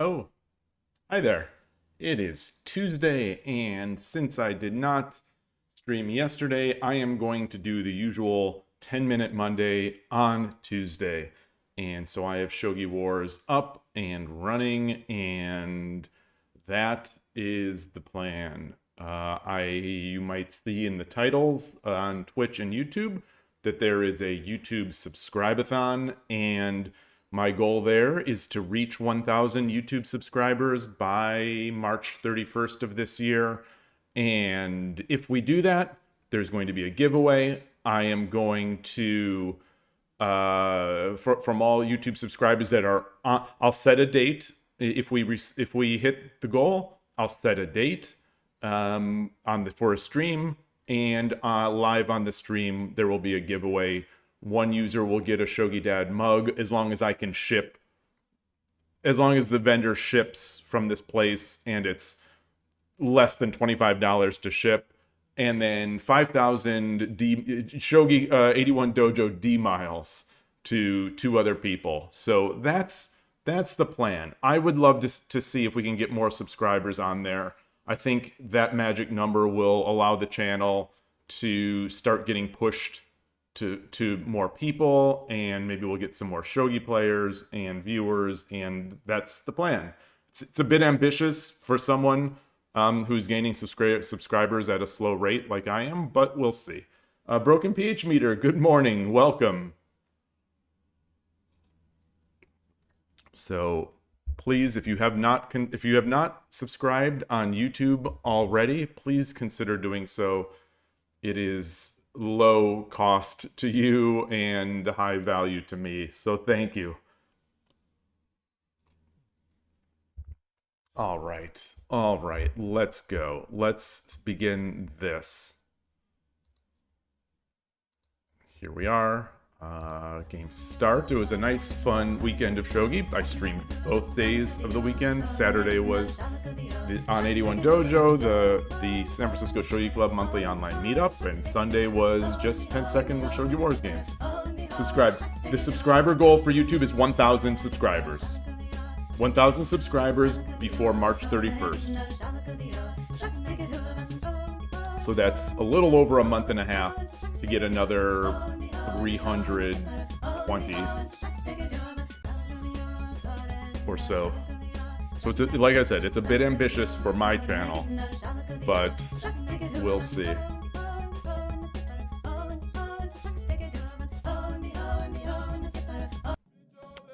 Oh, hi there. It is Tuesday, and since I did not stream yesterday, I am going to do the usual 10-minute Monday on Tuesday. And so I have Shogi Wars up and running, and that is the plan. You might see in the titles on Twitch and YouTube that there is a YouTube Subscribe-a-thon, and my goal there is to reach 1,000 YouTube subscribers by March 31st of this year. And if we do that, there's going to be a giveaway. I am going to, from all YouTube subscribers that are on, I'll set a date. If we hit the goal, I'll set a date for a stream, and live on the stream, there will be a giveaway. One user will get a Shogi Dad mug as long as I can ship, as long as the vendor ships from this place and it's less than $25 to ship. And then 5,000 Shogi 81 Dojo D miles to two other people. So that's the plan. I would love to see if we can get more subscribers on there. I think that magic number will allow the channel to start getting pushed to more people, and maybe we'll get some more Shogi players and viewers, and that's the plan. It's a bit ambitious for someone who's gaining subscribers at a slow rate like I am, but we'll see. Broken PH Meter, good morning, welcome. So please, if you have not subscribed on YouTube already, please consider doing so. It is low cost to you and high value to me, so thank you. All right, let's go. Let's begin this. Here we are. Game start. It was a nice, fun weekend of Shogi. I streamed both days of the weekend. Saturday was on 81 Dojo, the San Francisco Shogi Club monthly online meetup, and Sunday was just 10-second Shogi Wars games. Subscribe. The subscriber goal for YouTube is 1,000 subscribers. 1,000 subscribers before March 31st. So that's a little over a month and a half to get another 320 or so. So it's like I said, it's a bit ambitious for my channel, but we'll see.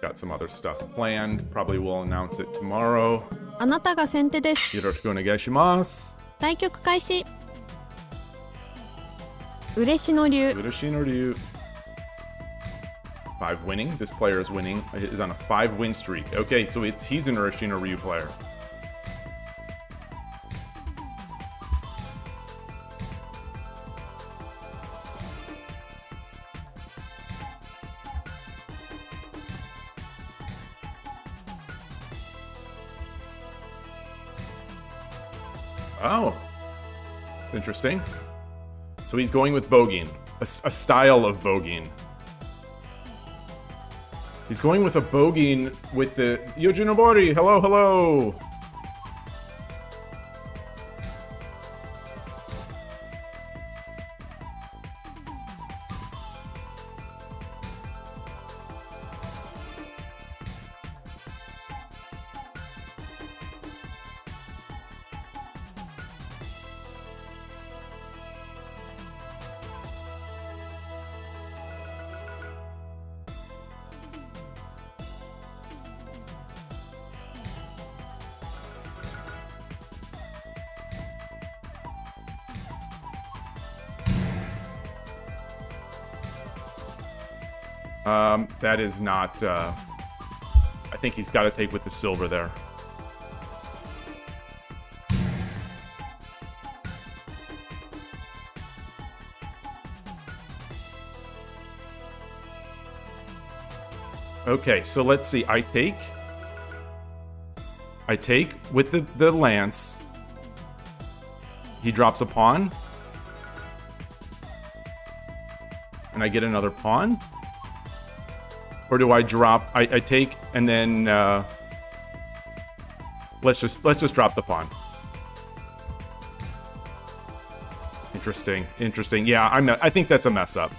Got some other stuff planned. Probably will announce it tomorrow. あなたが先手です。よろしくお願いします。対局開始。嬉野流。嬉野流。5 winning. This player is winning. Is on a 5 win streak. Okay, so he's an Urashino Ryu player. Oh, interesting. So he's going with bogeying, a style of bogeying. He's going with a bogeying with the Yojinobori. Hello, hello. That is not, I think he's got to take with the silver there. Okay, so let's see. I take with the lance. He drops a pawn. And I get another pawn? Or do I drop? I take and then Let's just drop the pawn. Interesting. Interesting. Yeah, I think that's a mess up.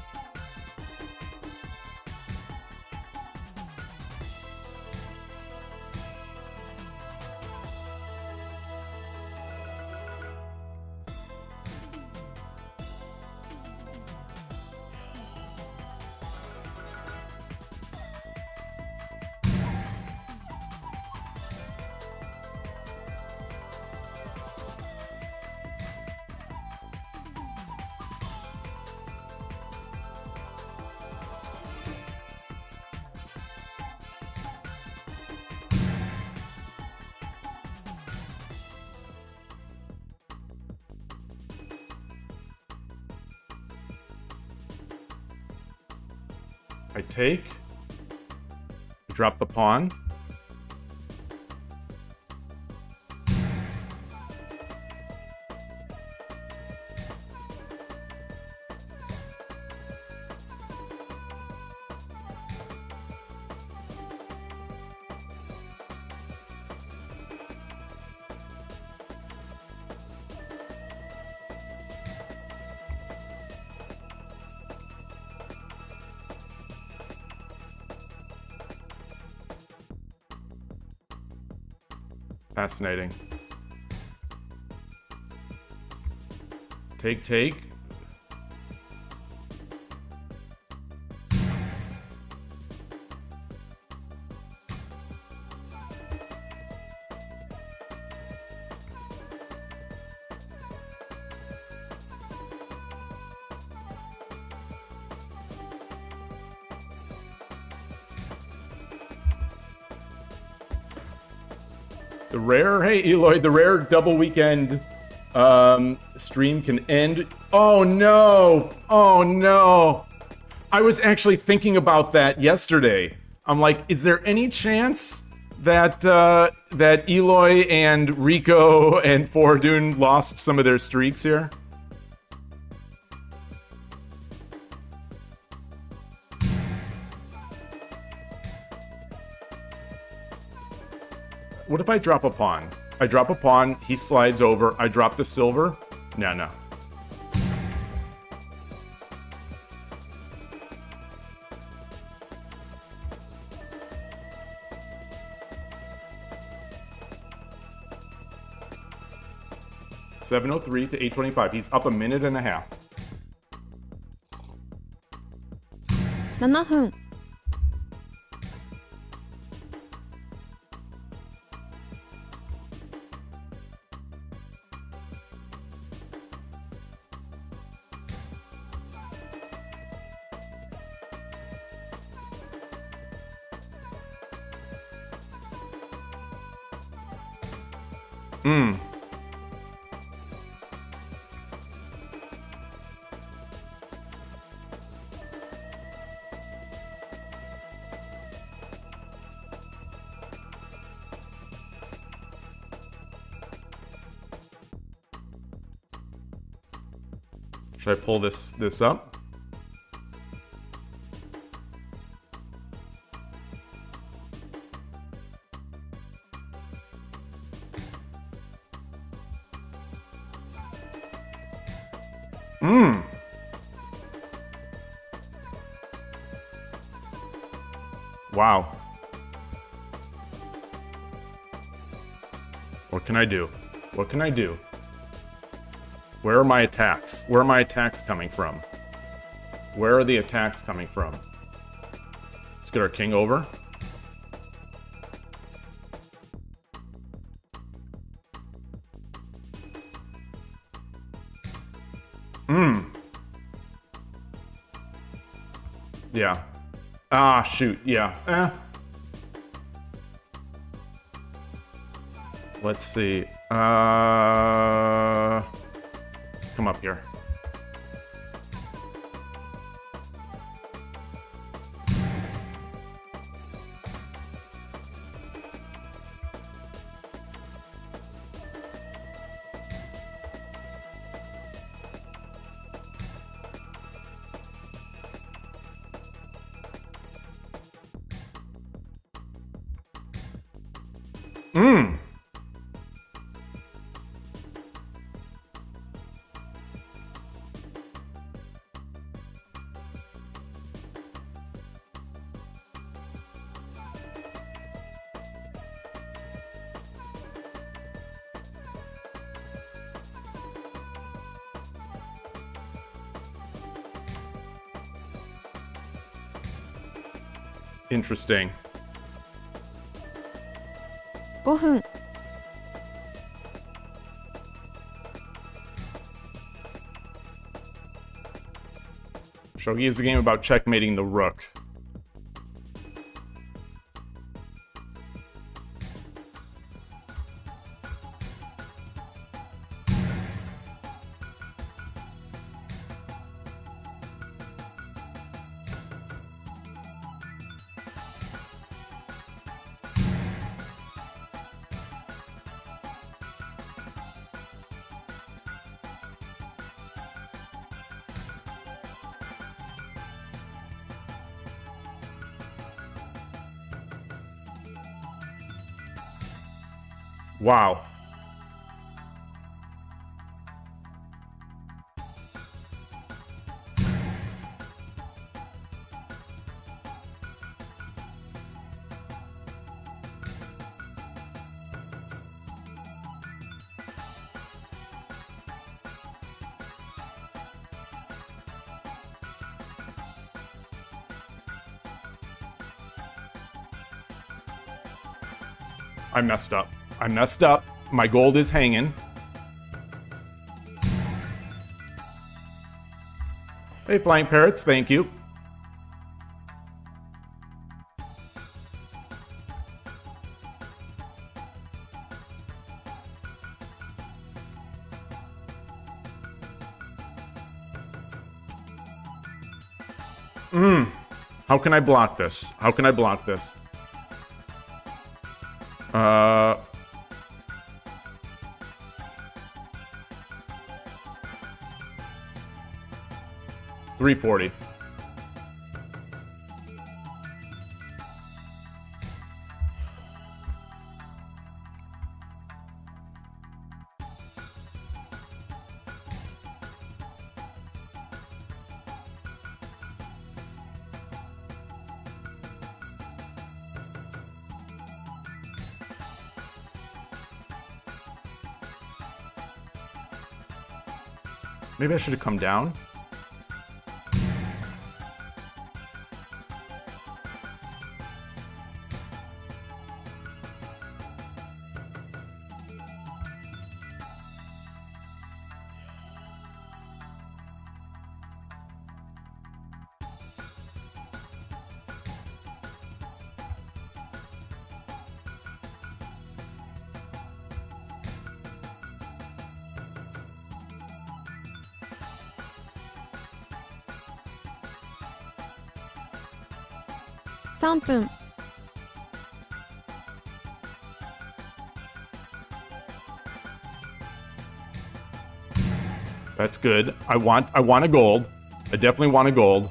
I take, drop the pawn. Fascinating. Take. The rare, hey Yloigh, the rare double weekend stream can end. Oh no! Oh no! I was actually thinking about that yesterday. I'm like, is there any chance that that Yloigh and Rico and Fordoon lost some of their streaks here? What if I drop a pawn? I drop a pawn, he slides over, I drop the silver? No. $7:03 to 8:25. He's up a minute and a half. 7分 Should I pull this up? Wow. What can I do? What can I do? Where are my attacks? Where are my attacks coming from? Where are the attacks coming from? Let's get our king over. Yeah. Ah, shoot. Yeah. Let's see. Let's come up here. Interesting. 5分 Shogi is a game about checkmating the rook. Wow. I messed up. I messed up. My gold is hanging. Hey, Flying Parrots, thank you. How can I block this? How can I block this? 340. Maybe I should have come down. $3分 That's good. I want a gold. I definitely want a gold.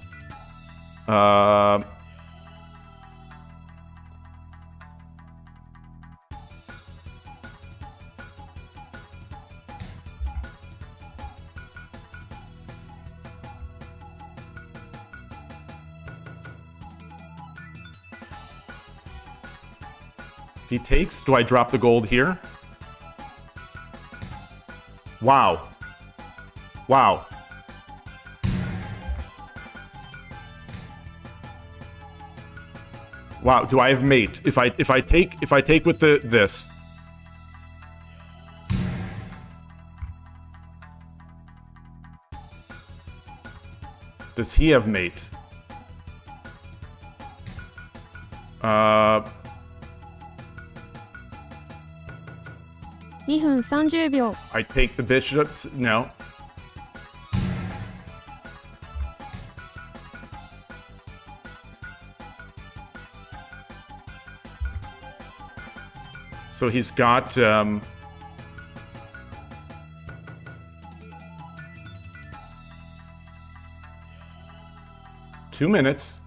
If he takes, do I drop the gold here? Wow. Wow. Wow, do I have mate? If I take with this. Does he have mate? 2分30秒 I take the bishops. No. So he's got 2 minutes.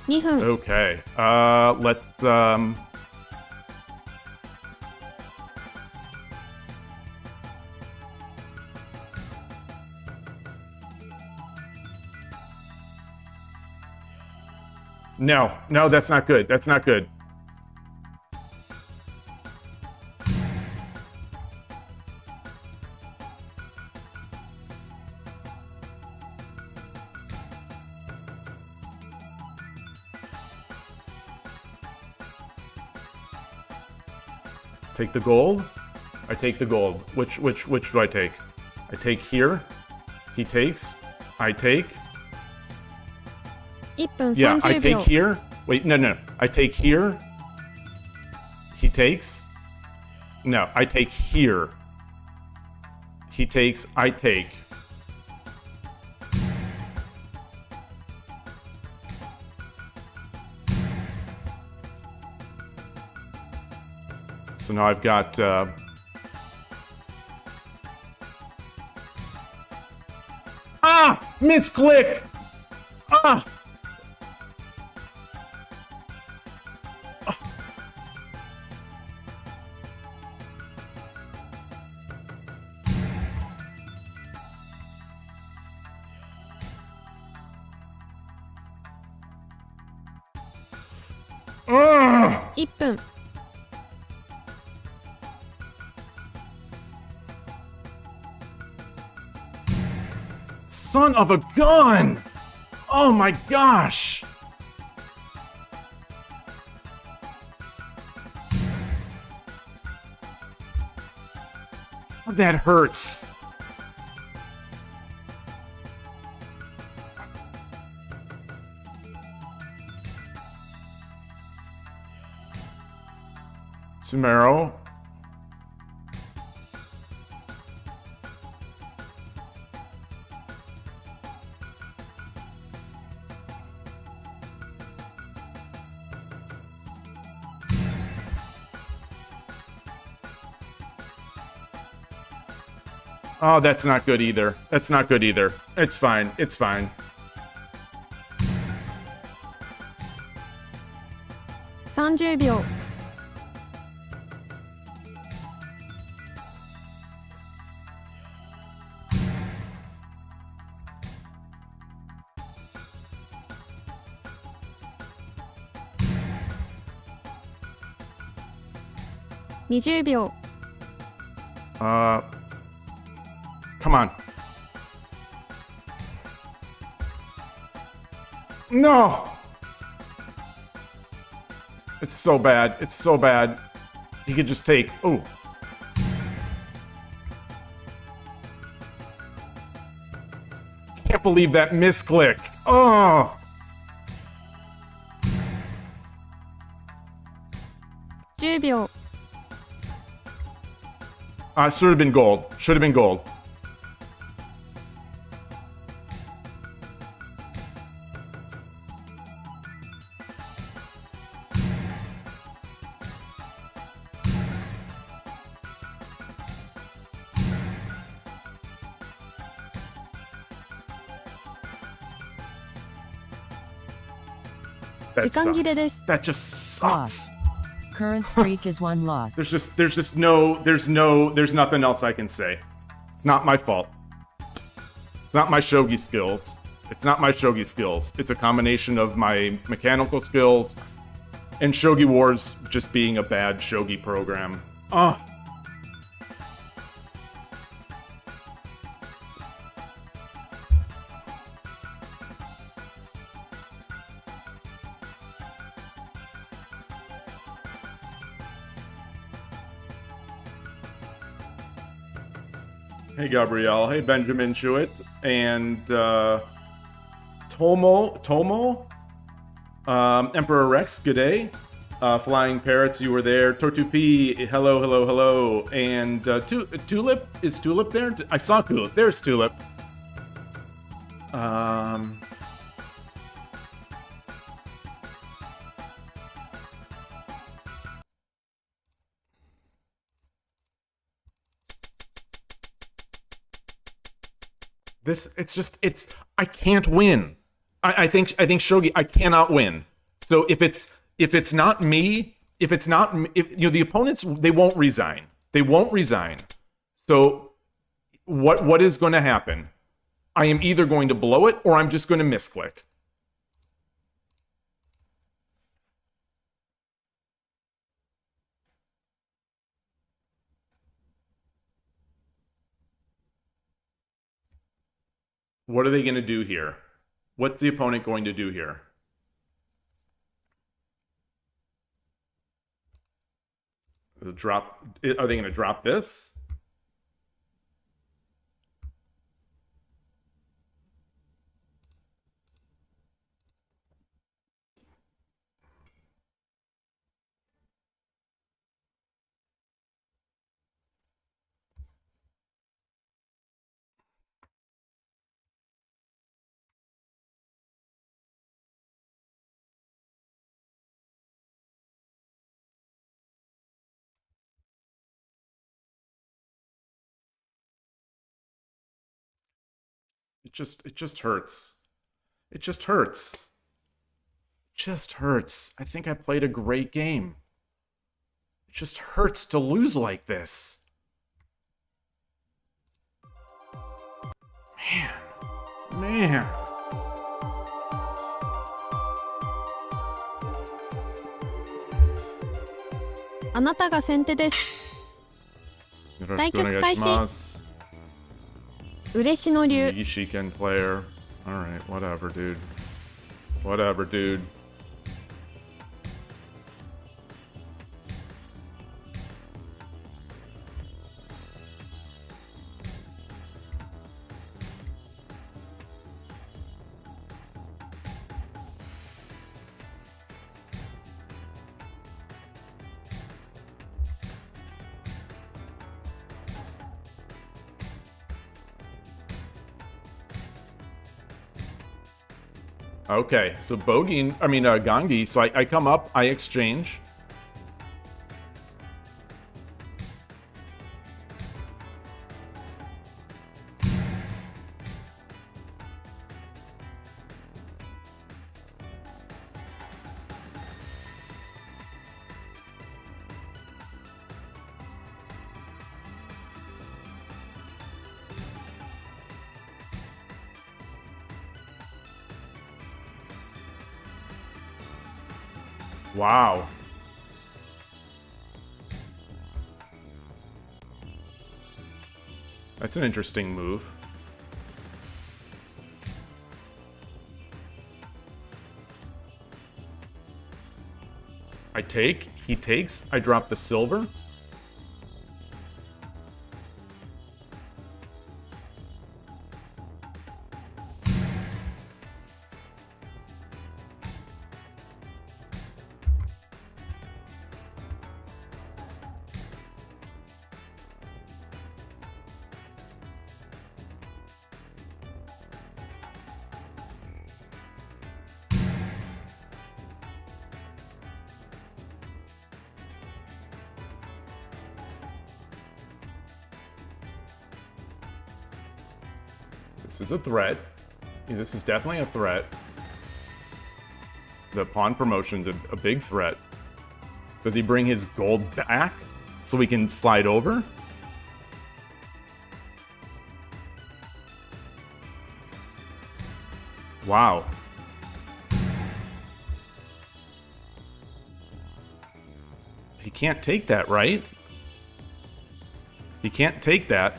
$2分 Okay. Let's No, no, that's not good. That's not good. Take the gold. I take the gold. Which do I take? I take here. He takes. I take. 1分 Yeah, I 30 take 秒 here. Wait, no. I take here. He takes. No, I take here. He takes. I take. So now I've got. Misclick! Ah! Ah! 1分 Son of a gun! Oh my gosh! That hurts. Sumero. Oh, that's not good either. That's not good either. It's fine. It's fine. 30秒 20秒 Come on. No! It's so bad. It's so bad. He could just take. Ooh. Can't believe that misclick. Oh! 10秒 Should have been gold. Should have been gold. That 時間切れです sucks. That just sucks. Current streak is 1 loss. There's nothing else I can say. It's not my fault. It's not my shogi skills. It's not my shogi skills. It's a combination of my mechanical skills and Shogi Wars just being a bad shogi program. Ugh. Hey Gabrielle, hey Benjamin Chewit, and Tomo, Emperor Rex, good day. Flying Parrots, you were there. Tortupi, hello, and Tulip, is Tulip there? I saw Tulip. There's Tulip. I can't win. I think Shogi, I cannot win. So if it's not me, the opponents, they won't resign. They won't resign. So what is going to happen? I am either going to blow it or I'm just going to misclick. What are they going to do here? What's the opponent going to do here? Drop. Are they going to drop this? It just hurts. It just hurts. It just hurts. I think I played a great game. It just hurts to lose like this. Man. あなたが先手です。よろしくお願いします。嬉しの流。 Shiken player. Alright, whatever, dude. Whatever, dude. Okay, so Gangi, so I come up, I exchange. Wow. That's an interesting move. I take, he takes, I drop the silver. This is a threat. Yeah, this is definitely a threat. The pawn promotion's a big threat. Does he bring his gold back so we can slide over? Wow. He can't take that, right? He can't take that.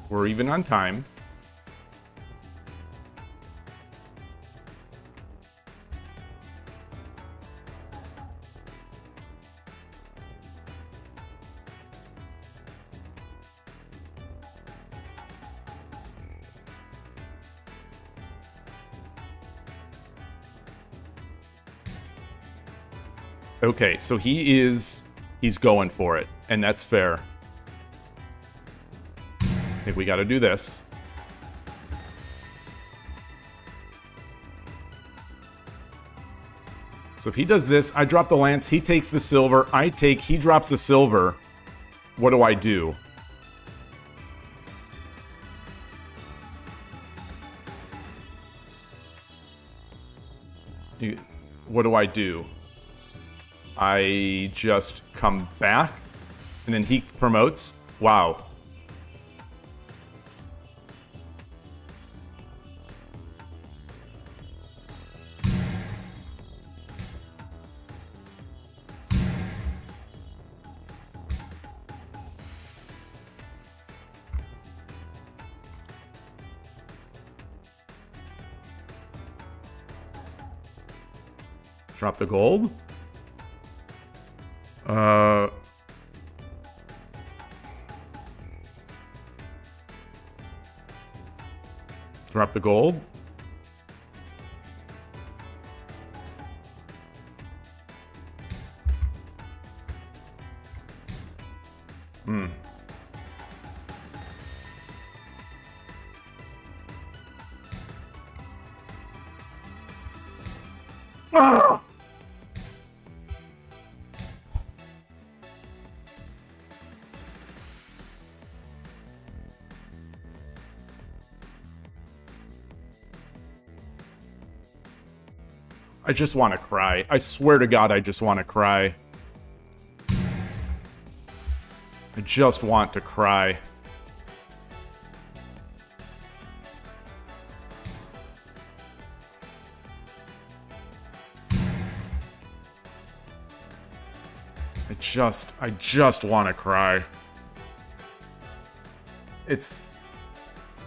We're even on time. Okay, so he's going for it, and that's fair. I think we got to do this. So if he does this, I drop the lance, he takes the silver, I take, he drops the silver. What do I do? What do I do? I just come back, and then he promotes. Wow. Drop the gold. Drop the gold. Ah! I just want to cry. I swear to God, I just want to cry. I just want to cry. I just want to cry. It's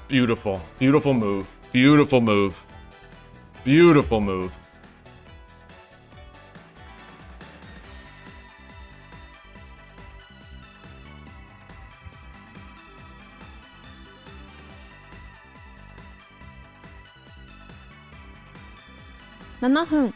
beautiful. Beautiful move. Beautiful move. Beautiful move. $7 分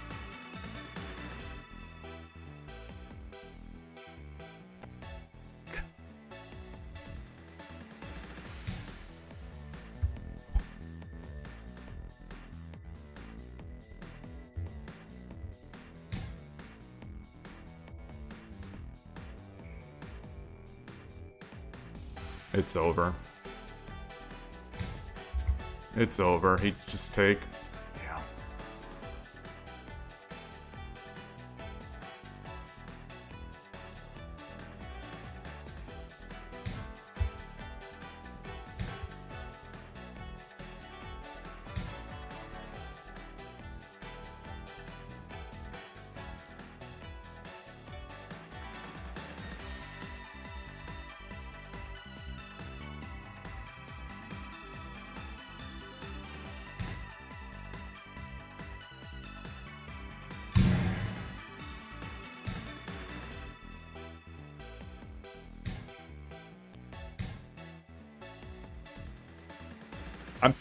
It's over. It's over. He just take... Yeah.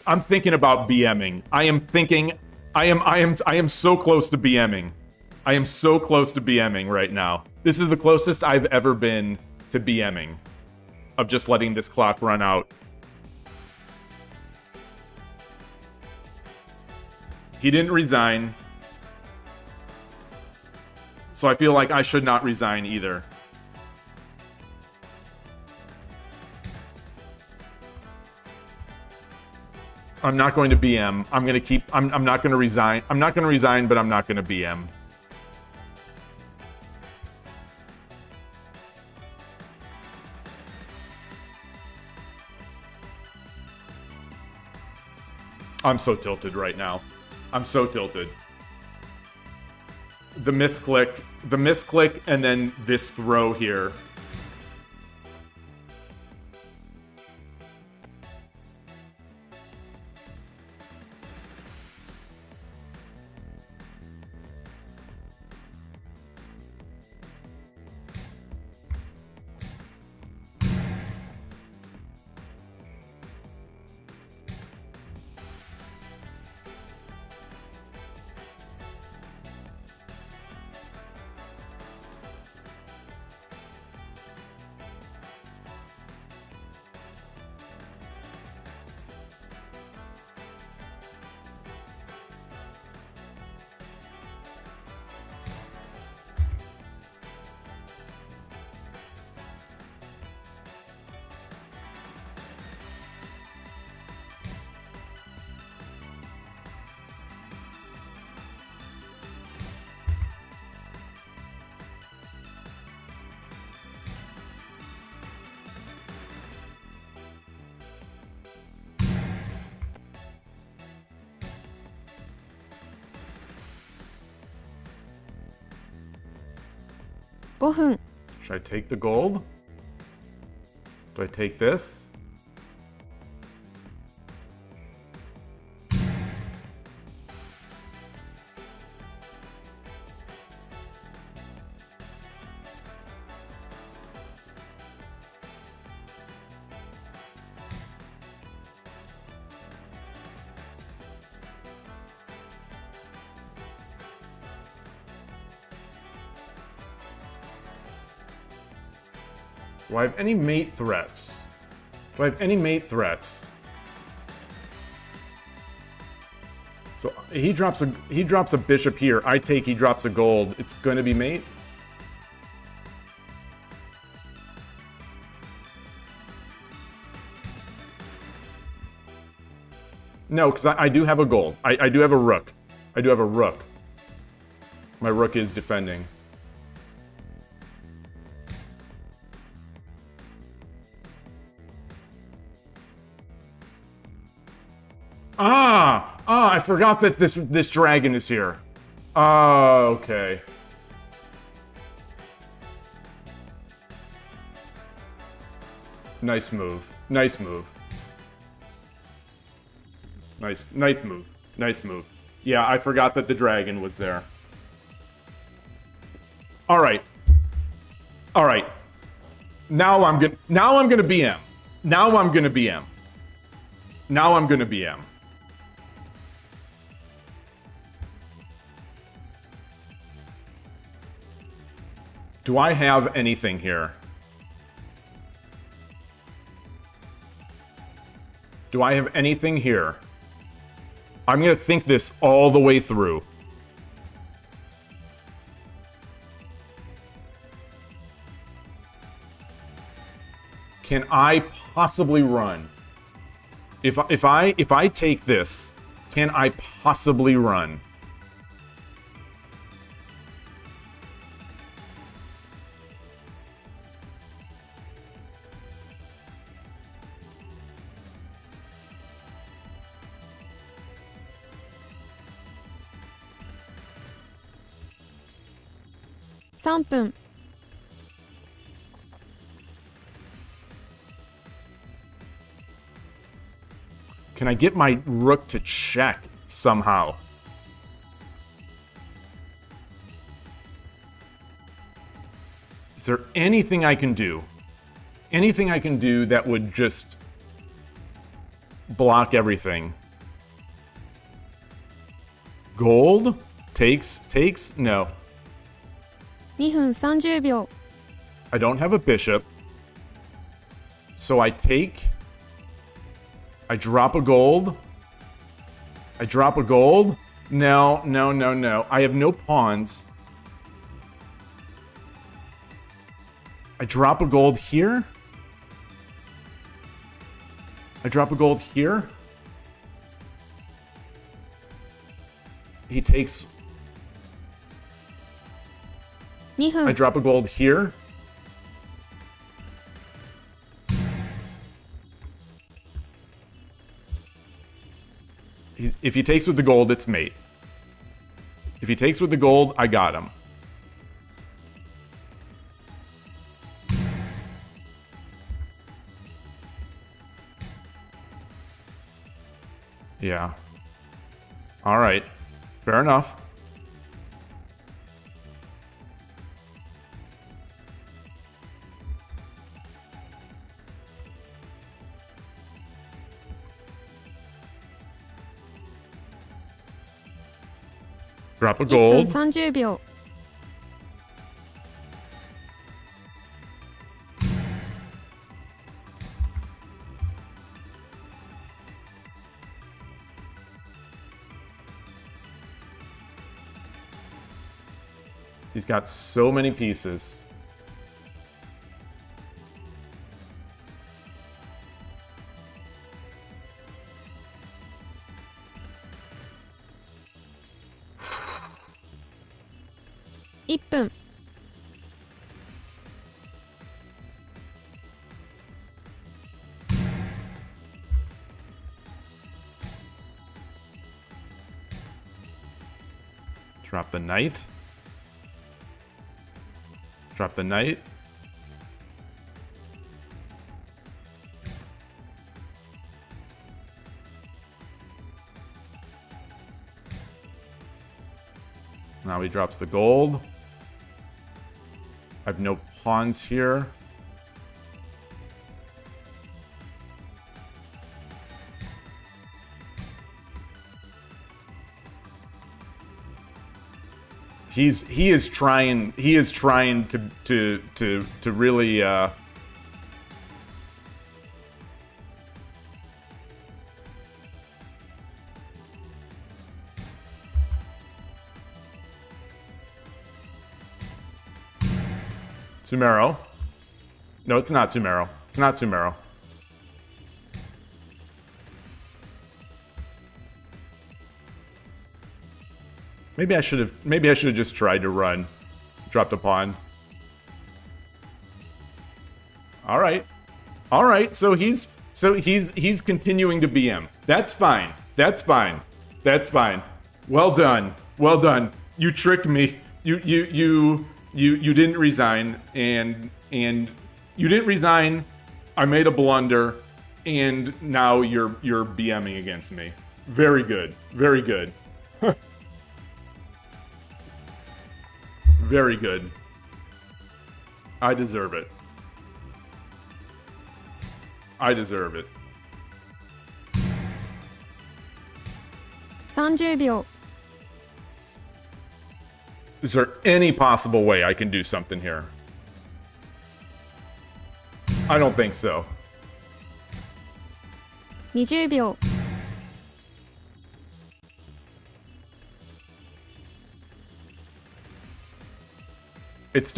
I'm thinking about BMing. I am so close to BMing. I am so close to BMing right now. This is the closest I've ever been to BMing. Of just letting this clock run out. He didn't resign. So I feel like I should not resign either. I'm not going to BM. I'm going to keep... I'm not going to resign. I'm not going to resign, but I'm not going to BM. I'm so tilted right now. I'm so tilted. The misclick, and then this throw here. $5 分 Should I take the gold? Do I take this? Do I have any mate threats? Do I have any mate threats? So he drops a bishop here. I take, he drops a gold. It's going to be mate. No, because I do have a gold. I do have a rook. I do have a rook. My rook is defending. I forgot that this dragon is here. Oh, okay. Nice move. Nice move. Nice move. Nice move. Yeah, I forgot that the dragon was there. All right. All right. Now I'm gonna BM. Now I'm gonna BM. Now I'm gonna BM. Do I have anything here? Do I have anything here? I'm gonna think this all the way through. Can I possibly run? If I take this, can I possibly run? $3分 Can I get my rook to check somehow? Is there anything I can do? Anything I can do that would just block everything? Gold? Takes? No. 2分30秒 I don't have a bishop. So I take... I drop a gold. I drop a gold. No. I have no pawns. I drop a gold here. I drop a gold here. He takes... 2分 I drop a gold here. If he takes with the gold, it's mate. If he takes with the gold, I got him. Yeah. All right. Fair enough. Drop a 1分 gold. 30秒 He's got so many pieces. $1分 Drop the knight. Drop the knight. Now he drops the gold. I have no pawns here. He is trying to really Sumero. No, it's not Sumero. It's not Sumero. Maybe I should have just tried to run. Dropped a pawn. All right. All right. So he's continuing to BM. That's fine. That's fine. That's fine. Well done. Well done. You tricked me. You didn't resign, and you didn't resign. I made a blunder, and now you're BMing against me. Very good. Very good. Very good. I deserve it. I deserve it. 30秒 Is there any possible way I can do something here? I don't think so. 20秒 It's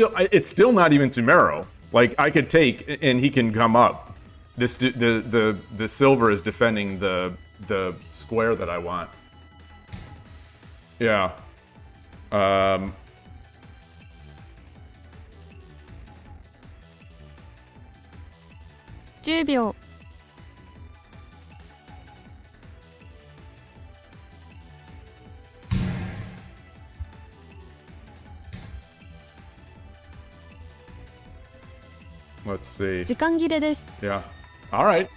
still not even Sumero. Like, I could take and he can come up. The silver is defending the square that I want. Yeah. 10秒 Let's see. 時間切れです Yeah. All right.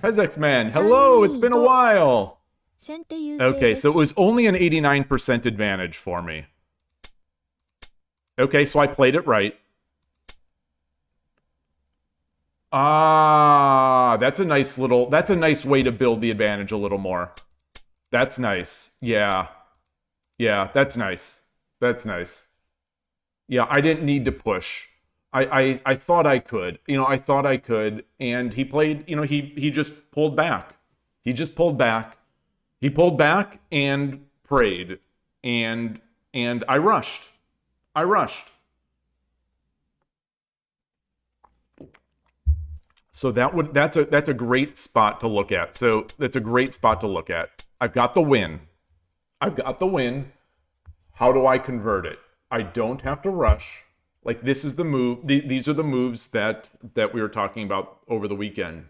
Hezex Man, hello, it's been a while. Okay, so it was only an 89% advantage for me. Okay, so I played it right. Ah, that's a nice way to build the advantage a little more. That's nice. Yeah. Yeah, that's nice. That's nice. Yeah, I didn't need to push. I thought I could. I thought I could. And he played, he just pulled back. He just pulled back. He pulled back and prayed. And I rushed. I rushed. So that's a great spot to look at. So that's a great spot to look at. I've got the win. I've got the win. How do I convert it? I don't have to rush. Like, this is the move. These are the moves that we were talking about over the weekend.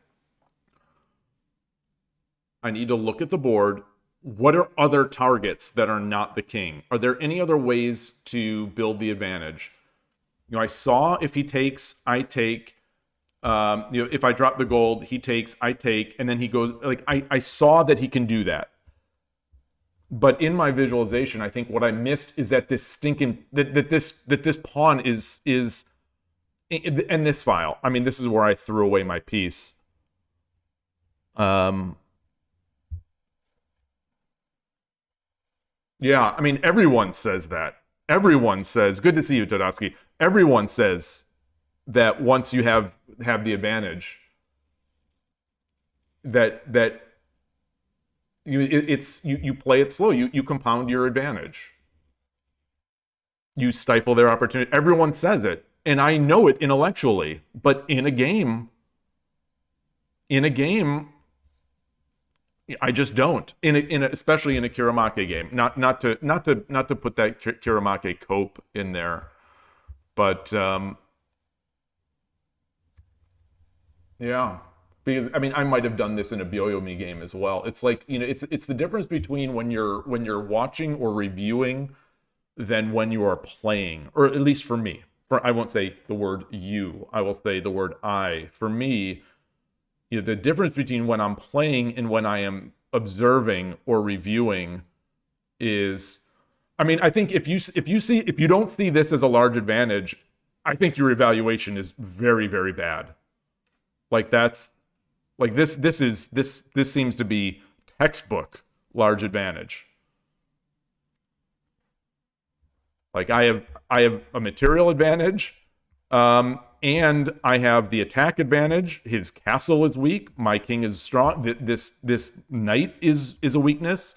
I need to look at the board. What are other targets that are not the king? Are there any other ways to build the advantage? I saw if he takes, I take. If I drop the gold, he takes, I take, and then he goes. Like, I saw that he can do that. But in my visualization, I think what I missed is that this this pawn is in this file. I mean, this is where I threw away my piece. Yeah, I mean, everyone says that. Everyone says, good to see you, Todovsky. Everyone says that once you have the advantage, that you play it slow. You compound your advantage. You stifle their opportunity. Everyone says it, and I know it intellectually. But in a game, I just don't. Especially in a Kiramake game. Not to put that Kiramake cope in there, but yeah. Because, I mean, I might have done this in a Byoyomi game as well. It's like, it's the difference between when you're watching or reviewing than when you are playing. Or at least for me. I won't say the word you. I will say the word I. For me, the difference between when I'm playing and when I am observing or reviewing is, I mean, I think if you don't see this as a large advantage, I think your evaluation is very, very bad. Like that's like this seems to be textbook large advantage. Like I have a material advantage, and I have the attack advantage. His castle is weak. My king is strong. This knight is a weakness.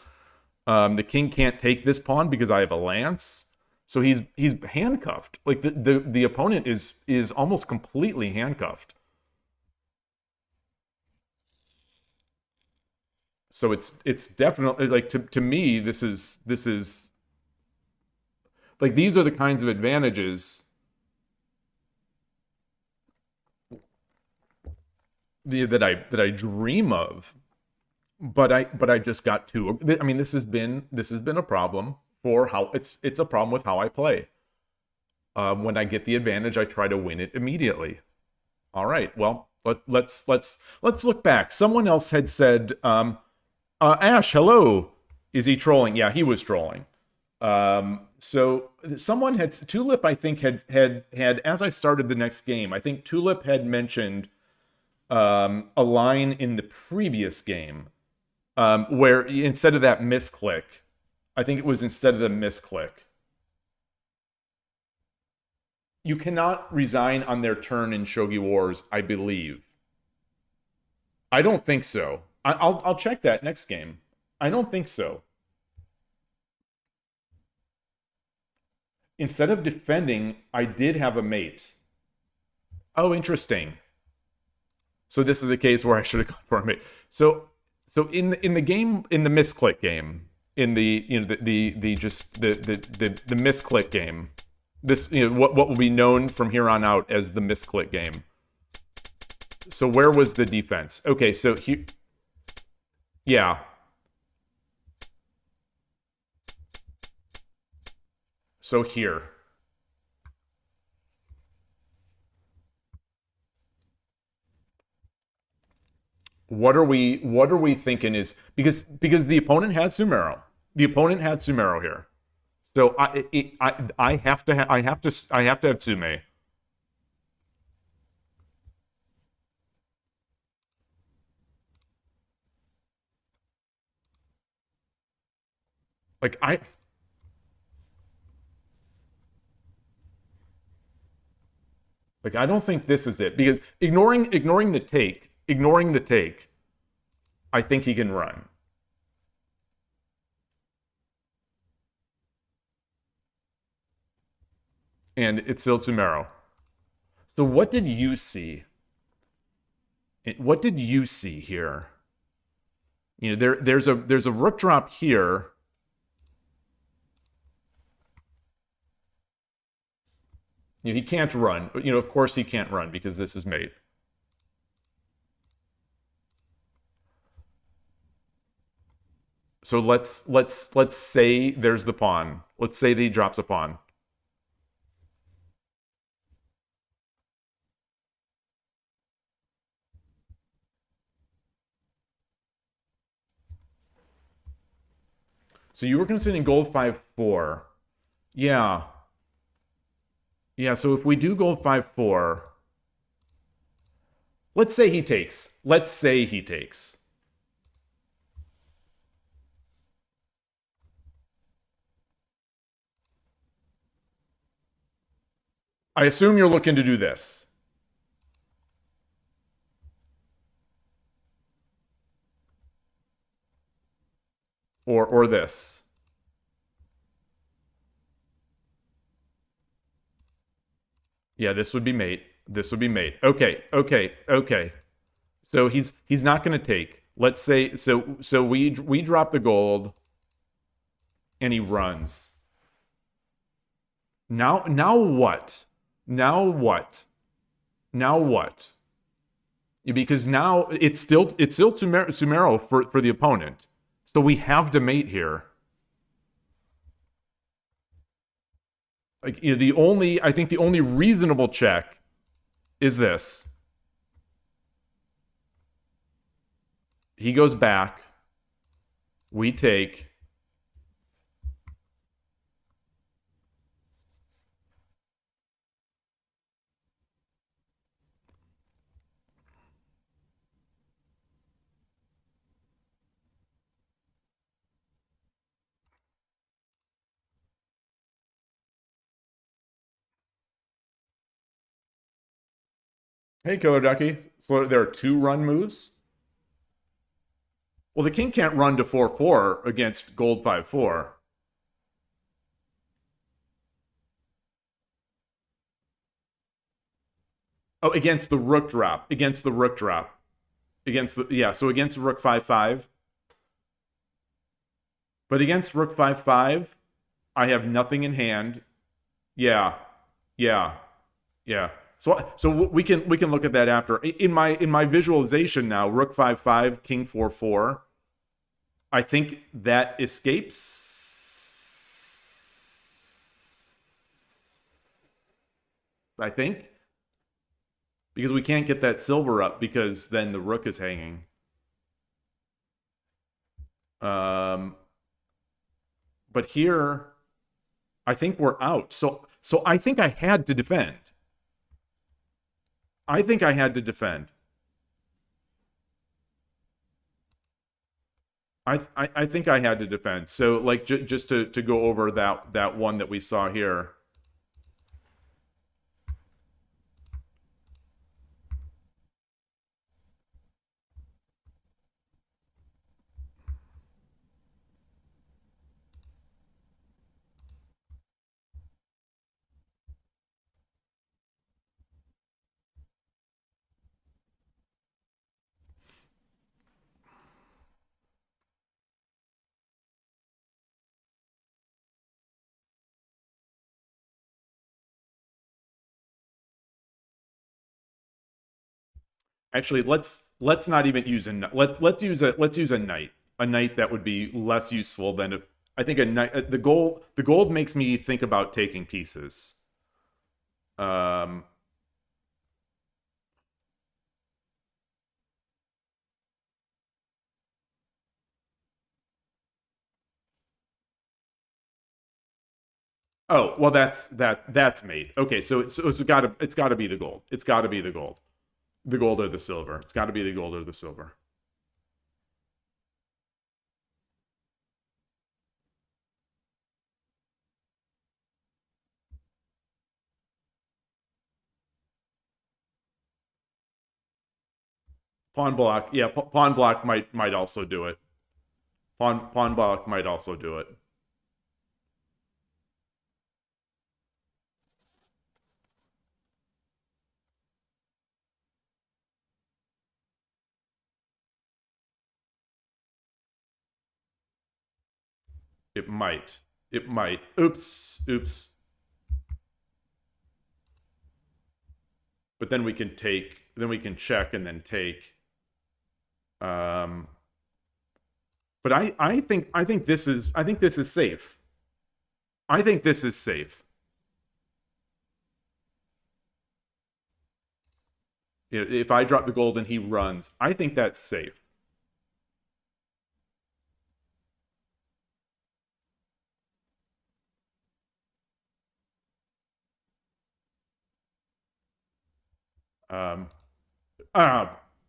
The king can't take this pawn because I have a lance. So he's handcuffed. Like the opponent is almost completely handcuffed. So it's definitely like to me this is like these are the kinds of advantages that I dream of, but I just got too. I mean, this has been a problem for how it's a problem with how I play. When I get the advantage, I try to win it immediately. All right, well let's look back. Someone else had said, Ash, hello. Is he trolling? Yeah, he was trolling. So someone had Tulip, I think had as I started the next game, I think Tulip had mentioned a line in the previous game where instead of that misclick, I think it was instead of the misclick, you cannot resign on their turn in Shogi Wars, I believe. I don't think so. I'll check that next game. I don't think so. Instead of defending, I did have a mate. Oh, interesting. So this is a case where I should have gone for a mate. So in the game, in the misclick game, in the the misclick game, this what will be known from here on out as the misclick game. So where was the defense? Okay, so here, yeah. So here. What are we thinking is because the opponent has Sumero. The opponent had Sumero here. So I have to have Tsume. Like I don't think this is it, because ignoring the take, I think he can run. And it's still Sumero. So what did you see? What did you see here? There's a rook drop here. He can't run. Of course he can't run because this is mate. So let's say there's the pawn. Let's say that he drops a pawn. So you were considering gold 5-4. Yeah. Yeah, so if we do gold 5-4, let's say he takes. Let's say he takes. I assume you're looking to do this. Or this. Yeah, this would be mate. This would be mate. Okay. So he's not going to take. Let's say so we drop the gold and he runs. Now what? Now what? Because now it's still Sumero for the opponent. So we have to mate here. Like I think the only reasonable check is this. He goes back. We take. Hey, Killer Ducky. So there are 2 run moves? Well, the king can't run to 4-4 against gold 5-4. Oh, against the rook drop. Against the rook drop. Against the, yeah, so against rook 5-5. But against rook 5-5, I have nothing in hand. Yeah. Yeah. Yeah. So we can look at that after. In my visualization now, rook 5-5, king 4-4. I think that escapes. I think. Because we can't get that silver up because then the rook is hanging. But here, I think we're out. So I think I had to defend. I think I had to defend. I think I had to defend. So like just to go over that one that we saw here. Actually, let's not even use let's use a knight. A knight that would be less useful than if I think a knight. The gold makes me think about taking pieces. Oh well, that's mate. Okay, so it's gotta be the gold. It's gotta be the gold. The gold or the silver. It's gotta be the gold or the silver. Pawn block. Yeah, pawn block might also do it. Pawn block might also do it. It might. It might. Oops. Oops. But then we can take. Then we can check and then take. But I think this is safe. I think this is safe. If I drop the gold and he runs, I think that's safe.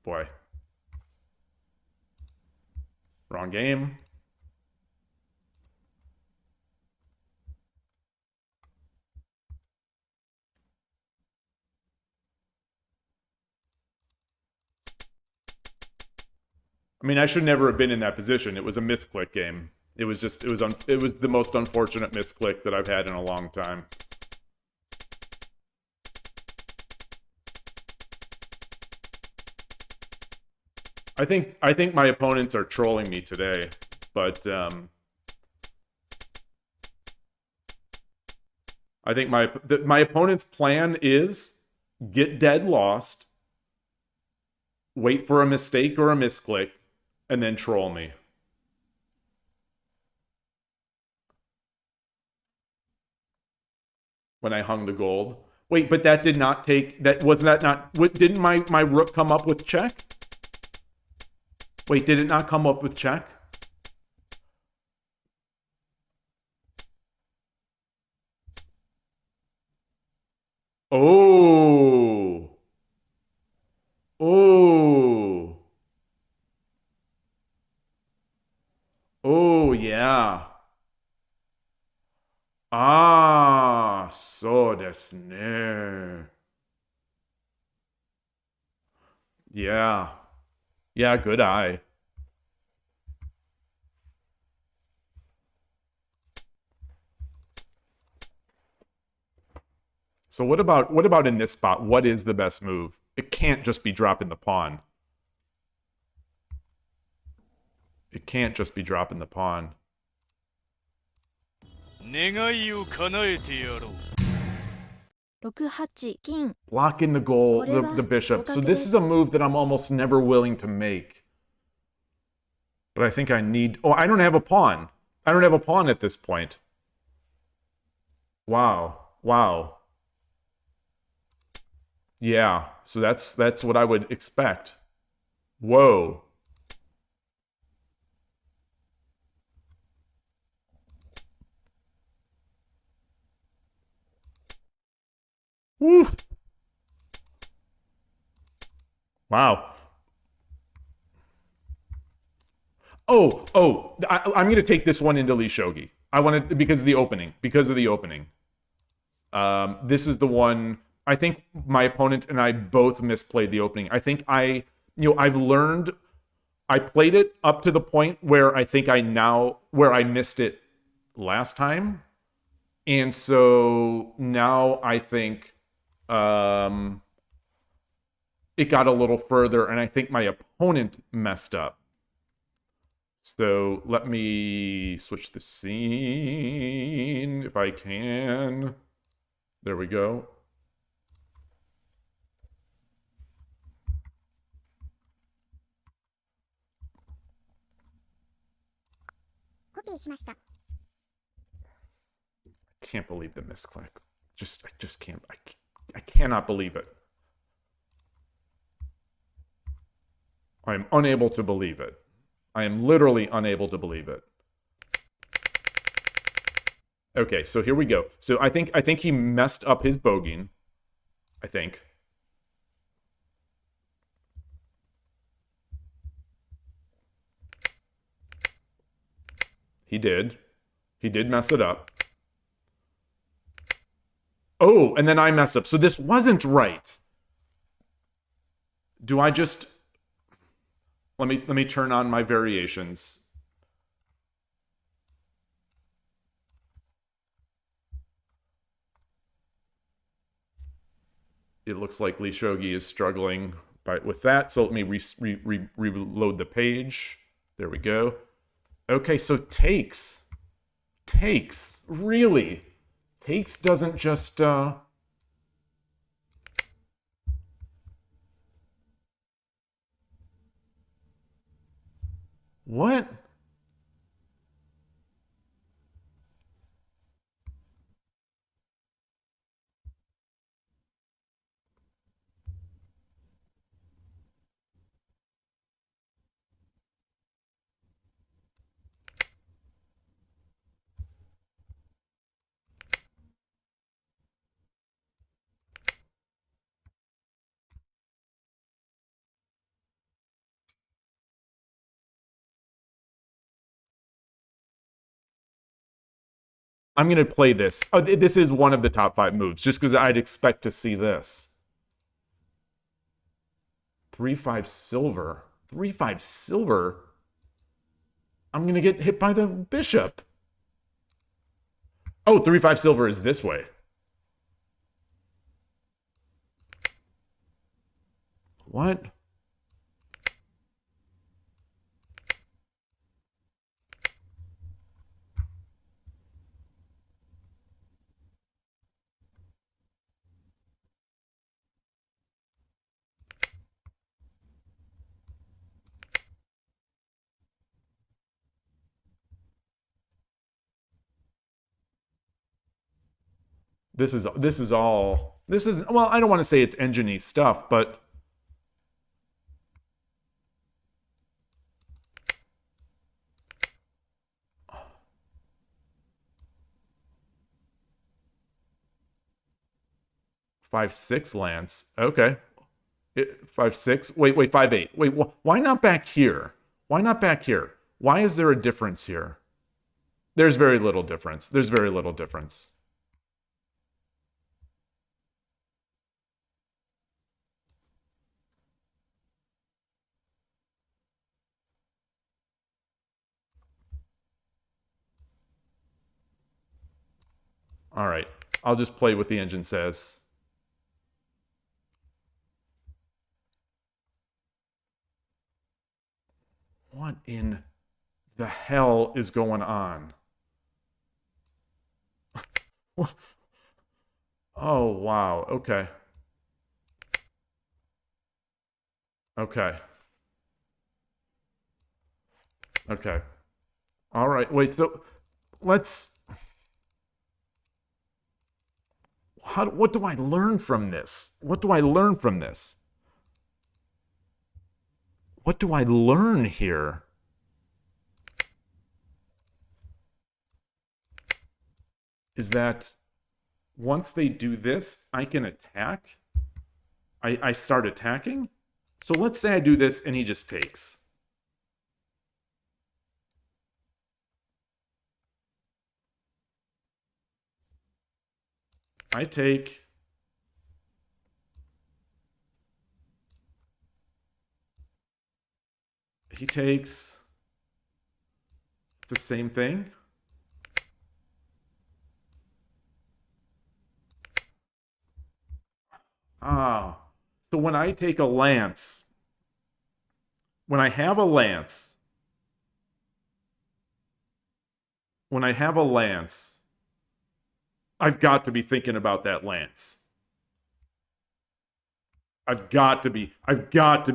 Boy. Wrong game. I mean, I should never have been in that position. It was a misclick game. It was the most unfortunate misclick that I've had in a long time. I think my opponents are trolling me today, but I think my opponent's plan is get dead lost, wait for a mistake or a misclick, and then troll me. When I hung the gold. Wait, but that did not take didn't my rook come up with check? Wait, did it not come up with check? Oh. Oh. Oh, yeah. Ah, so desu ne. Yeah. Yeah, good eye. So what about in this spot? What is the best move? It can't just be dropping the pawn. It can't just be dropping the pawn. 願いを叶えてやろう。6八金 Blocking the goal, the bishop. So this is a move that I'm almost never willing to make. But I think I need... Oh, I don't have a pawn. I don't have a pawn at this point. Wow. Wow. Yeah, so that's what I would expect. Whoa. Woo. Wow. I'm going to take this one into Lee Shogi. I want to, because of the opening. Because of the opening. This is the one... I think my opponent and I both misplayed the opening. I think I've learned... I played it up to the point where I think where I missed it last time. And so now I think it got a little further, and I think my opponent messed up. So let me switch the scene if I can. There we go. Can't believe the misclick. I just can't. I cannot believe it. I am unable to believe it. I am literally unable to believe it. Okay, so here we go. So I think he messed up his bogeying. I think. He did. He did mess it up. Oh, and then I mess up. So this wasn't right. Do I just... Let me turn on my variations. It looks like Lee Shogi is struggling with that. So let me reload the page. There we go. Okay, so takes. Takes. Really? Takes doesn't just... What? I'm going to play this. Oh, this is one of the top 5 moves, just because I'd expect to see this. 3-5 silver. 3-5 silver? I'm going to get hit by the bishop. Oh, 3-5 silver is this way. What? This is well, I don't want to say it's engine-y stuff, but 5-6 Lance. Okay. 5-6. Wait, 5-8. Wait, why not back here? Why not back here? Why is there a difference here? There's very little difference. There's very little difference. All right. I'll just play what the engine says. What in the hell is going on? Oh, wow. Okay. Okay. Okay. All right. Wait, so let's... what do I learn from this? What do I learn from this? What do I learn here? Is that once they do this, I can attack? I start attacking? So let's say I do this and he just takes. I take. He takes. It's the same thing. Ah, so when I take a lance, when I have a lance, I've got to be thinking about that lance. I've got to be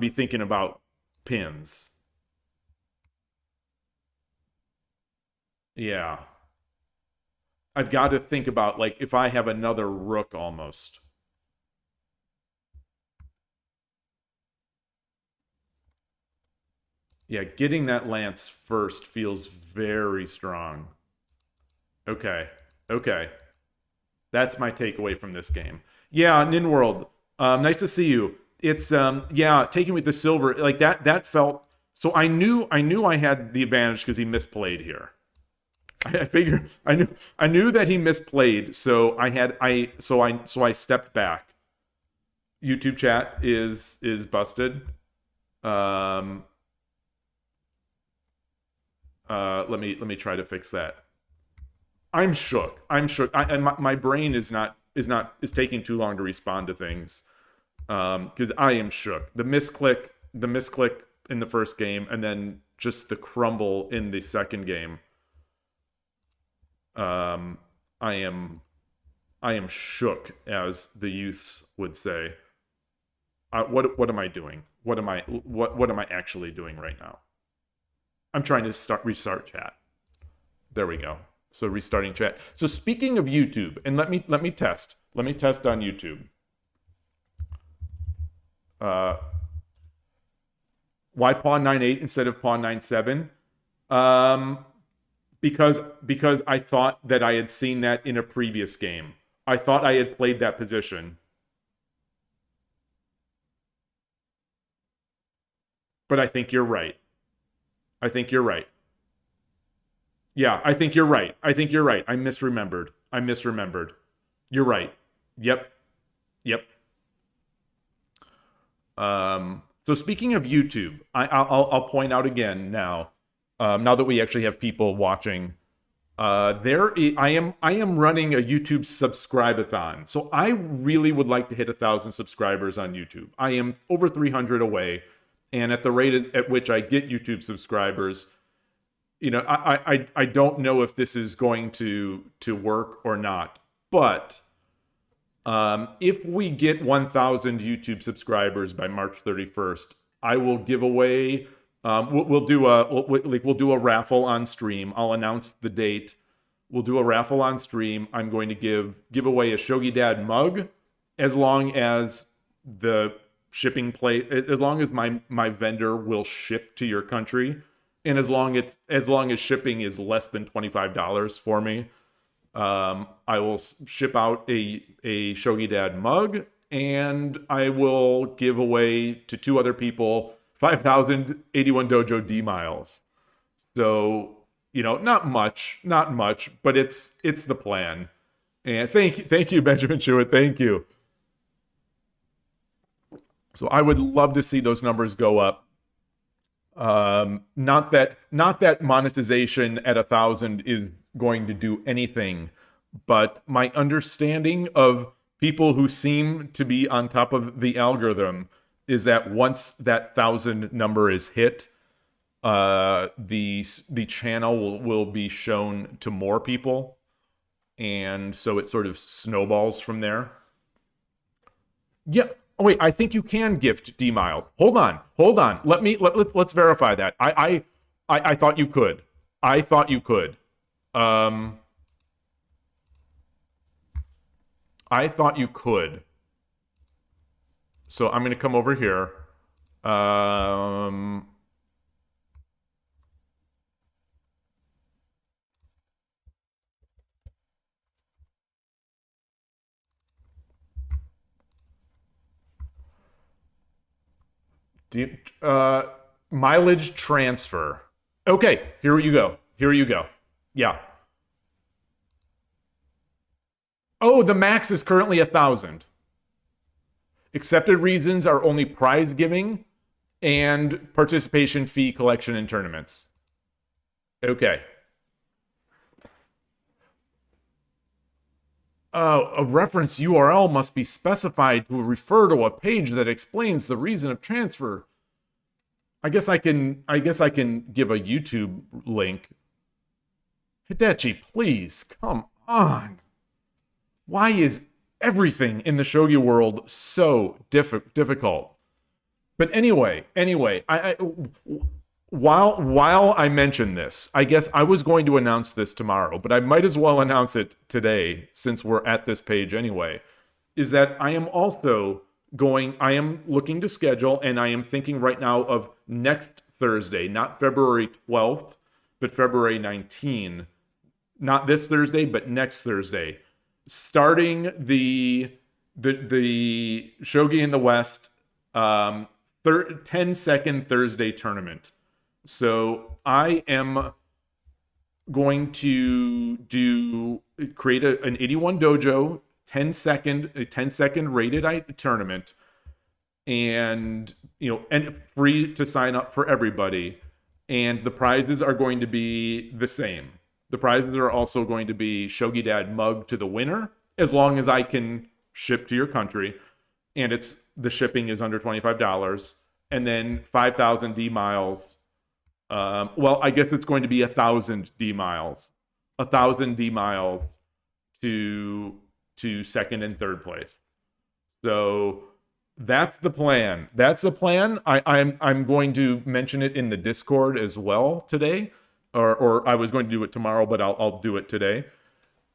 thinking about pins. Yeah. I've got to think about, like, if I have another rook almost. Yeah, getting that lance first feels very strong. Okay. Okay. That's my takeaway from this game. Yeah, NinWorld. Nice to see you. It's yeah, taking with the silver, like that felt so I knew I had the advantage because he misplayed here. I figured I knew that he misplayed, so I stepped back. YouTube chat is busted. Let me try to fix that. I'm shook. My brain is taking too long to respond to things. Because I am shook. The misclick in the first game, and then just the crumble in the second game. I am shook, as the youths would say. What am I doing? What am I actually doing right now? I'm trying to restart chat. There we go. So restarting chat. So speaking of YouTube, and let me test. Let me test on YouTube. Why pawn 9-8 instead of pawn 9-7? Because I thought that I had seen that in a previous game. I thought I had played that position. But I think you're right. I think you're right. Yeah, I think you're right. I think you're right. I misremembered. You're right. Yep. So speaking of YouTube, I'll point out again now. Now that we actually have people watching, I am running a YouTube subscribe-a-thon. So I really would like to hit 1,000 subscribers on YouTube. I am over 300 away, and at the rate at which I get YouTube subscribers, I don't know if this is going to work or not. But if we get 1,000 YouTube subscribers by March 31st, I will give away. We'll do a raffle on stream. I'll announce the date. We'll do a raffle on stream. I'm going to give away a Shogi Dad mug, as long as the shipping as long as my vendor will ship to your country, and as long as shipping is less than $25 for me. I will ship out a Shogi Dad mug, and I will give away to 2 other people 5,081 Dojo D miles. So, not much, but it's the plan. And thank you, Benjamin Chewett. Thank you. So I would love to see those numbers go up. Not that monetization at 1,000 is going to do anything but my understanding of people who seem to be on top of the algorithm is that once that 1,000 number is hit, the channel will be shown to more people, and so it sort of snowballs from there. Yeah. Oh wait, I think you can gift D miles. Hold on. Let's verify that. I thought you could. I thought you could. I thought you could. So I'm going to come over here. Mileage transfer. Okay, here you go. Here you go. Yeah. Oh, the max is currently 1,000. Accepted reasons are only prize giving and participation fee collection in tournaments. Okay. A reference URL must be specified to refer to a page that explains the reason of transfer. I guess I can give a YouTube link. Hidechi, please, come on. Why is everything in the shogi world so difficult? But anyway, while I mention this, I guess I was going to announce this tomorrow, but I might as well announce it today since we're at this page anyway, is that I am looking to schedule, and I am thinking right now of next Thursday, not February 12th, but February 19th. Not this Thursday, but next Thursday. Starting the Shogi in the West 10-second Thursday tournament. So I am going to create an 81 dojo 10-second rated tournament, and free to sign up for everybody. And the prizes are going to be the same. The prizes are also going to be Shogi Dad mug to the winner, as long as I can ship to your country, and the shipping is under $25, and then 5,000 D miles. Well, I guess it's going to be 1,000 D miles. 1,000 D miles to second and third place. So that's the plan. I'm going to mention it in the Discord as well today, or I was going to do it tomorrow, but I'll do it today.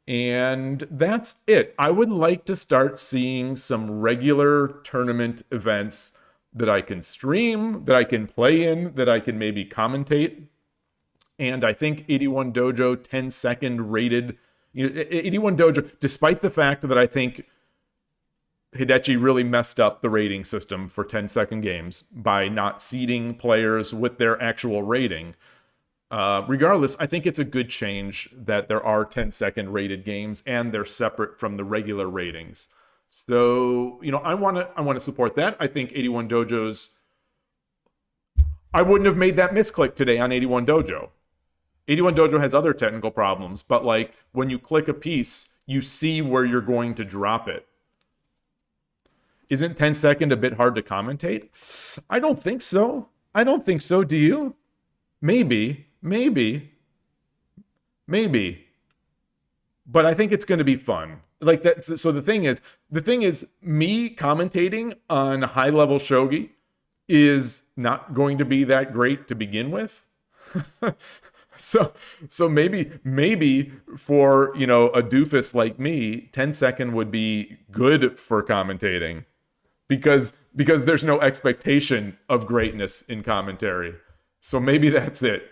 And that's it. I would like to start seeing some regular tournament events that I can stream, that I can play in, that I can maybe commentate. And I think 81 Dojo 10-second rated, 81 Dojo, despite the fact that I think Hidechi really messed up the rating system for 10-second games by not seeding players with their actual rating. Regardless, I think it's a good change that there are 10-second rated games and they're separate from the regular ratings. So, I want to support that. I think 81 Dojo's, I wouldn't have made that misclick today on 81 Dojo. 81 Dojo has other technical problems, but like when you click a piece, you see where you're going to drop it. Isn't 10-second a bit hard to commentate? I don't think so. Do you? Maybe. But I think it's going to be fun. Like that. So the thing is, me commentating on high-level shogi is not going to be that great to begin with. So maybe for, a doofus like me, 10-second would be good for commentating because there's no expectation of greatness in commentary. So maybe that's it.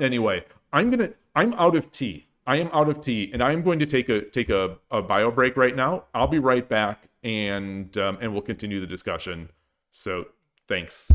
Anyway, I'm out of tea. I am out of tea, and I'm going to take a bio break right now. I'll be right back, and we'll continue the discussion. So thanks.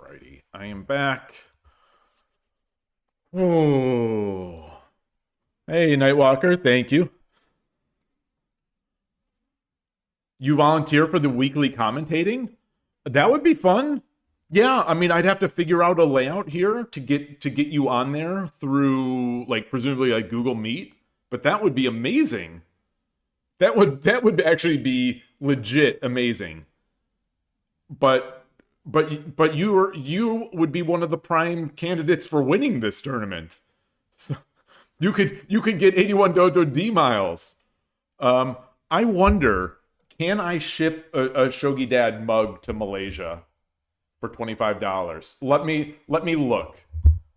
Alrighty, I am back. Oh. Hey, Nightwalker, thank you. You volunteer for the weekly commentating? That would be fun. Yeah, I mean, I'd have to figure out a layout here to get you on there through, like, presumably like Google Meet, but that would be amazing. That would actually be legit amazing. But you would be one of the prime candidates for winning this tournament. So you could get 81 Dojo D miles. I wonder, can I ship a Shogi Dad mug to Malaysia for $25? Let me look.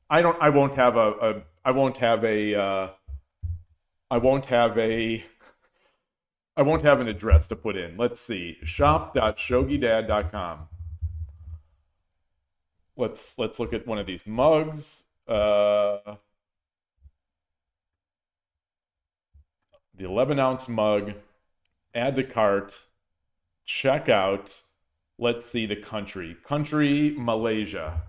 I won't have an address to put in. Let's see. shop.shogidad.com. Let's look at one of these mugs. The 11-ounce mug. Add to cart. Check out. Let's see the country. Country, Malaysia.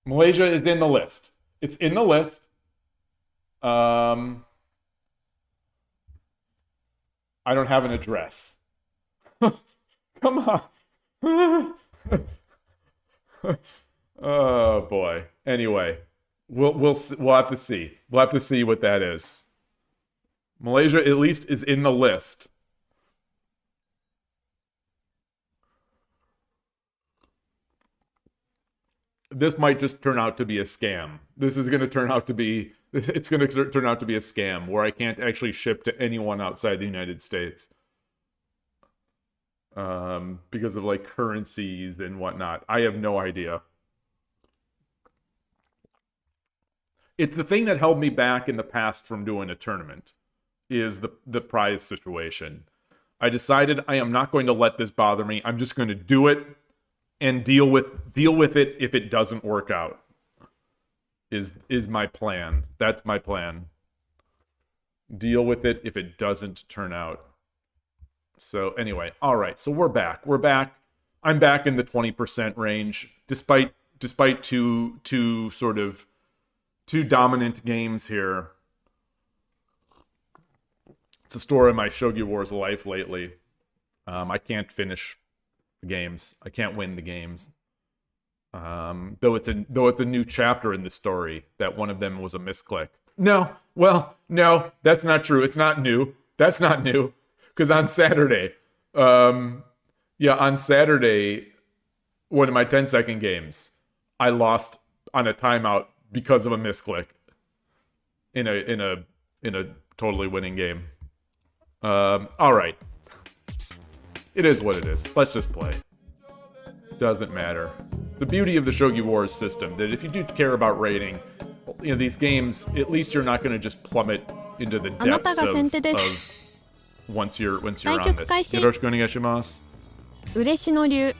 Malaysia is in the list. It's in the list. I don't have an address. Come on. Oh boy. Anyway, we'll have to see. We'll have to see what that is. Malaysia at least is in the list. This might just turn out to be a scam. This is going to turn out to be a scam where I can't actually ship to anyone outside the United States. Because of like currencies and whatnot. I have no idea. It's the thing that held me back in the past from doing a tournament, is the prize situation. I decided I am not going to let this bother me. I'm just going to do it and deal with it if it doesn't work out. Is my plan. That's my plan. Deal with it if it doesn't turn out. So anyway, all right. So we're back. I'm back in the 20% range, despite two dominant games here. It's a story of my Shogi Wars life lately. I can't finish the games. I can't win the games. Though it's a new chapter in the story that one of them was a misclick. No, that's not true. It's not new. That's not new. Because on Saturday, one of my 10-second games, I lost on a timeout because of a misclick in a totally winning game. All right, it is what it is. Let's just play. Doesn't matter. The beauty of the Shogi Wars system that if you do care about rating, these games, at least you're not going to just plummet into the depths of once you're on this. よろしくお願いします。嬉野流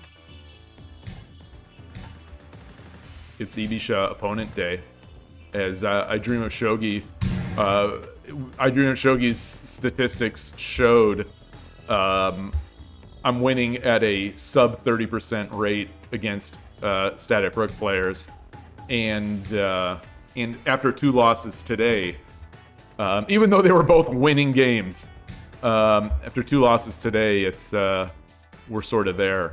It's Ibisha Opponent Day. As I Dream of Shogi, I Dream of Shogi's statistics showed I'm winning at a sub 30% rate against static rook players, and after 2 losses today, even though they were both winning games, after 2 losses today, it's we're sort of there.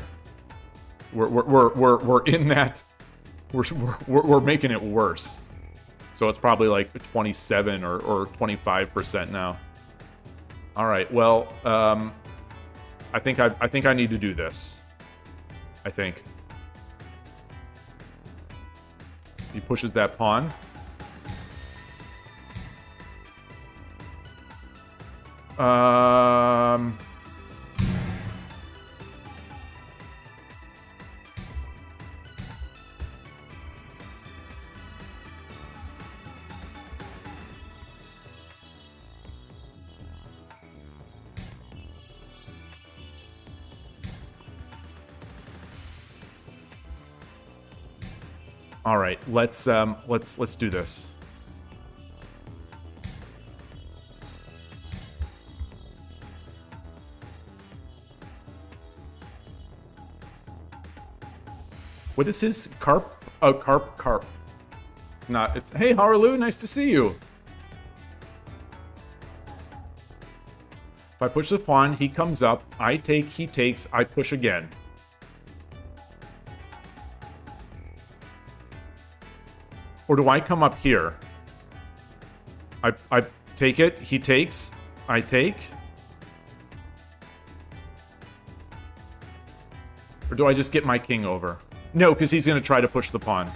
We're in that. We're making it worse. So it's probably like 27 or 25% now. All right. Well, I think I need to do this. I think he pushes that pawn. All right, let's do this. What is his carp? Oh, carp. Not. It's. Hey, Harlu, nice to see you. If I push the pawn, he comes up. I take. He takes. I push again. Or do I come up here? I take it. He takes. I take. Or do I just get my king over? No, because he's going to try to push the pawn.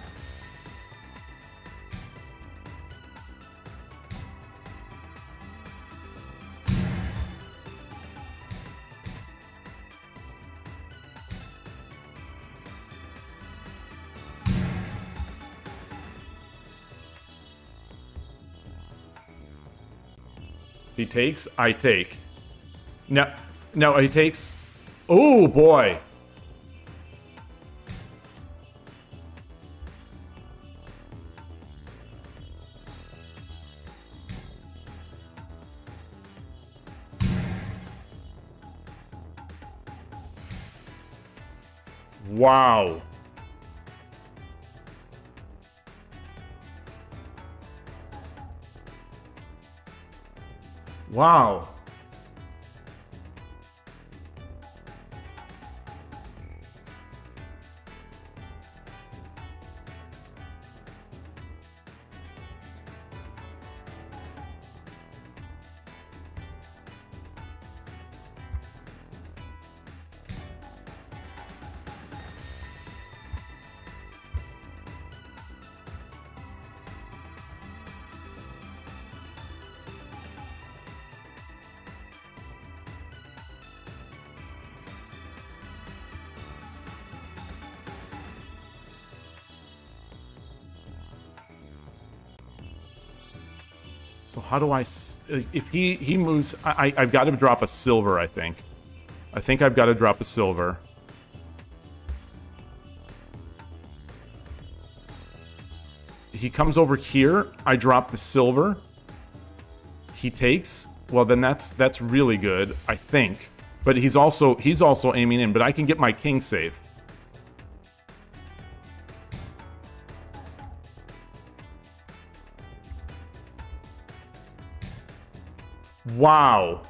He takes, I take. No, he takes. Oh, boy. Wow. Wow. So how do I... If he moves... I've got to drop a silver, I think. I think I've got to drop a silver. He comes over here. I drop the silver. He takes. Well, then that's really good, I think. But he's also aiming in. But I can get my king safe. Wow.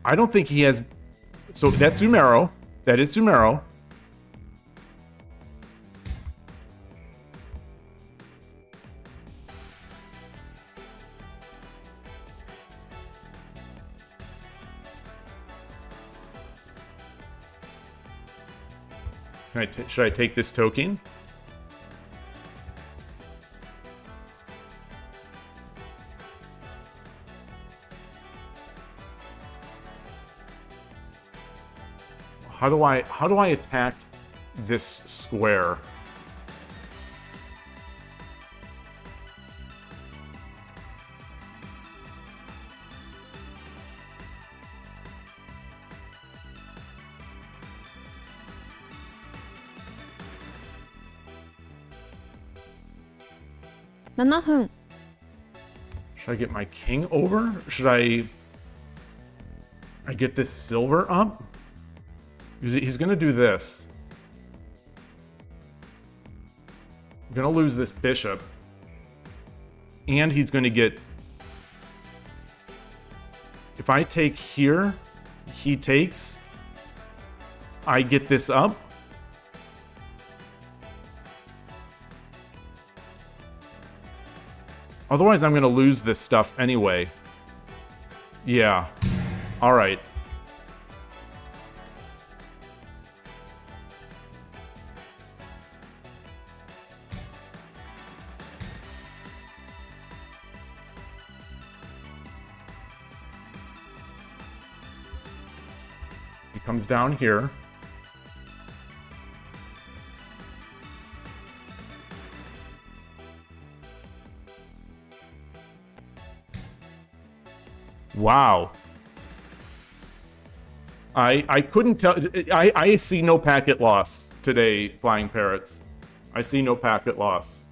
I don't think he has... So that's Zumero. That is Zumero. Should I take this token? How do I attack this square? $7 Should I get my king over? Should I get this silver up? He's going to do this. I'm going to lose this bishop. And he's going to get... If I take here, he takes. I get this up. Otherwise, I'm going to lose this stuff anyway. Yeah. All right. He comes down here. Wow. I couldn't tell. I see no packet loss today, Flying Parrots. I see no packet loss.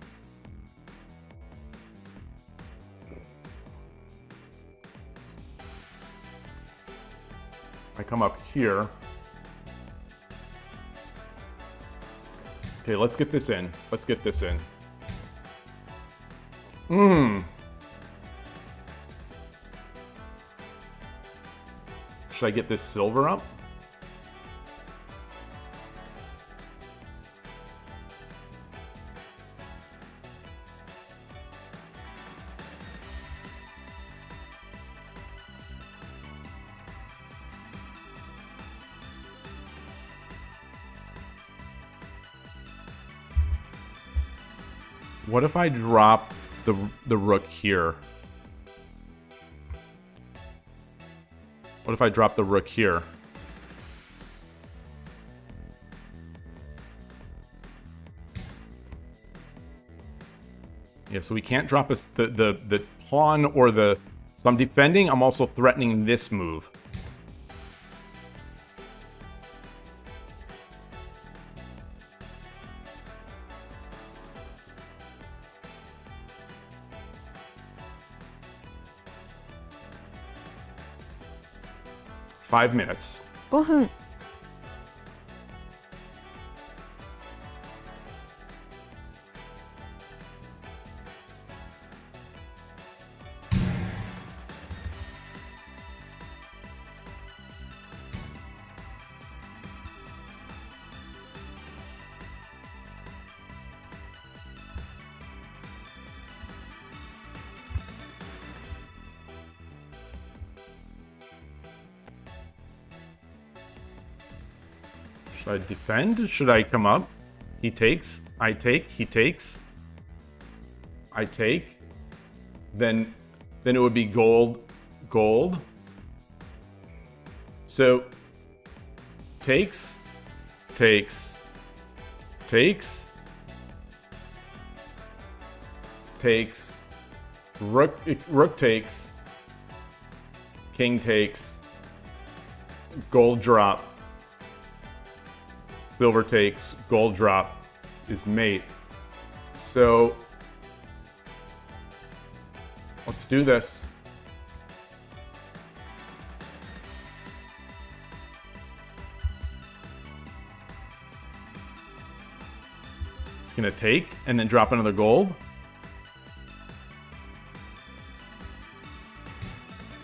I come up here. Okay, let's get this in. Let's get this in. Should I get this silver up? What if I drop the rook here? What if I drop the rook here? Yeah, so we can't drop us the pawn or the... So I'm defending, I'm also threatening this move. Five minutes. 5分 Should I defend? Should I come up? He takes. I take. He takes. I take. Then it would be gold. Gold. So takes. Takes. Takes. Takes. Rook takes. King takes. Gold drop. Silver takes, gold drop is mate. So let's do this. It's gonna take and then drop another gold.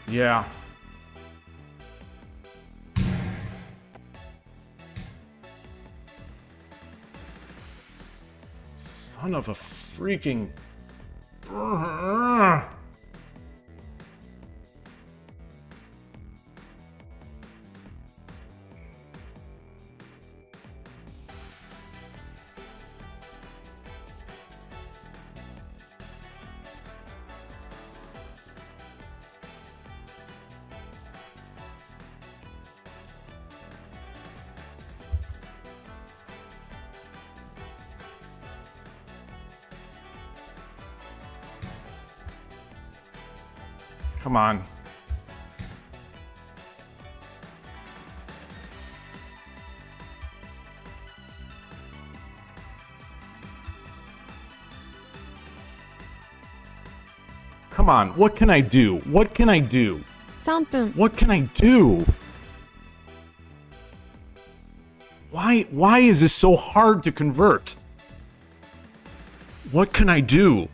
Yeah. Son of a freaking... Come on. Come on, what can I do? What can I do? 3分 What can I do? Why is this so hard to convert? What can I do?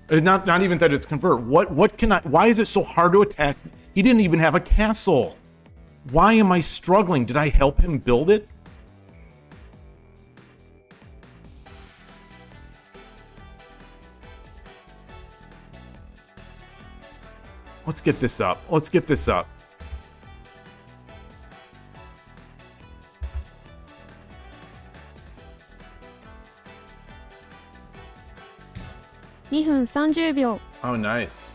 Not even that it's convert. What can I... Why is it so hard to attack? He didn't even have a castle. Why am I struggling? Did I help him build it? Let's get this up. Let's get this up.2分30秒 Oh, nice.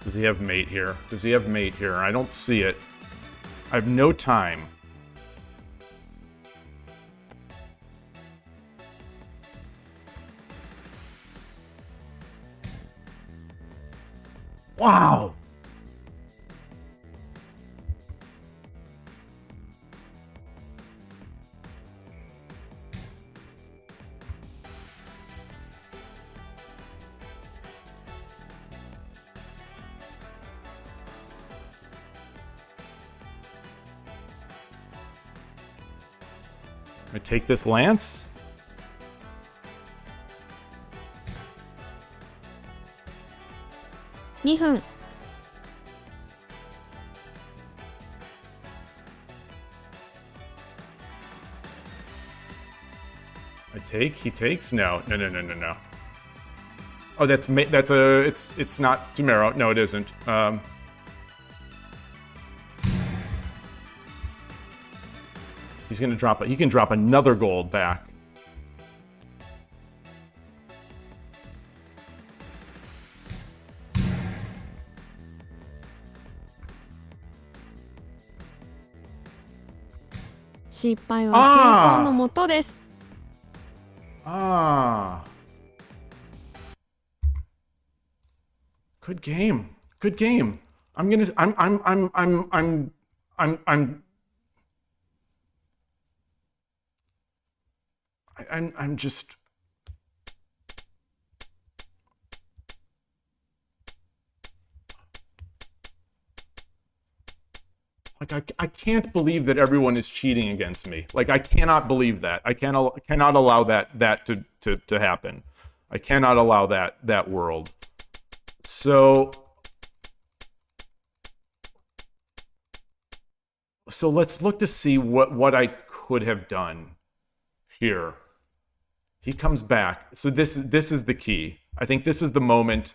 Does he have mate here? Does he have mate here? I don't see it. I have no time. Wow! I take this lance.2分 I take. He takes. No. No. Oh, that's a. It's not Tumero. No, it isn't. He's gonna drop it. He can drop another gold back.失敗は成功のもとです Ah. Good game. Good game. I'm just like I can't believe that everyone is cheating against me. Like I cannot believe that. I cannot allow that to happen. I cannot allow that world. So let's look to see what I could have done here. He comes back. So this is the key. I think this is the moment.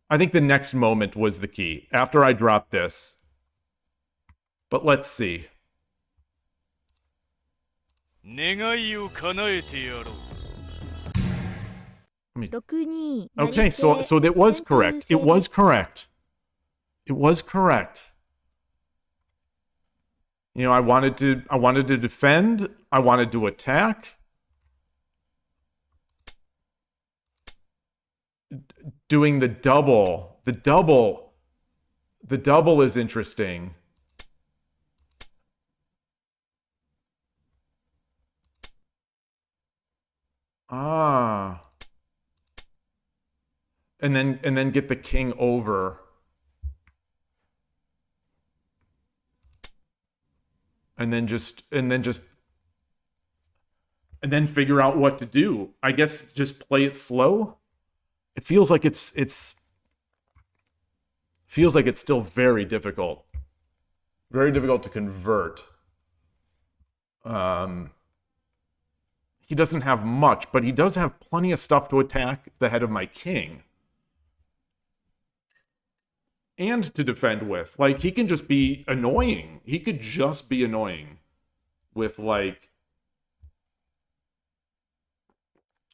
I think the next moment was the key. After I dropped this. But let's see. 願いを叶えてやろう。Okay, so it was correct. It was correct. It was correct. You know, I wanted to defend. I wanted to attack. Doing the double is interesting. Ah. And then get the king over. And then figure out what to do. I guess just play it slow. It feels like it's still very difficult. Very difficult to convert. He doesn't have much, but he does have plenty of stuff to attack the head of my king. And to defend with. Like, he can just be annoying. He could just be annoying with, like,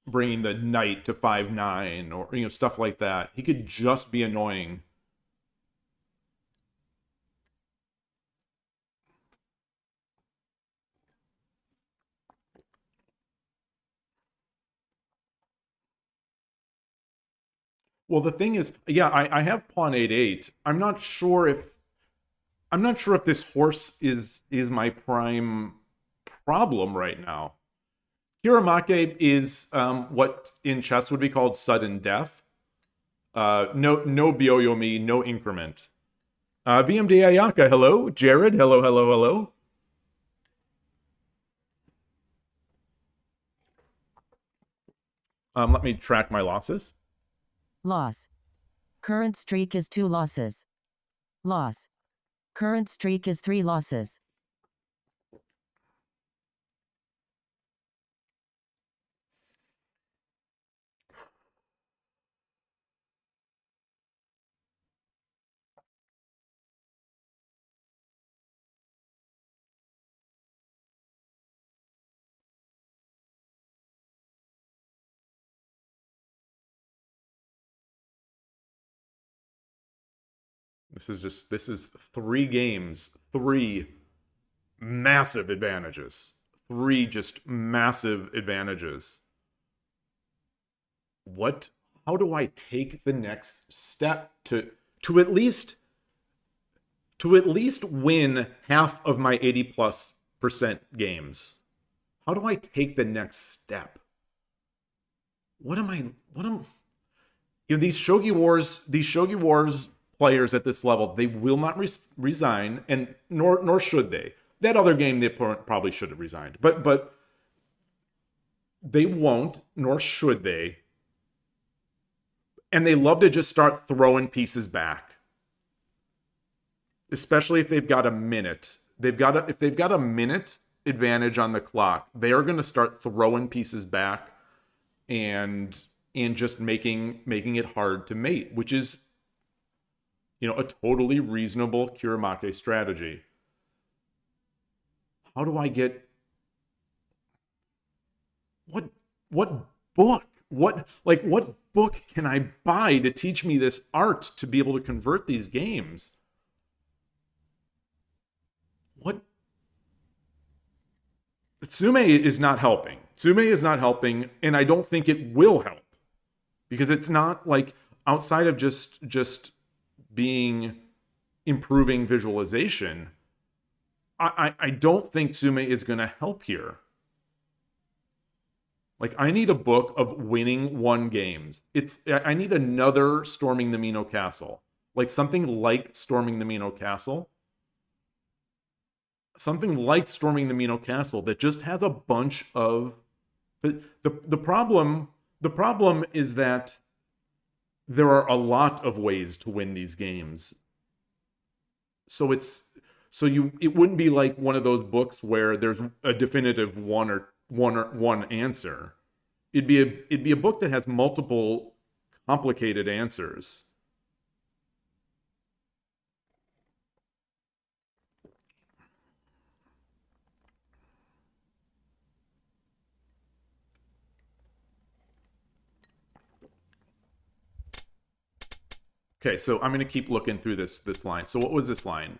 bringing the knight to 5-9 or, you know, stuff like that. He could just be annoying. Well, the thing is, yeah, I have pawn 8-8. I'm not sure if this horse is my prime problem right now. Hiramake is what in chess would be called sudden death. No byoyomi, no increment. VMD Ayaka, hello. Jared, hello. Let me track my losses. Loss. Current streak is 2 losses. Loss. Current streak is 3 losses. This is 3 games, 3 massive advantages. 3 just massive advantages. How do I take the next step to at least win half of my 80+% games? How do I take the next step? These Shogi Wars players at this level, they will not resign, and nor should they. That other game, they probably should have resigned, but they won't, nor should they. And they love to just start throwing pieces back, especially if they've got a minute. If they've got a minute advantage on the clock, they are going to start throwing pieces back and just making it hard to mate, which is, a totally reasonable Kuramake strategy. How do I get what book? What book can I buy to teach me this art to be able to convert these games? Tsume is not helping. Tsume is not helping, and I don't think it will help. Because it's not like, outside of just being improving visualization, I don't think Tsume is going to help here. Like, I need a book of winning 1 games. I need another Storming the Mino Castle. Like, something like Storming the Mino Castle. Something like Storming the Mino Castle that just has a bunch of... But the problem is that there are a lot of ways to win these games. So it wouldn't be like one of those books where there's a definitive one answer. It'd be a book that has multiple complicated answers. Okay, so I'm going to keep looking through this line. So what was this line?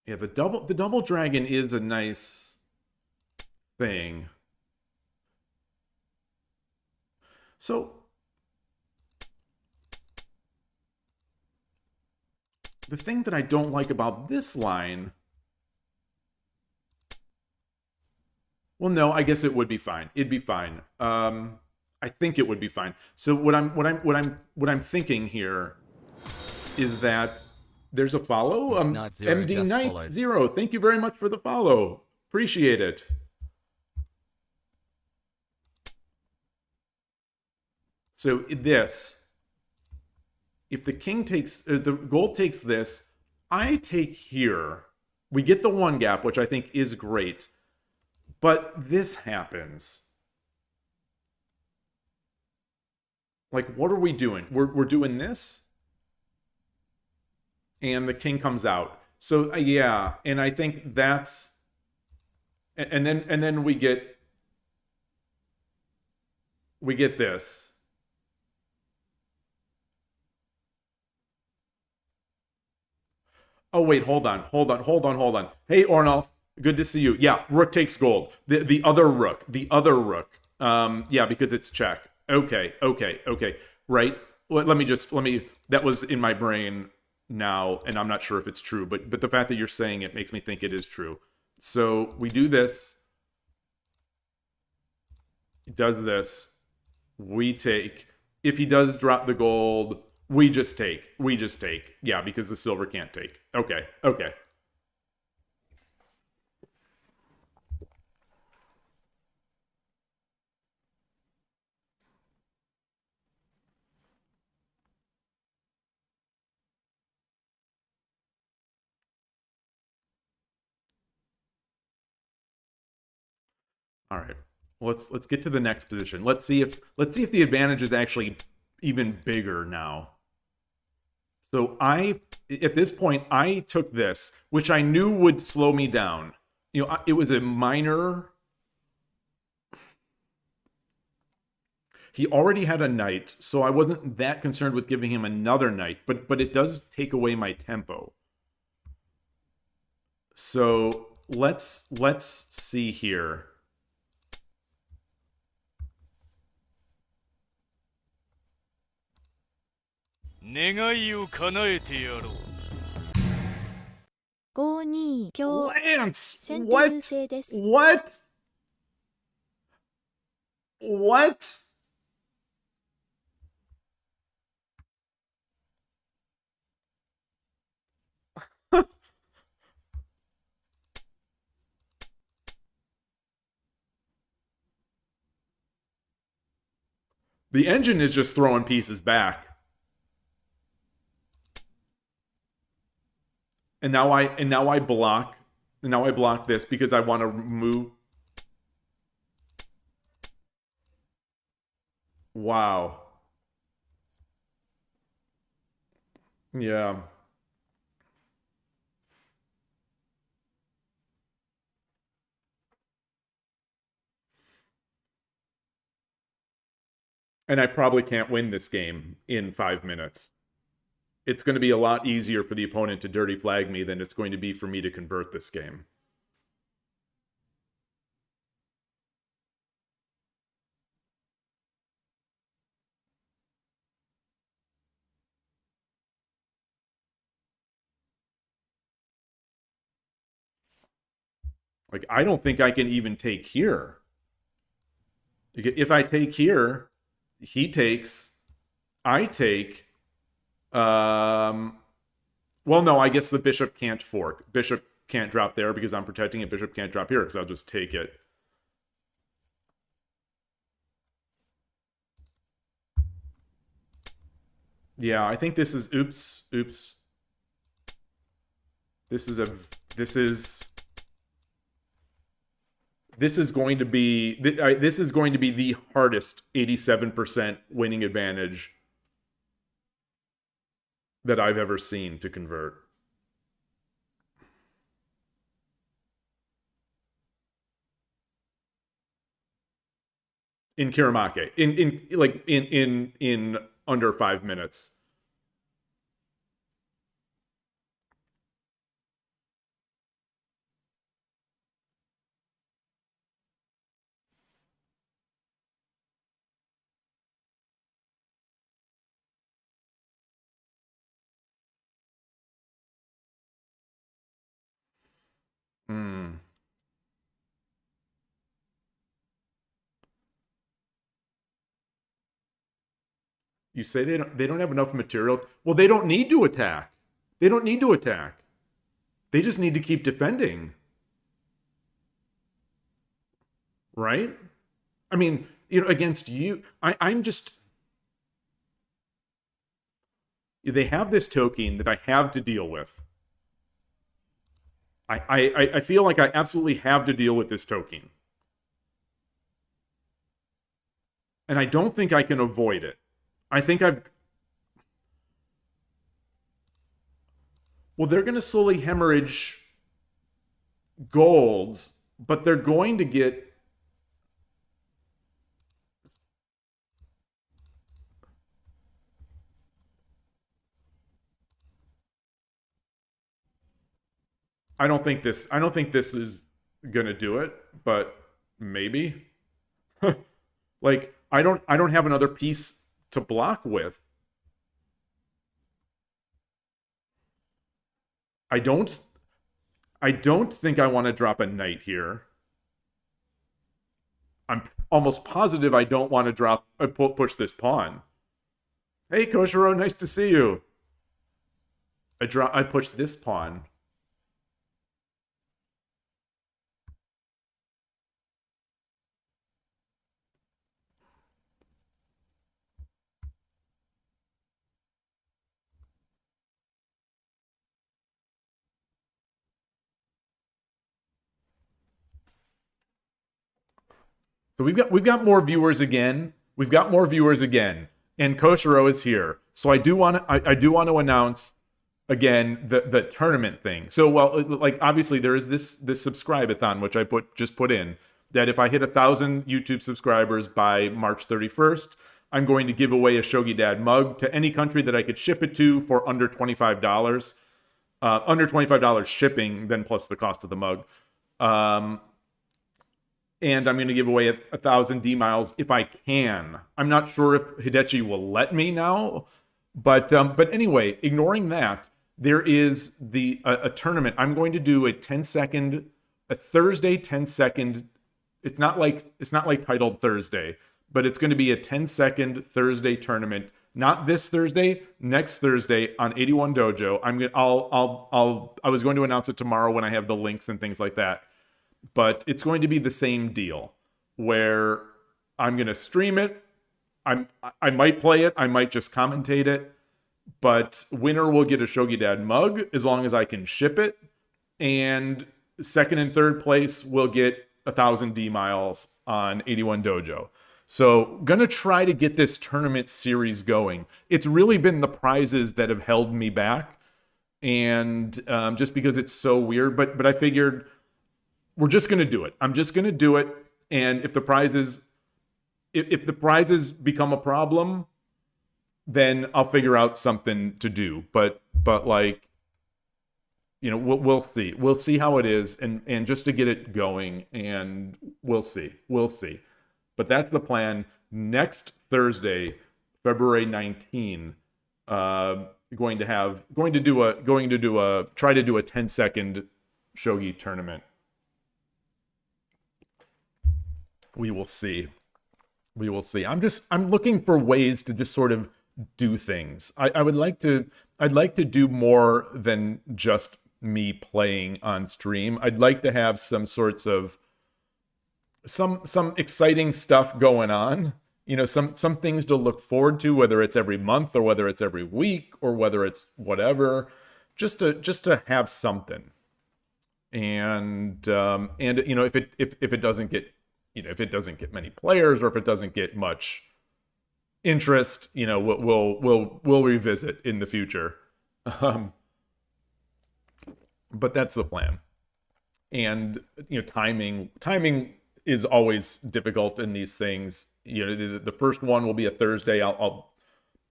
Yeah, the double dragon is a nice thing. So the thing that I don't like about this line, well, no, I guess it would be fine. It'd be fine. I think it would be fine. So what I'm thinking here is that there's a follow. MD Knight 0. Thank you very much for the follow. Appreciate it. So this, if the king takes, the gold takes this, I take here. We get the 1 gap, which I think is great. But this happens. Like, what are we doing? We're doing this, and the king comes out. So yeah, and I think that's, and then we get this. Oh wait, hold on. Hey Ornolf. Good to see you. Yeah, rook takes gold. The other rook. Yeah, because it's check. Okay. Right? Let me that was in my brain now, and I'm not sure if it's true, but the fact that you're saying it makes me think it is true. So we do this. He does this. We take. If he does drop the gold, we just take. Yeah, because the silver can't take. Okay. All right. Let's get to the next position. Let's see if the advantage is actually even bigger now. So at this point I took this, which I knew would slow me down. It was a minor. He already had a knight, so I wasn't that concerned with giving him another knight, but it does take away my tempo. So let's see here. Lance, what? The engine is just throwing pieces back. And now I block this because I want to move. Wow. Yeah. And I probably can't win this game in 5 minutes. It's going to be a lot easier for the opponent to dirty flag me than it's going to be for me to convert this game. Like, I don't think I can even take here. If I take here, he takes, I take. Well, no, I guess the bishop can't fork. Bishop can't drop there because I'm protecting it. Bishop can't drop here because I'll just take it. Yeah, I think this is, oops. This is going to be the hardest 87% winning advantage that I've ever seen to convert. In Kiramake. In under 5 minutes. You say they don't have enough material. Well, they don't need to attack. They don't need to attack. They just need to keep defending. Right? I mean, against you, I'm just... They have this token that I have to deal with. I feel like I absolutely have to deal with this token. And I don't think I can avoid it. I think well, they're going to slowly hemorrhage golds, but they're going to get... I don't think this is going to do it, but maybe. Like, I don't have another piece to block with. I don't think I want to drop a knight here. I'm almost positive I don't want to push this pawn. Hey, Koshiro, nice to see you. I push this pawn. So we've got more viewers again. We've got more viewers again, and Koshiro is here. So I do want to announce again the tournament thing. So like obviously there is this subscribe-a-thon which I just put in that if I hit 1,000 YouTube subscribers by March 31st, I'm going to give away a Shogi Dad mug to any country that I could ship it to for under $25. Under $25 shipping, then plus the cost of the mug. And I'm going to give away 1,000 D miles if I can. I'm not sure if Hidechi will let me now, but anyway, ignoring that, there is a tournament. I'm going to do a Thursday 10-second. It's not like titled Thursday, but it's going to be a 10-second Thursday tournament. Not this Thursday, next Thursday on 81 Dojo. I was going to announce it tomorrow when I have the links and things like that. But it's going to be the same deal where I'm going to stream it. I might play it. I might just commentate it. But winner will get a Shogi Dad mug as long as I can ship it. And second and third place will get 1,000 D miles on 81 Dojo. So going to try to get this tournament series going. It's really been the prizes that have held me back. And just because it's so weird. But I figured... we're just going to do it. I'm just going to do it. And if the prizes become a problem, then I'll figure out something to do. But like, you know, we'll see. We'll see how it is, and just to get it going, and we'll see. But that's the plan. Next Thursday, February 19, try to do a 10-second shogi tournament. We will see. I'm looking for ways to just sort of do things. I'd like to do more than just me playing on stream. I'd like to have some sorts of some exciting stuff going on. You know, some things to look forward to, whether it's every month or whether it's every week or whether it's whatever, just to have something. And you know, if it doesn't get, you know, if it doesn't get many players or if it doesn't get much interest, you know, we'll revisit in the future. But that's the plan. And, you know, timing is always difficult in these things. You know, the first one will be a Thursday. I'll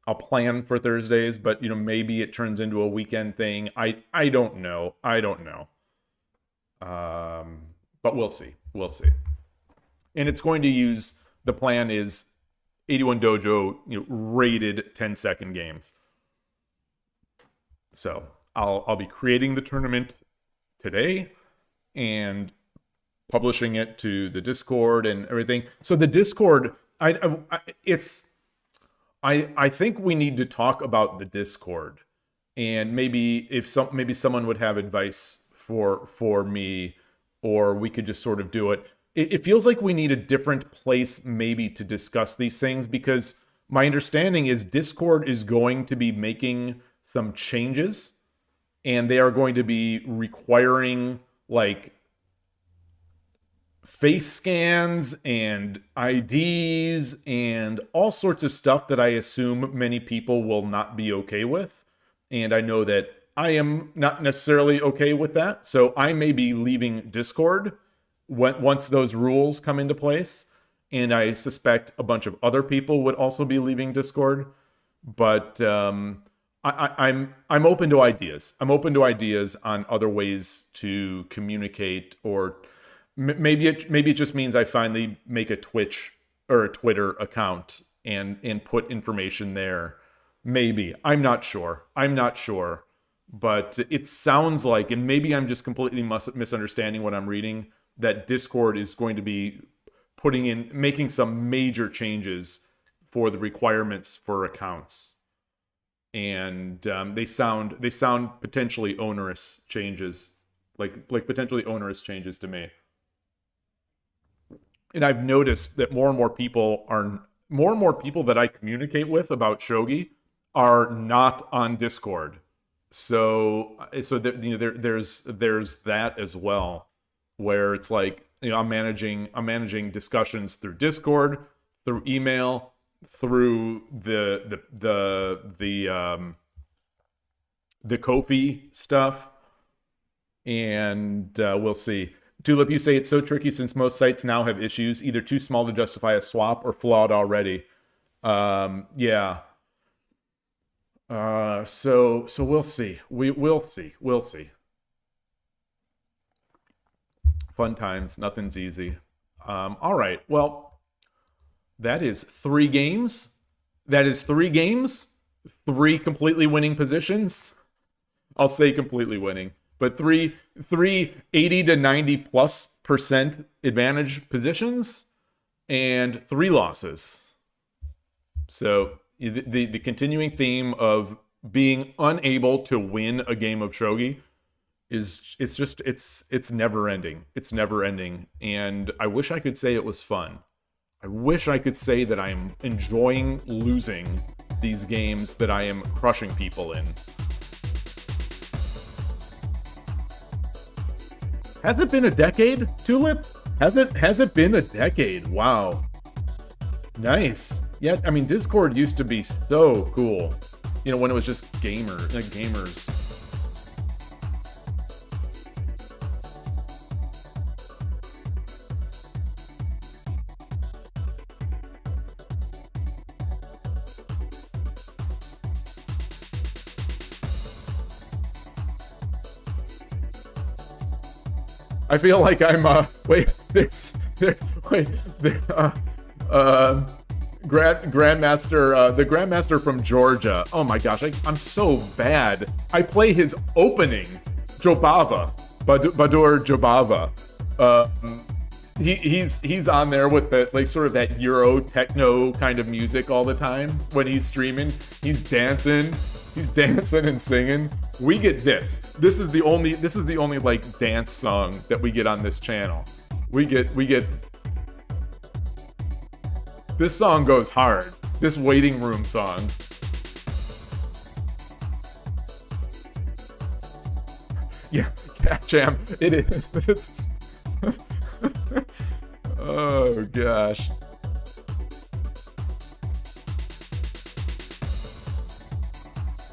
plan for Thursdays, but, you know, maybe it turns into a weekend thing. I don't know. But we'll see. And it's going to use, the plan is 81 Dojo, you know, rated 10-second games. So I'll be creating the tournament today and publishing it to the Discord and everything. So the Discord, I think we need to talk about the Discord, and maybe someone would have advice for me, or we could just sort of do it. It feels like we need a different place maybe to discuss these things, because my understanding is Discord is going to be making some changes, and they are going to be requiring like face scans and IDs and all sorts of stuff that I assume many people will not be okay with. And I know that I am not necessarily okay with that. So I may be leaving Discord once those rules come into place. And I suspect a bunch of other people would also be leaving Discord. But I'm open to ideas. I'm open to ideas on other ways to communicate, or maybe it just means I finally make a Twitch or a Twitter account and put information there. Maybe. I'm not sure. But it sounds like, and maybe I'm just completely misunderstanding what I'm reading, that Discord is going to be making some major changes for the requirements for accounts. And they sound potentially onerous changes, like potentially onerous changes to me. And I've noticed that more and more people that I communicate with about shogi are not on Discord. So that, you know, there's that as well, where it's like, you know, I'm managing discussions through Discord, through email, through the Ko-fi stuff, and we'll see. Tulip, you say it's so tricky since most sites now have issues, either too small to justify a swap or flawed already. Yeah. So we'll see. We'll see. We'll see. Fun times. Nothing's easy. All right. Well, that is 3 games. That is 3 games. 3 completely winning positions. I'll say completely winning, but 3 80 to 90+% advantage positions and 3 losses. So the continuing theme of being unable to win a game of shogi is it's never ending. It's never ending, and I wish I could say it was fun. I wish I could say that I am enjoying losing these games that I am crushing people in. Has it been a decade, Tulip? Has it been a decade? Wow. Nice. Yeah, I mean, Discord used to be so cool. You know, when it was just gamers. I feel like I'm Grandmaster, the Grandmaster from Georgia. Oh my gosh, I'm so bad. I play his opening, Jobava, Badur Jobava. He's on there with the like sort of that Euro techno kind of music all the time when he's streaming. He's dancing and singing. We get this. This is the only like dance song that we get on this channel. We get this song goes hard. This waiting room song. Yeah, Cat Jam. It is. It's oh gosh.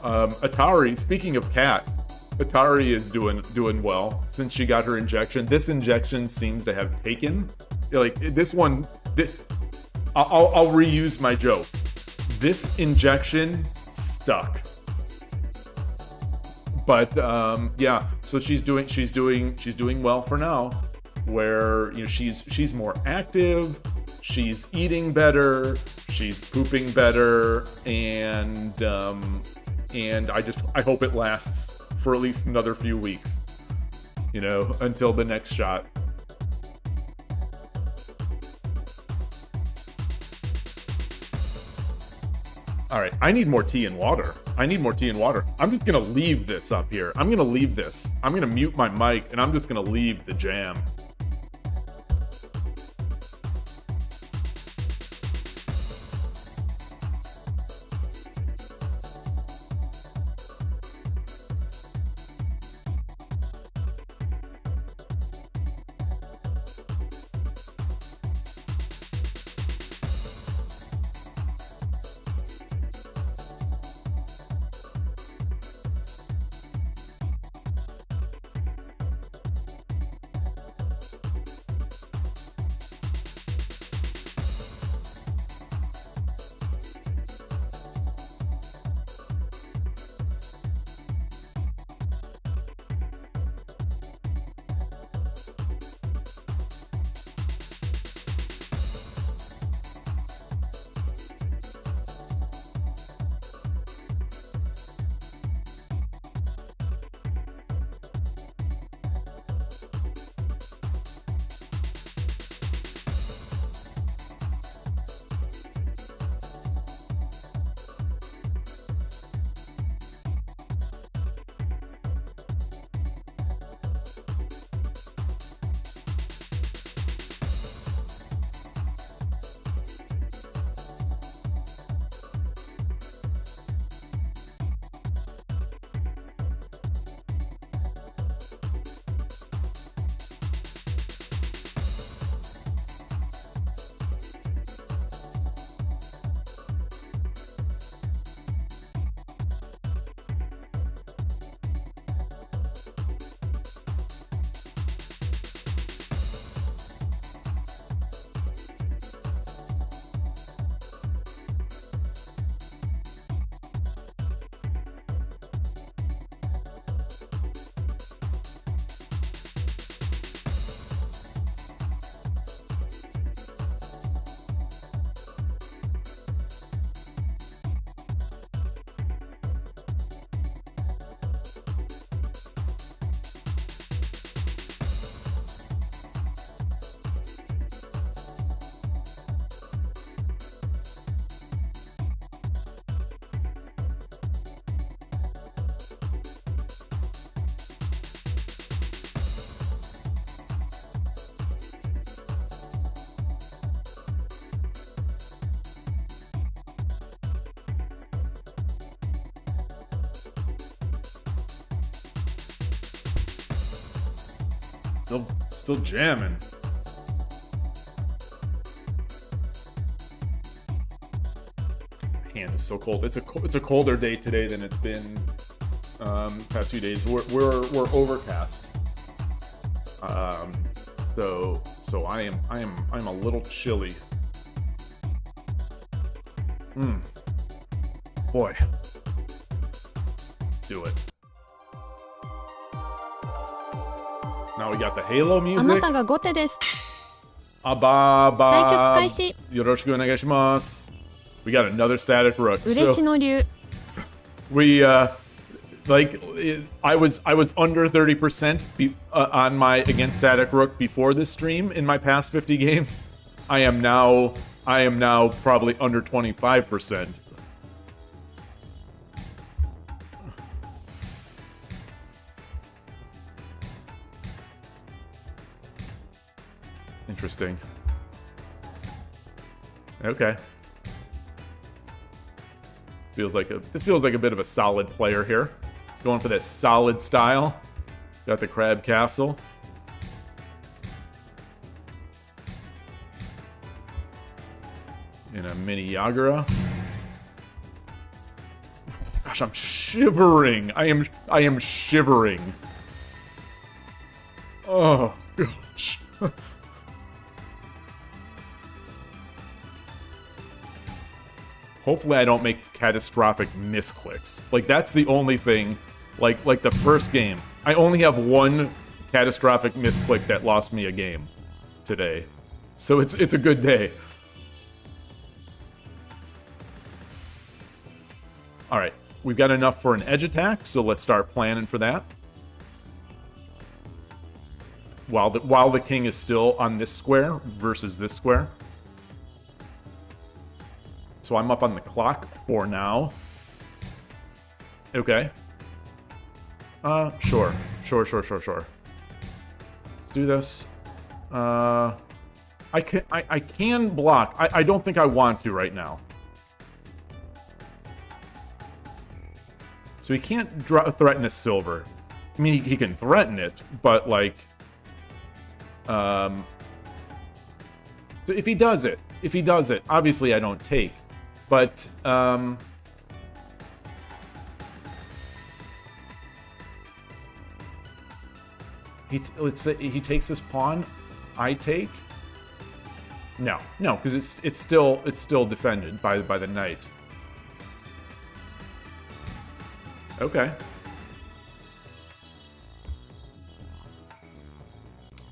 Atari, speaking of Cat, Atari is doing well since she got her injection. This injection seems to have taken, like this one. I'll reuse my joke. This injection stuck. But yeah, so she's doing well for now. Where you know she's more active, she's eating better, she's pooping better, and I hope it lasts for at least another few weeks, you know, until the next shot. All right, I need more tea and water. I'm just gonna leave this up here. I'm gonna mute my mic and I'm just gonna leave the jam. Still jamming. Hand is so cold. It's a colder day today than it's been past few days. We're overcast. So I'm a little chilly. Boy. Do it. Now we got the Halo あ music. なたが後手です。あばーばー。対局開始。よろしくお願いします。We got another static rook. 嬉しの流。 We I was under 30% on my against static rook before this stream in my past 50 games. I am now probably under 25%. Interesting. Okay. Feels like a bit of a solid player here. He's going for that solid style. Got the crab castle. And a mini Yagura. Gosh, I'm shivering. I am shivering. Oh gosh. Hopefully I don't make catastrophic misclicks. Like, that's the only thing. Like the first game. I only have one catastrophic misclick that lost me a game today. So it's a good day. Alright, we've got enough for an edge attack, so let's start planning for that. While the king is still on this square versus this square. So I'm up on the clock for now. Okay. Sure. Let's do this. I can block. I don't think I want to right now. So he can't threaten a silver. I mean, he can threaten it, but like... So if he does it, obviously I don't take. But, let's say he takes this pawn, I take. No, because it's still defended by the knight. Okay.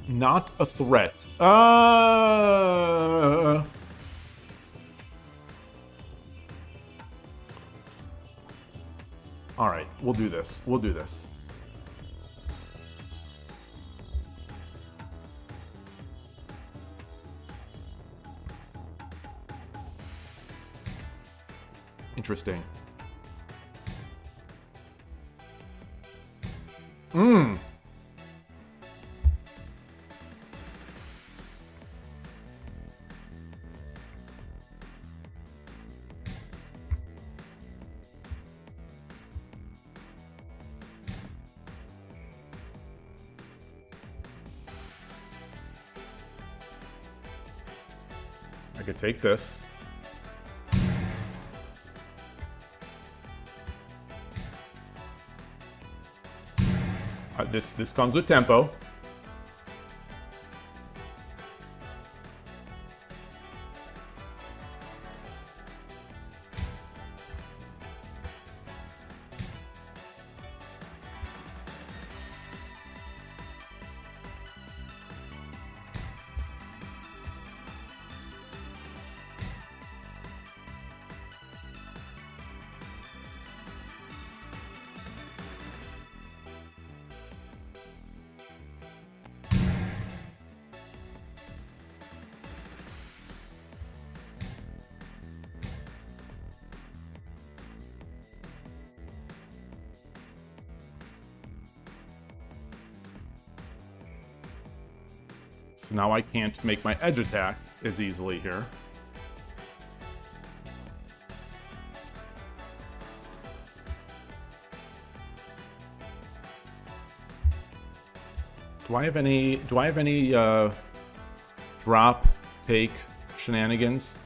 Not a threat. All right, we'll do this. Interesting. I could take this. This comes with tempo. So now I can't make my edge attack as easily here. Do I have any drop, take shenanigans?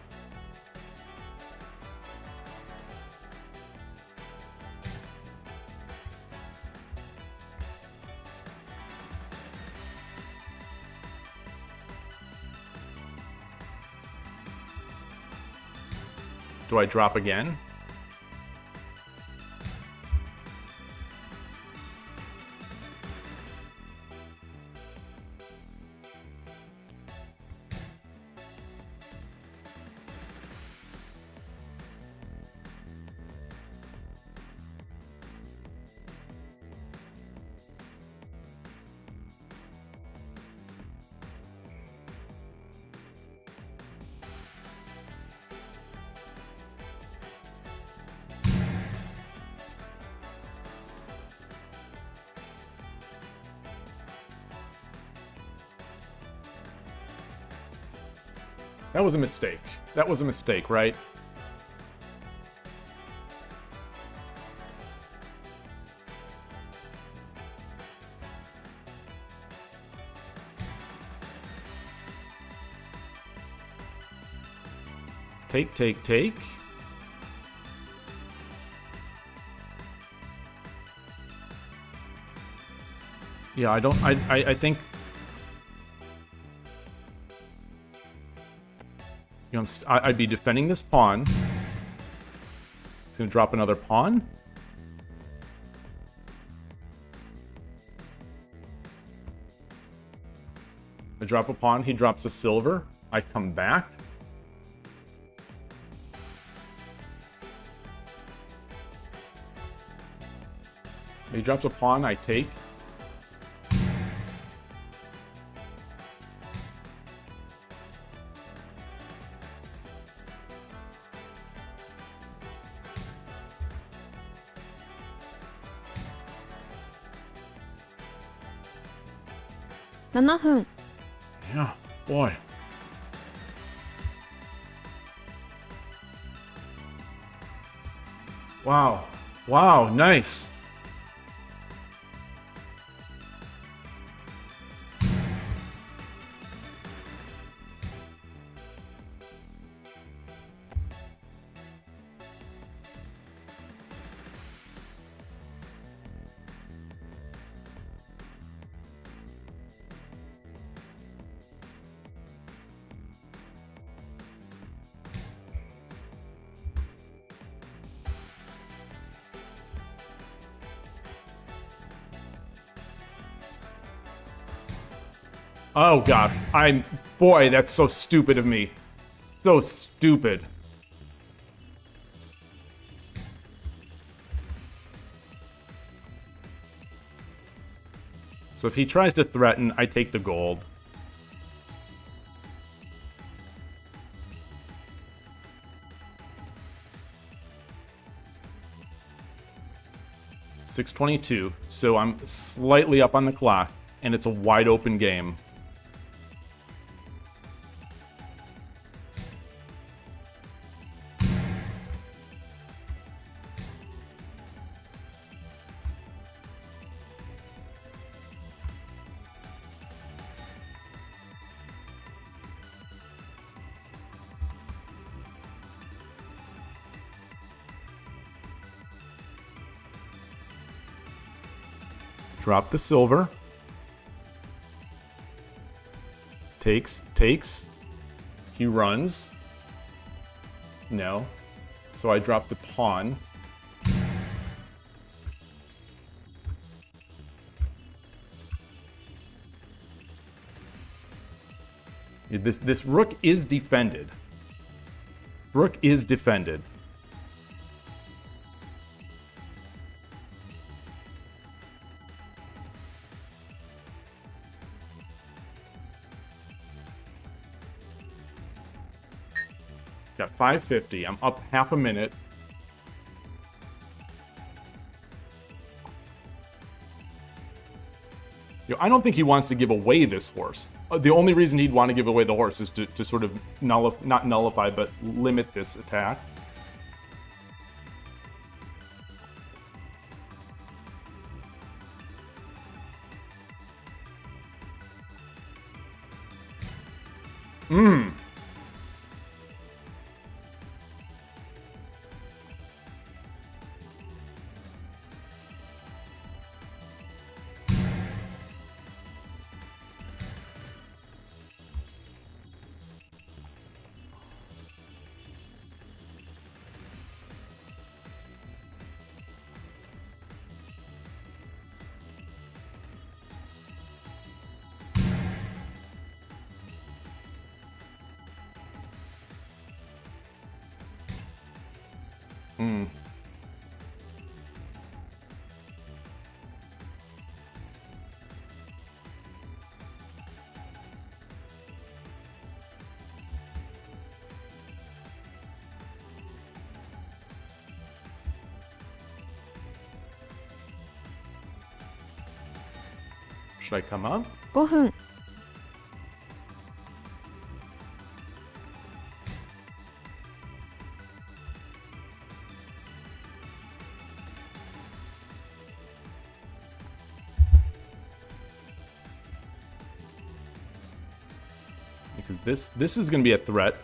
Do I drop again? That was a mistake. That was a mistake, right? Take, take, take. Yeah, I think... You know, I'd be defending this pawn. He's gonna drop another pawn. I drop a pawn, he drops a silver. I come back. He drops a pawn, I take. Yeah, boy. Wow. Wow, nice. Oh god, boy, that's so stupid of me. So stupid. So if he tries to threaten, I take the gold. $6:22, so I'm slightly up on the clock, and it's a wide open game. Drop the silver. Takes. He runs. No. So I drop the pawn. This rook is defended. Rook is defended. Got 550. I'm up half a minute. You know, I don't think he wants to give away this horse. The only reason he'd want to give away the horse is to sort of not nullify, but limit this attack. Should I come up? 5分 Because this is going to be a threat.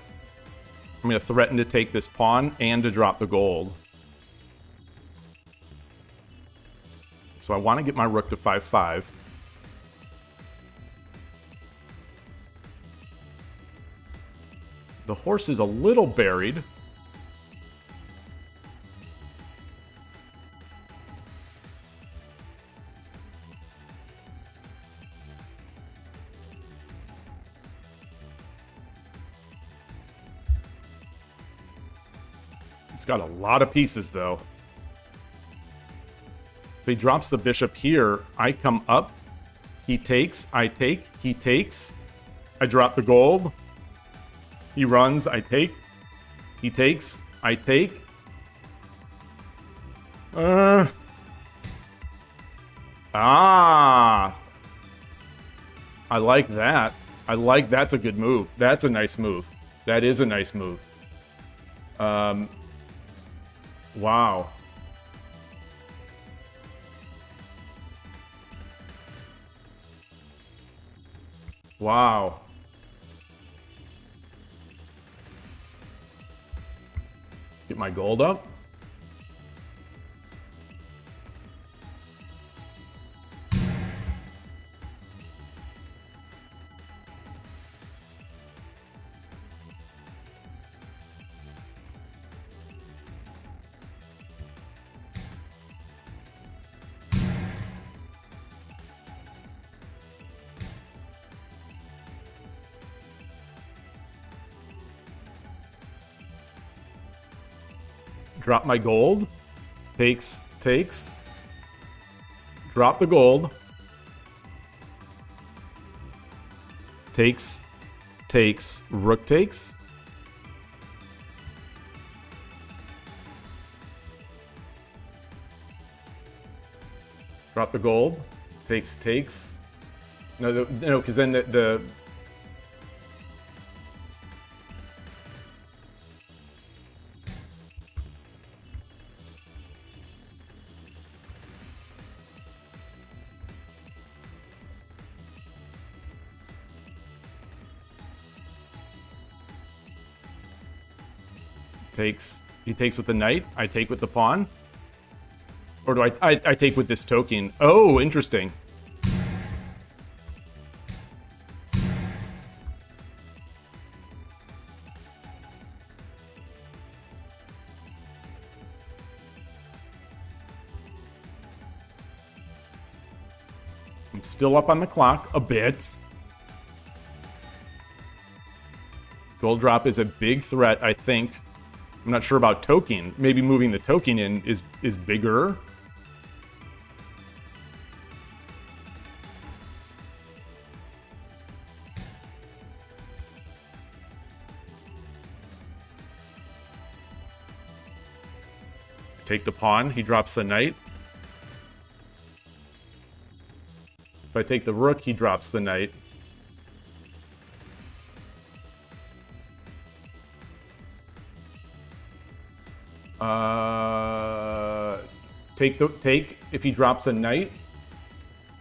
I'm going to threaten to take this pawn and to drop the gold. So I want to get my rook to 5-5. The horse is a little buried. He's got a lot of pieces, though. If he drops the bishop here, I come up. He takes, I take, he takes. I drop the gold. He runs, I take. He takes, I take. I like that. I like that's a good move. That's a nice move. That is a nice move. Wow. Wow. Get my gold up. Drop my gold. Takes. Drop the gold. Takes. Rook takes. Drop the gold. Takes. No, because then the he takes with the knight, I take with the pawn. Or do I take with this token? Oh, interesting. I'm still up on the clock a bit. Gold drop is a big threat, I think. I'm not sure about token. Maybe moving the token in is bigger. Take the pawn, he drops the knight. If I take the rook, he drops the knight. Take. If he drops a knight,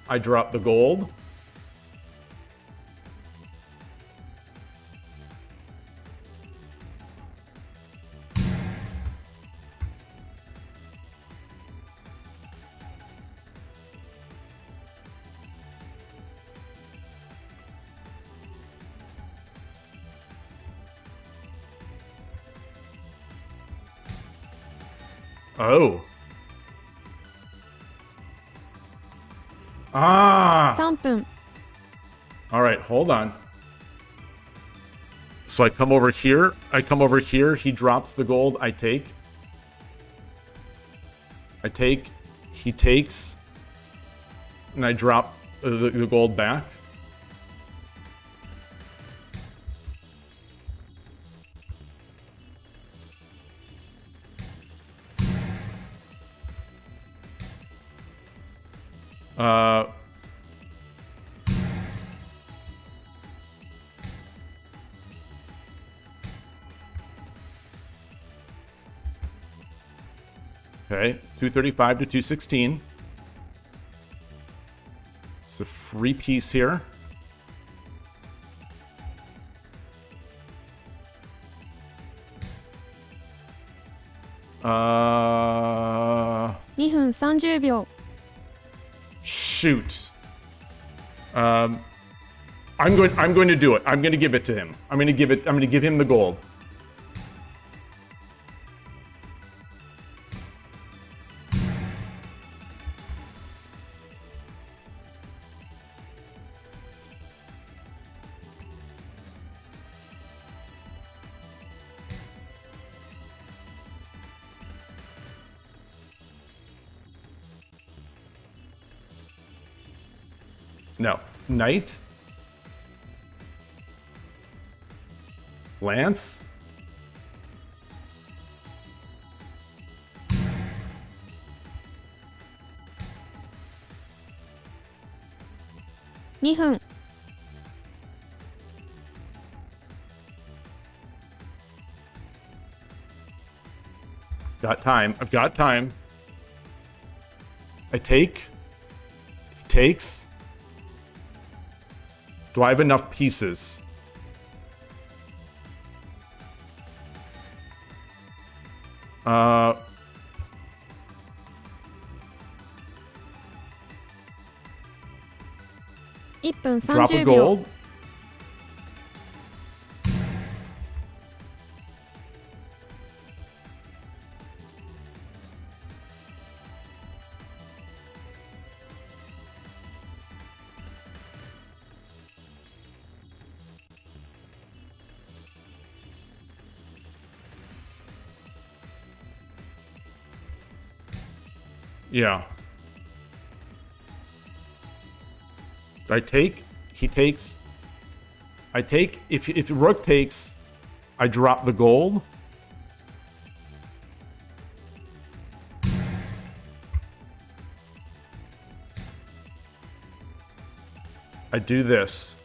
I drop the gold. Oh. Ah. 3分 All right, hold on. So I come over here. He drops the gold. I take. He takes. And I drop the gold back. Okay, 235 to 216. It's a free piece here.2分30秒 Shoot. I'm going to do it. I'm going to give it to him. I'm going to give him the gold. No. Knight. Lance.2分 Got time. I've got time. I take. He takes. Do I have enough pieces? Uh, 1分 drop a 30秒 gold. Yeah. I take. He takes. I take. If Rook takes, I drop the gold. I do this.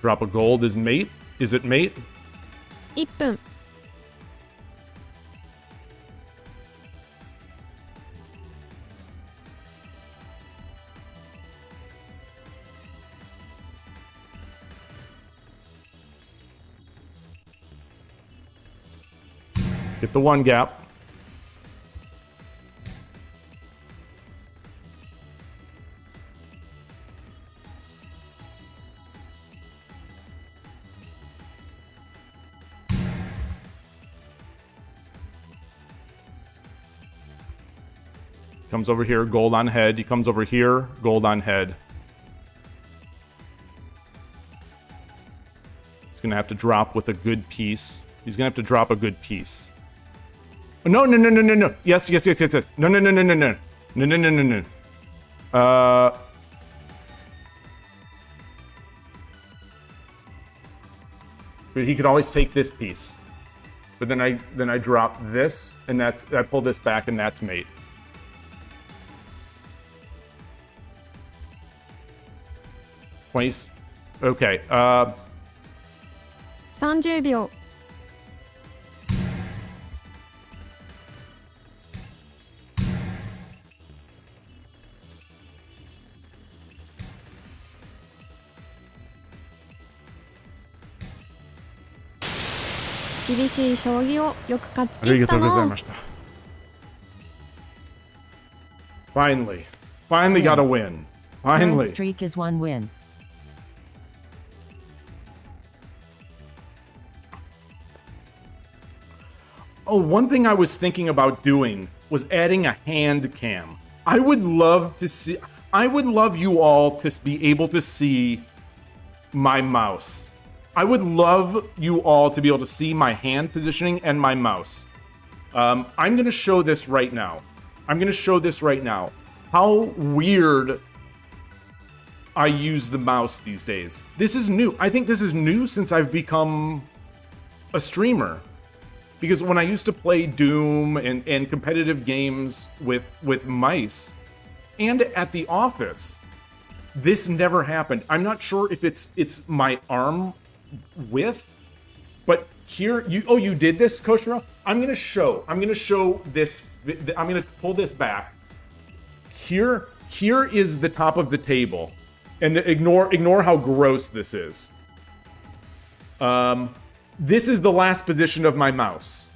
Drop a gold is mate. Is it mate? 1分 Get the one gap. Comes over here, gold on head. He comes over here, gold on head. He's gonna have to drop with a good piece. He's gonna have to drop a good piece. Oh, no, no, no, no, no, no. Yes, yes, yes, yes, yes. No, no, no, no, no, no. No, no, no, no, no. But he could always take this piece. But then I drop this, and I pull this back, and that's mate. Okay. 30秒 All 厳しい将棋をよく勝ちありがとうご切ったの。ざいました。Finally got a win. Current Finally. streak is 1 win. Oh, one thing I was thinking about doing was adding a hand cam. I would love you all to be able to see my mouse. I would love you all to be able to see my hand positioning and my mouse. I'm going to show this right now. How weird I use the mouse these days. This is new. I think this is new since I've become a streamer. Because when I used to play Doom and competitive games with mice, and at the office, this never happened. I'm not sure if it's my arm width, but here you did this, Koshira? I'm gonna show this. I'm gonna pull this back. Here is the top of the table, and ignore how gross this is. This is the last position of my mouse.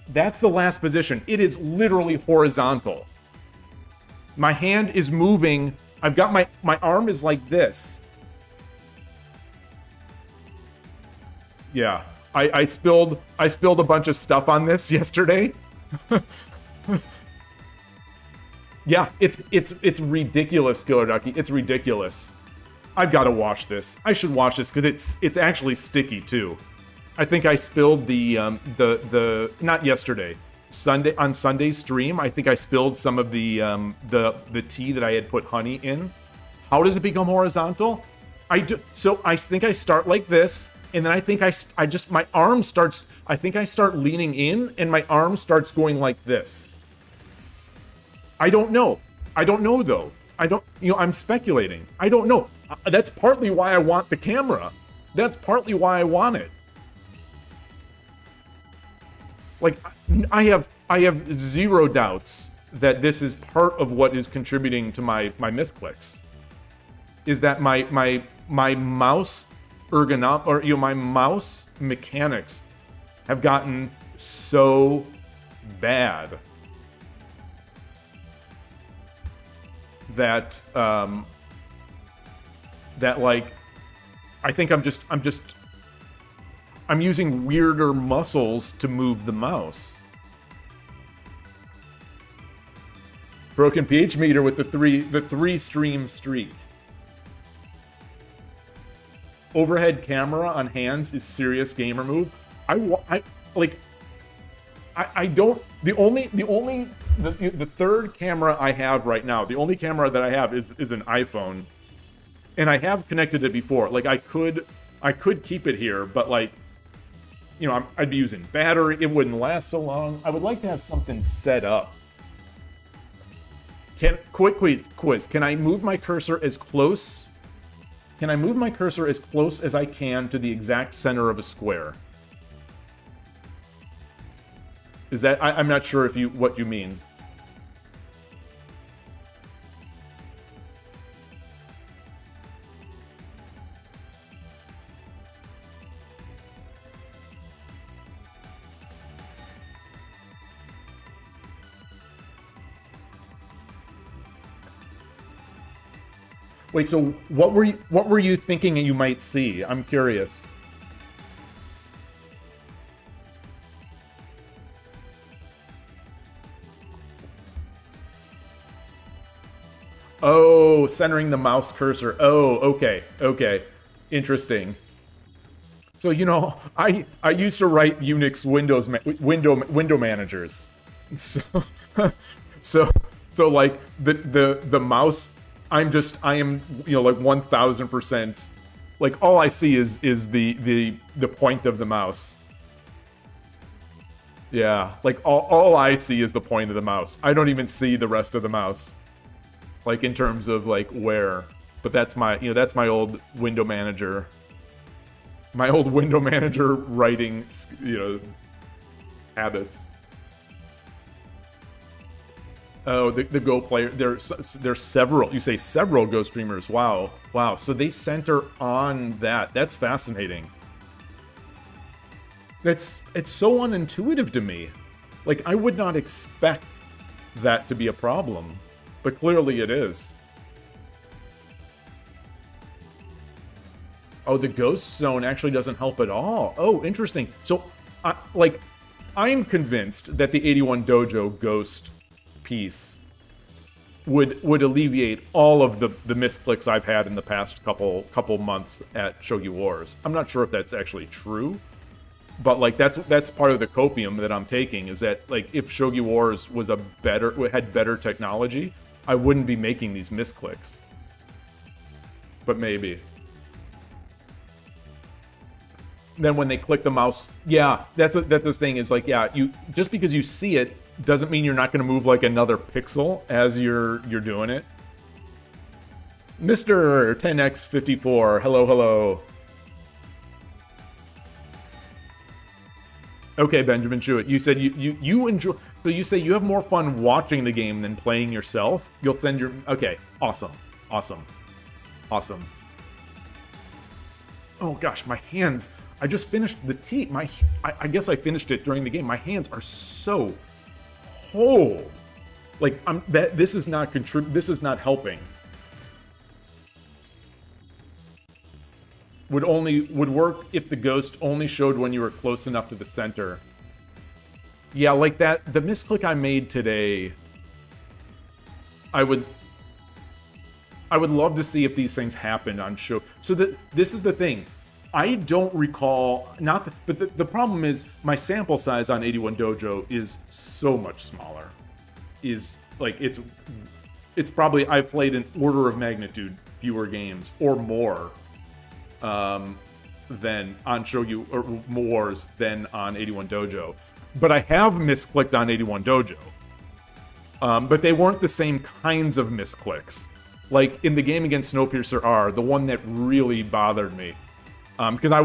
That's the last position. It is literally horizontal. My hand is moving. I've got my arm is like this. Yeah, I spilled a bunch of stuff on this yesterday. Yeah, it's ridiculous, Killer Ducky. It's ridiculous. I've got to wash this. I should wash this because it's actually sticky too. I think I spilled the not yesterday, Sunday's stream. I think I spilled some of the tea that I had put honey in. How does it become horizontal? I think I start like this, and then I think I just my arm starts. I think I start leaning in, and my arm starts going like this. I don't know though. I'm speculating. I don't know. That's partly why I want the camera. That's partly why I want it. Like, I have zero doubts that this is part of what is contributing to my misclicks. Is that my mouse my mouse mechanics have gotten so bad that like I think I'm using weirder muscles to move the mouse. Broken pH meter with the three stream streak. Overhead camera on hands is serious gamer move. The third camera I have right now, the only camera that I have is an iPhone, and I have connected it before. Like I could keep it here, but like, you know, I'd be using battery. It wouldn't last so long. I would like to have something set up. Quick quiz. Can I move my cursor as close? Can I move my cursor as close as I can to the exact center of a square? Is that I'm not sure what you mean. Wait, so what were you thinking you might see? I'm curious. Oh, centering the mouse cursor. Oh, okay. Interesting. So, you know, I used to write Unix window managers. So like the mouse, I am, you know, like 1000%, like all I see is the point of the mouse. Yeah, like all I see is the point of the mouse. I don't even see the rest of the mouse, like in terms of like where. But that's my old window manager. My old window manager writing, you know, habits. Oh, the Go player. There's several. You say several Go streamers. Wow. So they center on that. That's fascinating. it's so unintuitive to me. Like, I would not expect that to be a problem, but clearly it is. Oh, the ghost zone actually doesn't help at all. Oh, interesting. So, I'm convinced that the 81 Dojo ghost piece would alleviate all of the misclicks I've had in the past couple months at Shogi Wars. I'm not sure if that's actually true, but like that's part of the copium that I'm taking, is that like if Shogi Wars had better technology, I wouldn't be making these misclicks. But maybe. Then when they click the mouse, yeah, that's the thing is like, yeah, you just because you see it doesn't mean you're not going to move like another pixel as you're doing it. Mr. 10x54, hello. Okay, Benjamin Chewett, you said you enjoy, so you say you have more fun watching the game than playing yourself. You'll send your, okay, awesome. Oh gosh, my hands. I just finished the tea. I guess I finished it during the game. My hands are so cold. Like this is not helping. Would work if the ghost only showed when you were close enough to the center. Yeah, like that. The misclick I made today. I would love to see if these things happened on show. So this is the thing. I don't recall, but the problem is my sample size on 81 Dojo is so much smaller. It's probably, I've played an order of magnitude fewer games or more than on Shogi or Wars than on 81 Dojo. But I have misclicked on 81 Dojo. But they weren't the same kinds of misclicks. Like in the game against Snowpiercer R, the one that really bothered me. Because I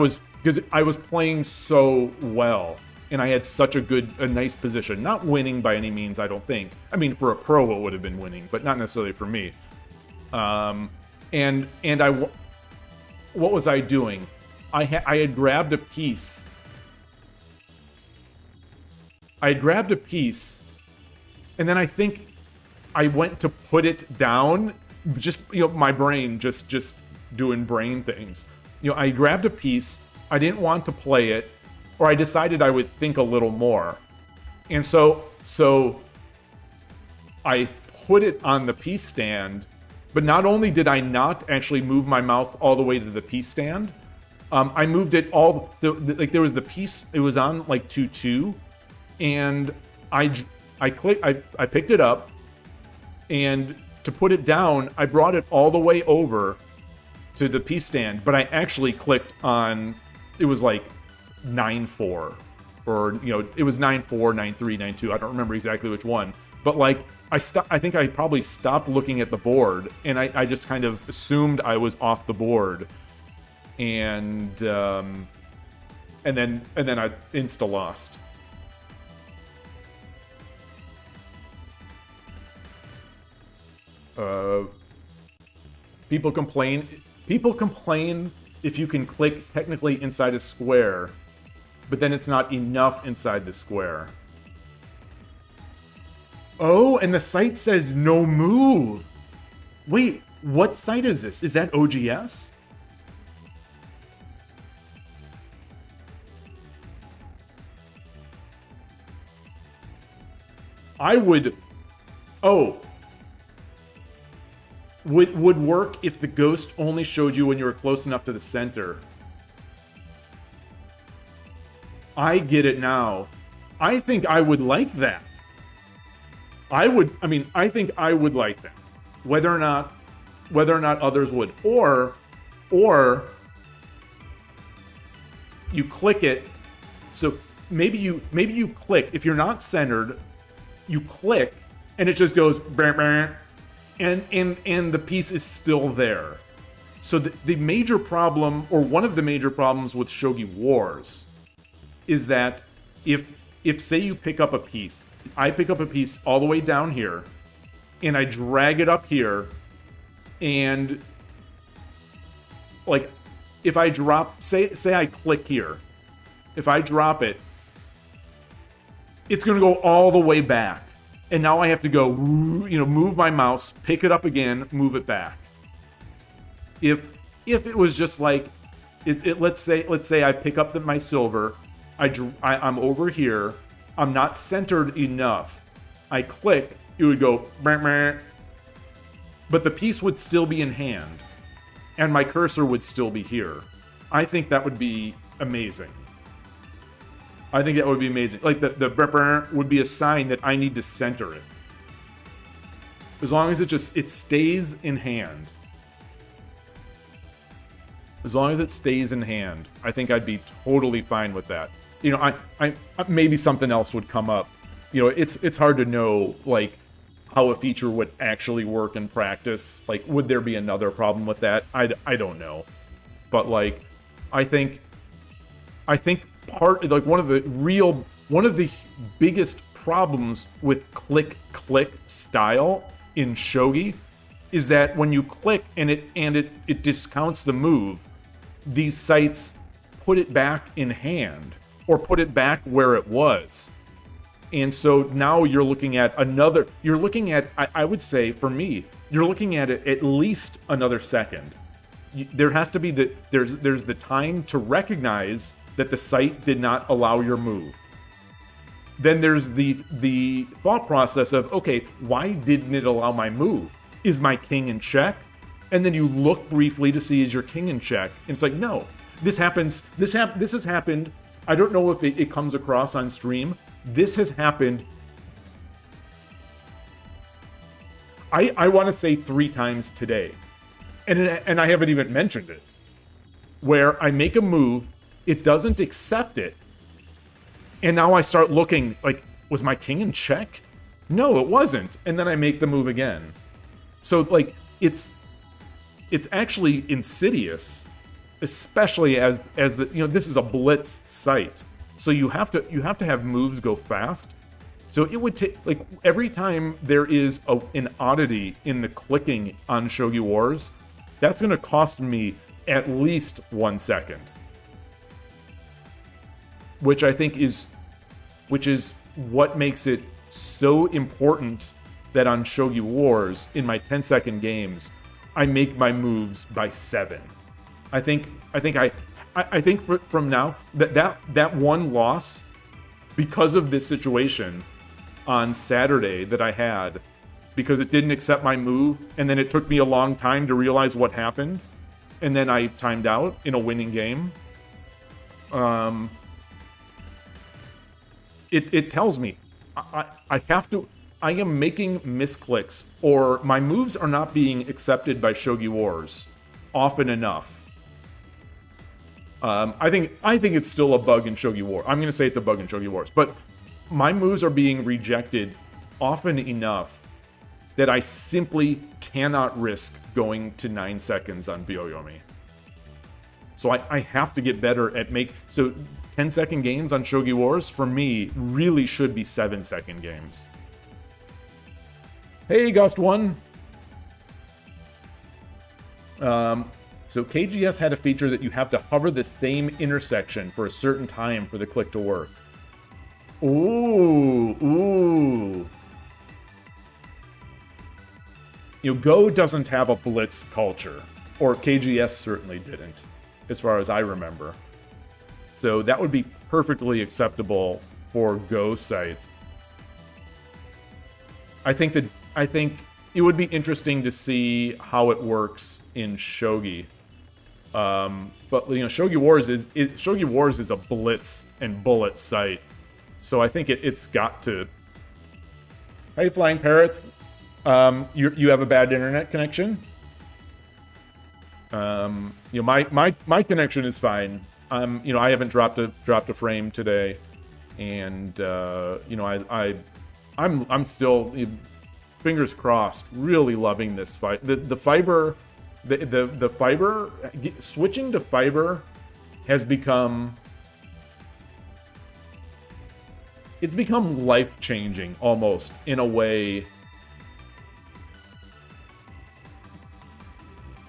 was playing so well, and I had such a nice position. Not winning by any means, I don't think. I mean, for a pro, it would have been winning, but not necessarily for me. What was I doing? I had grabbed a piece. And then I think I went to put it down. Just my brain just doing brain things. I grabbed a piece, I didn't want to play it, or I decided I would think a little more. And so I put it on the piece stand, but not only did I not actually move my mouse all the way to the piece stand, I moved it all, so like there was the piece, it was on like 2-2, and I picked it up, and to put it down, I brought it all the way over to the piece stand, but I actually clicked on, it was like 9-4, or it was 9-4, 9-3, 9-2. I don't remember exactly which one, but like I think I probably stopped looking at the board, and I just kind of assumed I was off the board, and then I insta lost. People complain if you can click technically inside a square, but then it's not enough inside the square. Oh, and the site says no move. Wait, what site is this? Is that OGS? Would work if the ghost only showed you when you were close enough to the center. I get it now. I think I would like that. I think I would like that. Whether or not others would. Or you click it. So maybe you click. If you're not centered, you click and it just goes bah, bah, and the piece is still there. So the major problem, or one of the major problems with Shogi Wars, is that if say you pick up a piece, I pick up a piece all the way down here, and I drag it up here, and like if I drop, say I click here, if I drop it, it's going to go all the way back. And now I have to go, move my mouse, pick it up again, move it back. If it was just like, let's say I pick up my silver, I'm over here, I'm not centered enough, I click, it would go, meh, meh, but the piece would still be in hand, and my cursor would still be here. I think that would be amazing. I think that would be amazing. Like the brr would be a sign that I need to center it. As long as it stays in hand. As long as it stays in hand, I think I'd be totally fine with that. I maybe something else would come up. It's hard to know like how a feature would actually work in practice. Like, would there be another problem with that? I don't know. But like, I think one of the biggest problems with click style in Shogi is that when you click and it discounts the move, these sites put it back in hand or put it back where it was. And so now you're looking at I would say for me, you're looking at it at least another second. There has to be there's the time to recognize that the site did not allow your move. Then there's the thought process of, okay, why didn't it allow my move? Is my king in check? And then you look briefly to see, is your king in check? And it's like, no, this happens. This has happened. I don't know if it comes across on stream. This has happened. I want to say 3 times today. And I haven't even mentioned it. Where I make a move, it doesn't accept it. And now I start looking like, was my king in check? No, it wasn't. And then I make the move again. So like it's actually insidious, especially as this is a blitz site. So you have to have moves go fast. So it would take like every time there is an oddity in the clicking on Shogi Wars, that's going to cost me at least 1 second. Which I think is what makes it so important that on Shogi Wars, in my 10-second games, I make my moves by 7. I think from now that one loss, because of this situation on Saturday that I had, because it didn't accept my move, and then it took me a long time to realize what happened, and then I timed out in a winning game. It tells me I am making misclicks, or my moves are not being accepted by Shogi Wars often enough. I think it's still a bug in Shogi Wars. I'm going to say it's a bug in Shogi Wars, but my moves are being rejected often enough that I simply cannot risk going to 9 seconds on Byoyomi. So I have to get better at so 10-second games on Shogi Wars, for me, really should be 7-second games. Hey, Gust1. So KGS had a feature that you have to hover the same intersection for a certain time for the click to work. Ooh. Go doesn't have a blitz culture, or KGS certainly didn't, as far as I remember. So that would be perfectly acceptable for Go sites. I think it would be interesting to see how it works in Shogi. But Shogi Wars is a blitz and bullet site, so I think it's got to. Hey, Flying Parrots, you have a bad internet connection. My connection is fine. I haven't dropped a frame today, and I'm still, fingers crossed, really loving this fight. The fiber, the fiber, switching to fiber has become life-changing almost, in a way.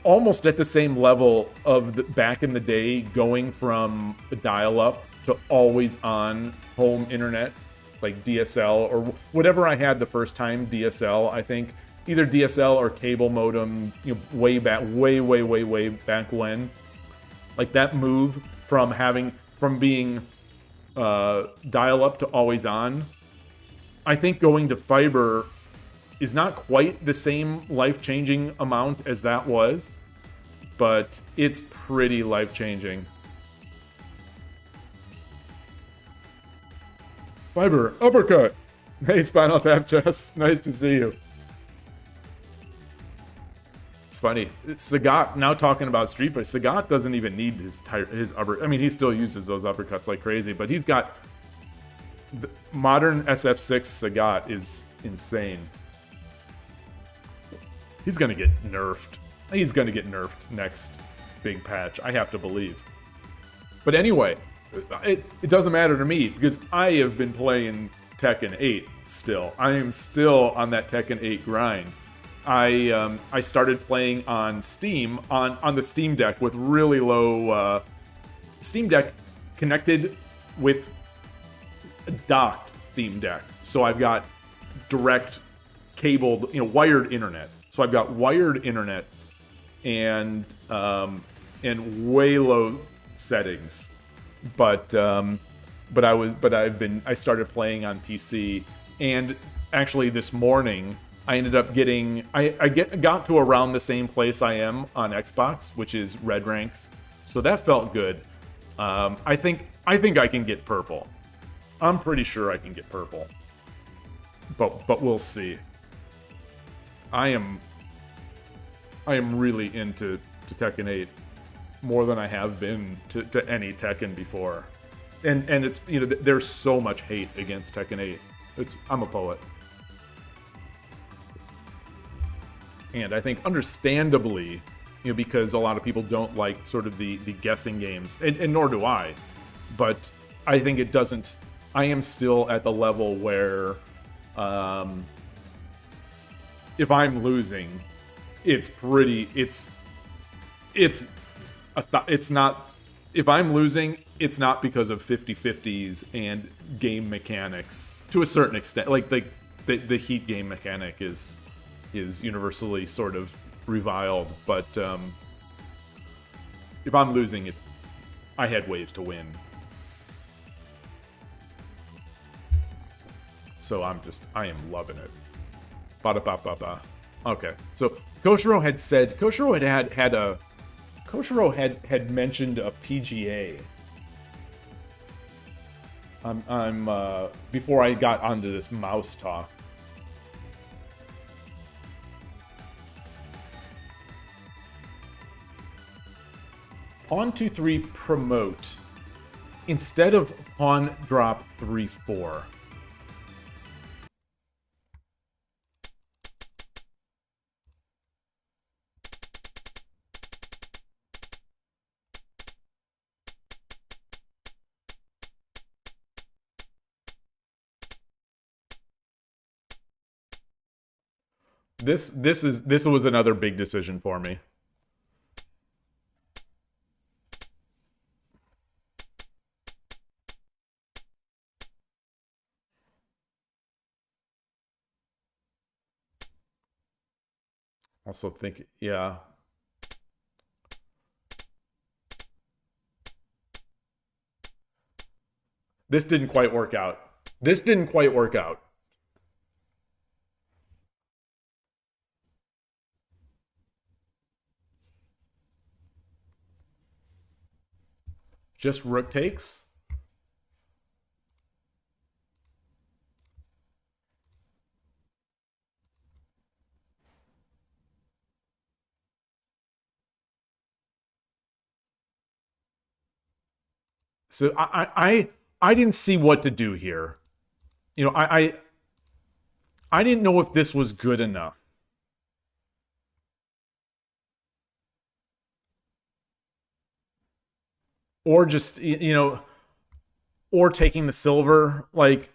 Almost at the same level of back in the day, going from dial-up to always on home internet, like DSL or whatever I had the first time, DSL, I think. Either DSL or cable modem, you know, way back, way back when. Like that move from being dial-up to always on. I think going to fiber is not quite the same life-changing amount as that was, but it's pretty life-changing. Fiber, uppercut! Hey, Spinal Tap Chess, nice to see you. It's funny. Sagat, now talking about Street Fighter, Sagat doesn't even need his upper... I mean, he still uses those uppercuts like crazy, but he's got... Modern SF6 Sagat is insane. He's gonna get nerfed. He's gonna get nerfed next big patch, I have to believe. But anyway, it doesn't matter to me, because I have been playing Tekken 8 still. I am still on that Tekken 8 grind. I started playing on Steam, on the Steam Deck with really low... Steam Deck connected with a docked Steam Deck. So I've got direct cabled, you know, wired internet. So I've got wired internet and way low settings. But I started playing on PC, and actually this morning I ended up getting got to around the same place I am on Xbox, which is red ranks. So that felt good. I think I can get purple. I'm pretty sure I can get purple. But we'll see. I am really into Tekken 8 more than I have been to any Tekken before. And it's, you know, there's so much hate against Tekken 8. I'm a poet. And I think understandably, you know, because a lot of people don't like sort of the guessing games, and nor do I. But I think it doesn't... I am still at the level where if I'm losing, it's not... If I'm losing, it's not because of 50-50s and game mechanics to a certain extent. Like the heat game mechanic is universally sort of reviled, but if I'm losing, I had ways to win. So I am loving it. Ba-da-ba-ba-ba. Okay, so Koshiro had mentioned a PGA. I'm before I got onto this mouse talk. Pawn 2-3 promote instead of pawn drop 3-4. This was another big decision for me. Also think, yeah. This didn't quite work out. Just rook takes. So I didn't see what to do here. You know, I didn't know if this was good enough. Or just, you know, or taking the silver, like,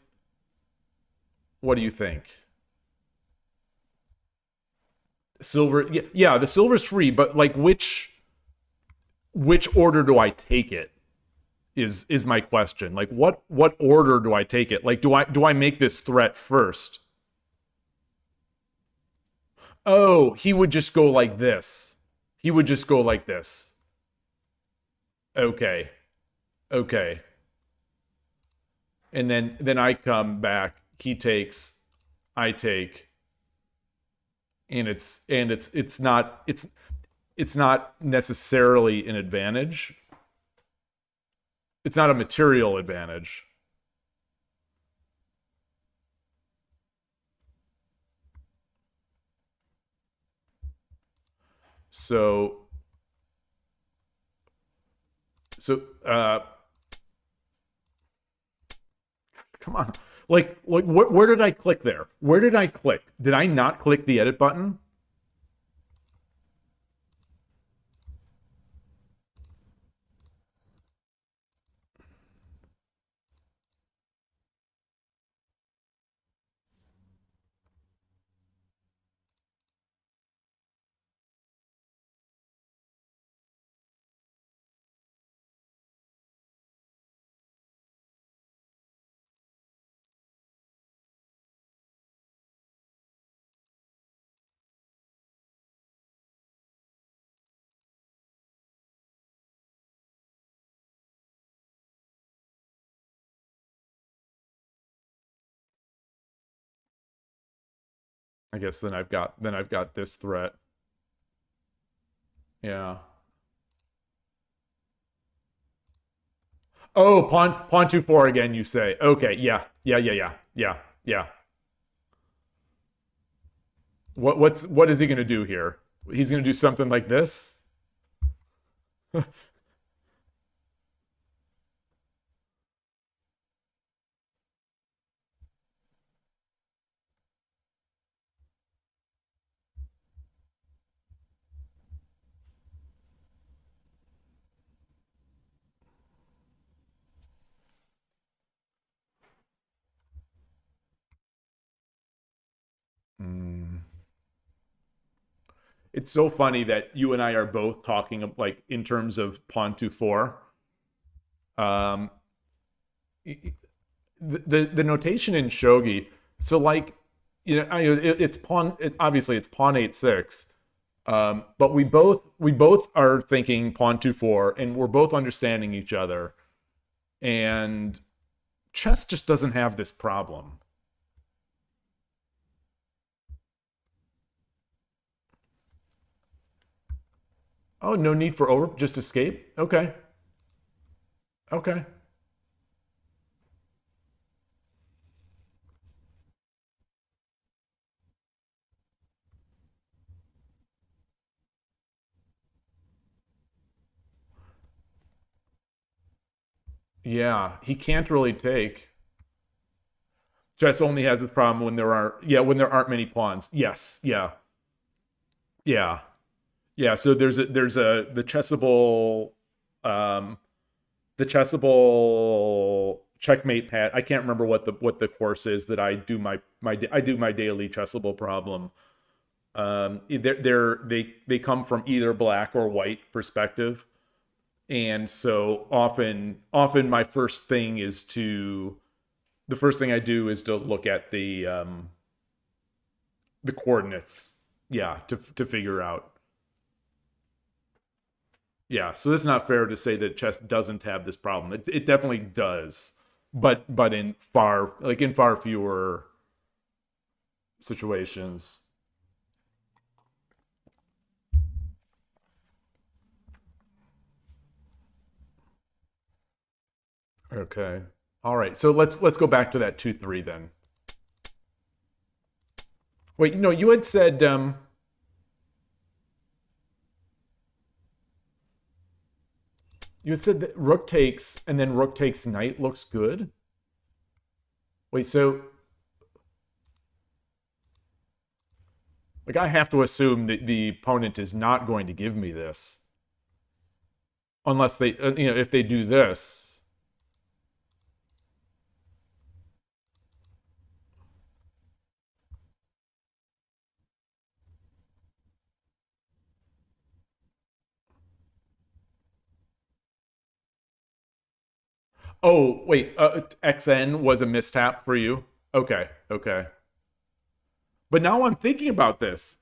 what do you think? Silver, yeah, the silver's free, but like which order do I take it? is my question. Like what order do I take it? Like do I make this threat first? Oh, he would just go like this. He would just go like this. Okay. Okay. And then I come back, he takes, I take, and it's not necessarily an advantage. It's not a material advantage. So come on. Like where did I click there? Where did I click? Did I not click the edit button? I guess then I've got this threat. Yeah. Oh, pawn 2-4 again, you say. Okay, yeah. What is he gonna do here? He's gonna do something like this? It's so funny that you and I are both talking of, like, in terms of pawn 2-4. The notation in shogi. So like, it's pawn. Obviously, it's pawn 8-6. But we both are thinking pawn 2-4, and we're both understanding each other. And chess just doesn't have this problem. Oh, no need for over, just escape? Okay. Okay. Yeah, he can't really take. Chess only has this problem when when there aren't many pawns. Yes, yeah. Yeah. Yeah, so there's the chessable checkmate pad. I can't remember what the course is that I do my daily chessable problem. They come from either black or white perspective, and so often my first thing is the first thing I do is to look at the coordinates, yeah, to figure out. Yeah, so it's not fair to say that chess doesn't have this problem. It definitely does, but in far fewer situations. Okay. All right. So let's go back to that 2-3 then. Wait, no, you had said that rook takes and then rook takes knight looks good. Wait, so like I have to assume that the opponent is not going to give me this unless they if they do this. Oh, wait. XN was a mistap for you? Okay, okay. But now I'm thinking about this.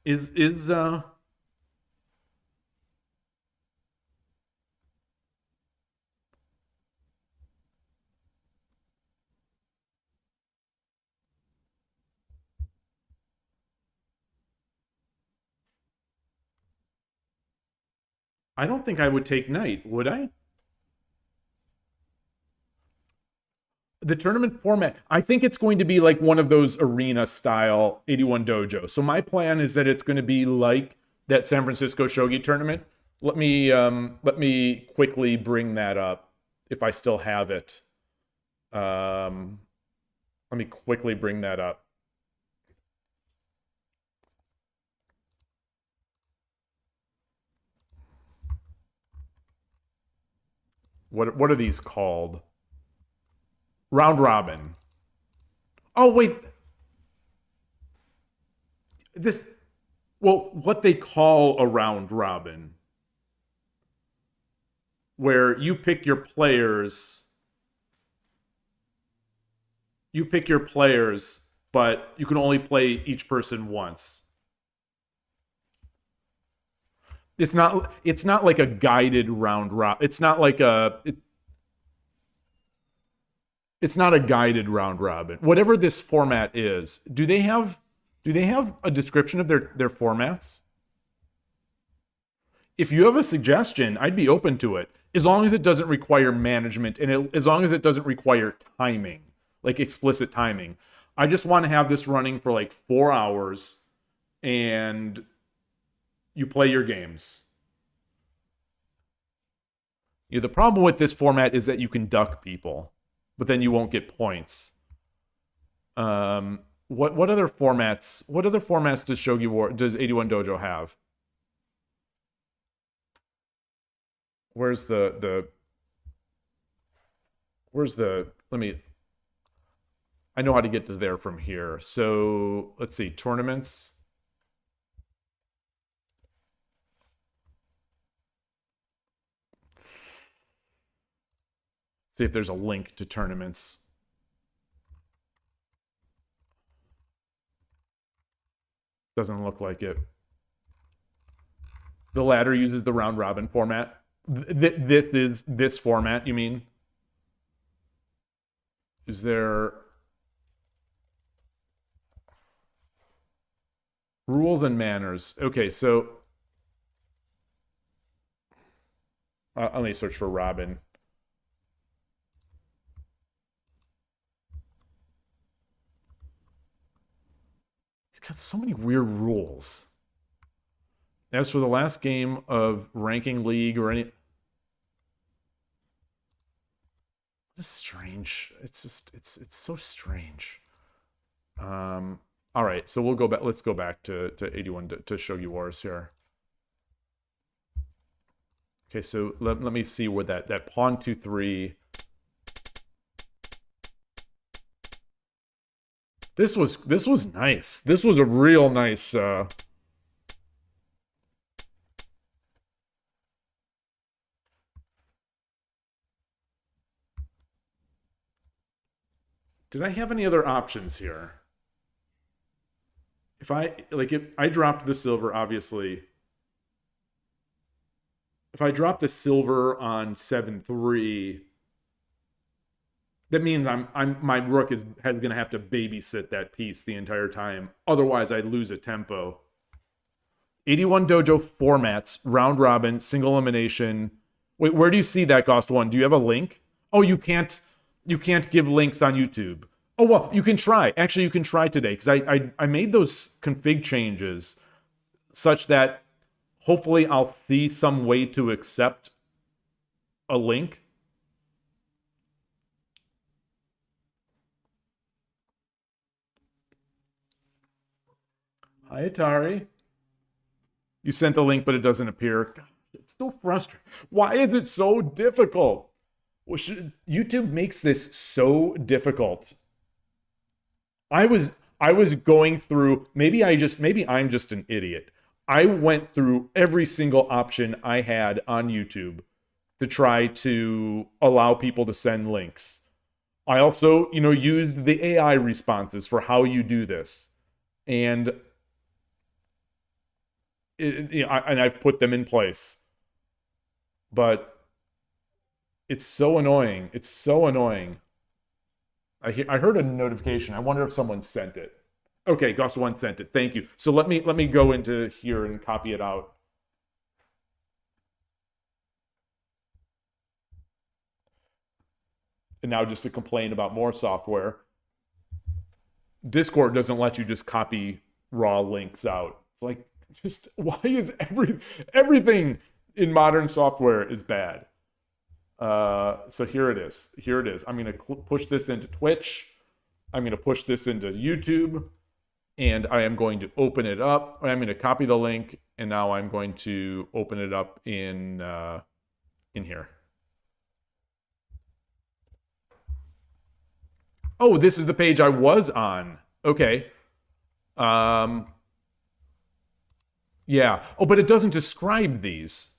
I don't think I would take knight, would I? The tournament format, I think it's going to be like one of those arena style 81 dojo. So my plan is that it's going to be like that San Francisco Shogi tournament. Let me quickly bring that up if I still have it. Let me quickly bring that up. What are these called? Round robin. Oh, wait. What they call a round robin, where you pick your players, but you can only play each person once. It's not like a guided round robin. It's not like it's not a guided round robin. Whatever this format is, do they have a description of their formats? If you have a suggestion, I'd be open to it, as long as it doesn't require management and as long as it doesn't require timing, like explicit timing. I just want to have this running for like 4 hours and you play your games. The problem with this format is that you can duck people, but then you won't get points. What other formats? What other formats does 81 Dojo have? Where's the let me, I know how to get to there from here. So let's see, tournaments. See if there's a link to tournaments. Doesn't look like it. The ladder uses the round robin format. This is this format, you mean? Is there rules and manners? Okay, so let me search for Robin. He's got so many weird rules. As for the last game of ranking league or any, it's strange. It's just it's so strange. All right, so we'll go back. Let's go back to 81 to Shogi Wars here. Okay, so let me see where that pawn 2-3. This was nice. This was a real nice. Did I have any other options here? If I dropped the silver, obviously. If I drop the silver on 7-3, that means my rook is gonna have to babysit that piece the entire time. Otherwise, I'd lose a tempo. 81 Dojo formats, round robin, single elimination. Wait, where do you see that, Ghost One? Do you have a link? Oh, you can't give links on YouTube. Oh, well, you can try. Actually, you can try today, because I made those config changes such that hopefully I'll see some way to accept a link. Hi, Atari. You sent the link, but it doesn't appear. God, it's so frustrating. Why is it so difficult? Well, YouTube makes this so difficult. I was going through, maybe I'm just an idiot. I went through every single option I had on YouTube to try to allow people to send links. I also, used the AI responses for how you do this. And I've put them in place. But it's so annoying. It's so annoying. I heard a notification. I wonder if someone sent it. Okay, Gus1 sent it. Thank you. So let me go into here and copy it out. And now just to complain about more software. Discord doesn't let you just copy raw links out. It's like, just why is everything in modern software is bad? So here it is. Here it is. I'm going to push this into Twitch. I'm going to push this into YouTube. And I am going to open it up. I'm going to copy the link. And now I'm going to open it up in here. Oh, this is the page I was on. Okay. Yeah. Oh, but it doesn't describe these.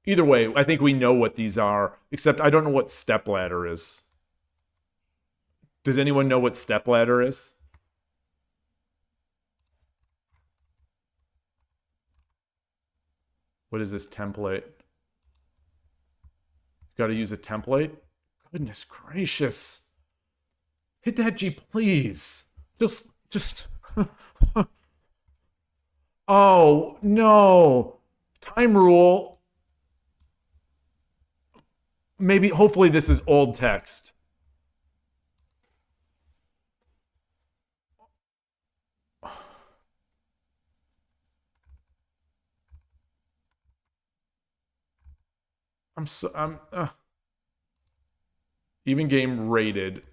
Either way, I think we know what these are, except I don't know what stepladder is. Does anyone know what stepladder is? What is this template? Got to use a template? Goodness gracious. Hit that G, please. Just. Oh, no. Time rule. Maybe, hopefully this is old text. Even game rated.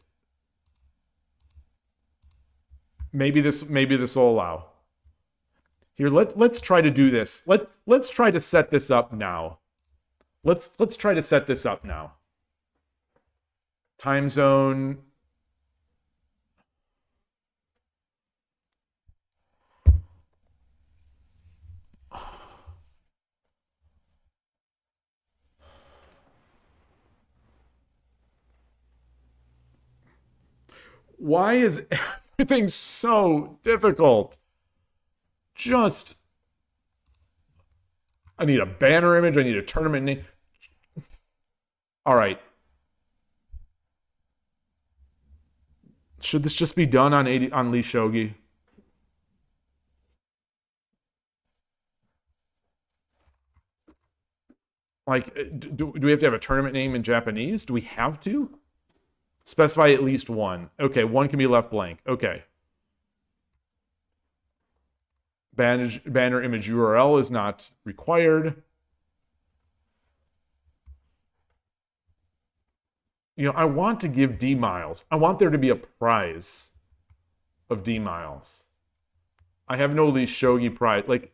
Maybe this will allow. Here, let's try to do this. Let's try to set this up now. Let's try to set this up now. Time zone. Why is everything so difficult? I need a banner image. I need a tournament name. All right. Should this just be done on Lee Shogi? Like, do we have to have a tournament name in Japanese? Do we have to? Specify at least one. Okay, one can be left blank. Okay. Banner image URL is not required. I want to give D miles. I want there to be a prize of D miles. I have no Lee Shogi prize. Like,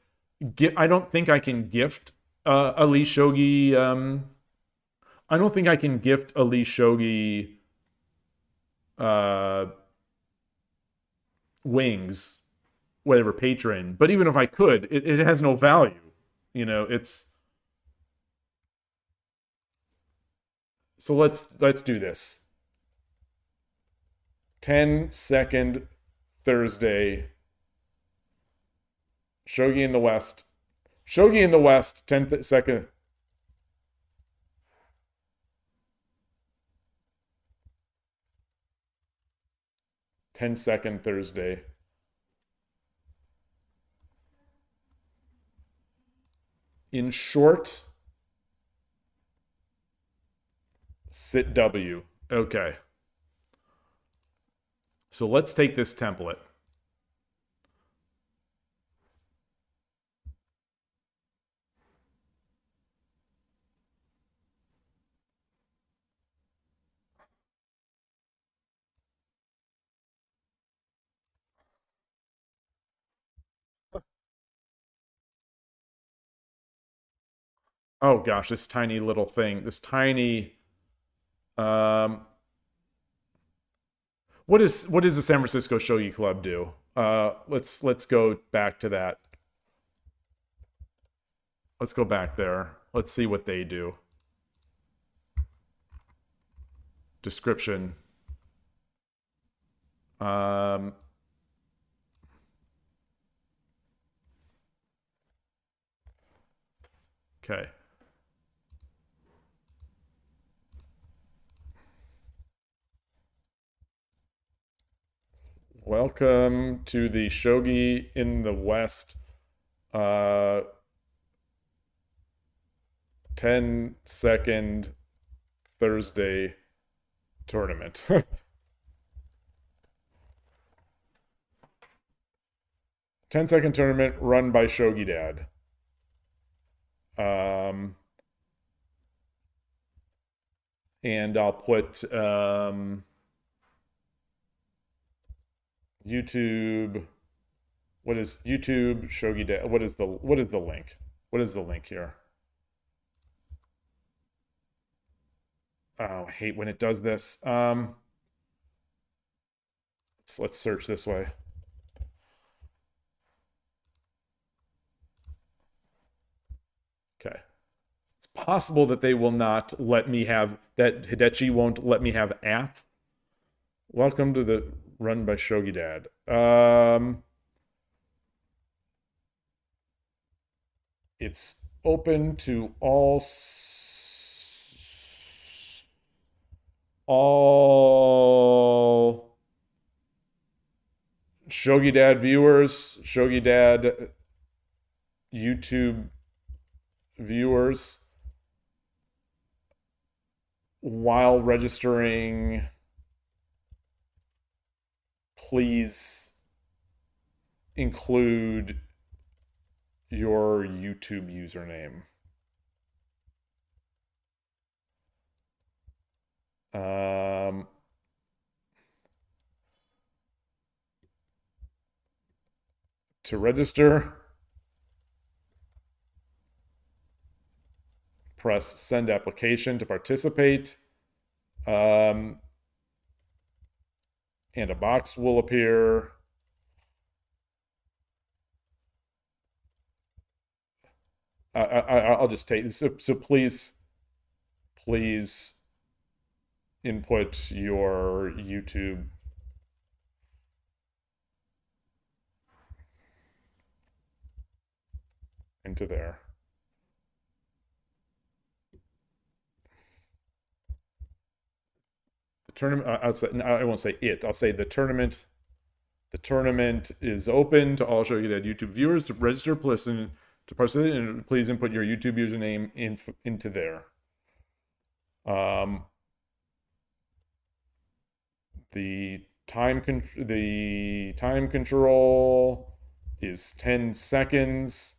I don't think I can gift a Lee Shogi. I don't think I can gift a Lee Shogi wings, whatever, patron. But even if I could, it has no value. It's. So let's do this. 10-second Thursday. Shogi in the West. Shogi in the West, 10-second. Ten-second Thursday. In short, sit W. Okay. So let's take this template. Oh gosh, this tiny little thing. This tiny what does the San Francisco Shogi Club do? Let's go back to that. Let's go back there. Let's see what they do. Description. Okay. Welcome to the Shogi in the West 10-second Thursday tournament. 10-second tournament run by Shogi Dad. And I'll put YouTube. What is YouTube Shogi Dad? What is the link? What is the link here? Oh, I hate when it does this. Let's search this way. Okay. It's possible that they will not let me have, that Hidechi won't let me have ats. Welcome to the run by Shogi Dad. It's open to all Shogi Dad viewers, Shogi Dad YouTube viewers, while registering, please include your YouTube username. To register, press send application to participate, and a box will appear. I'll just take this. So please input your YouTube into there. The tournament, I won't say it, I'll say the tournament. The tournament is open to all Shogi Dad YouTube viewers. To register, listen, to participate, and please input your YouTube username into there. The time control is 10 seconds.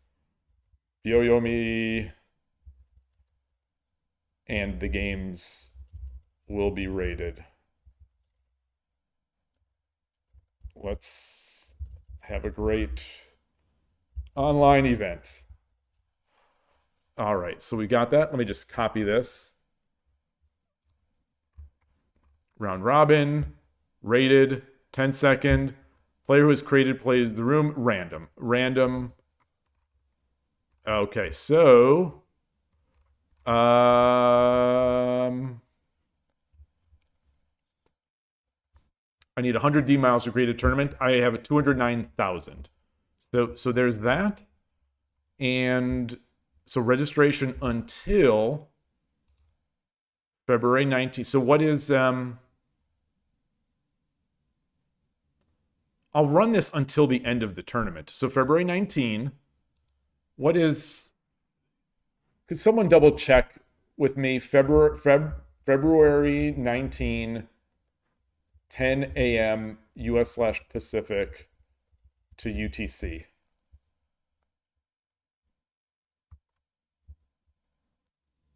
Yoyomi, and the games will be rated. Let's have a great online event. All right, so we got that. Let me just copy this. Round robin, rated, 10-second. Player who is created plays the room, random. Random. Okay, so I need 100 D miles to create a tournament. I have a 209,000. So there's that. And so registration until February 19th. So what is I'll run this until the end of the tournament. So February 19. What is, could someone double check with me? February 19, 10 a.m. US/Pacific to UTC.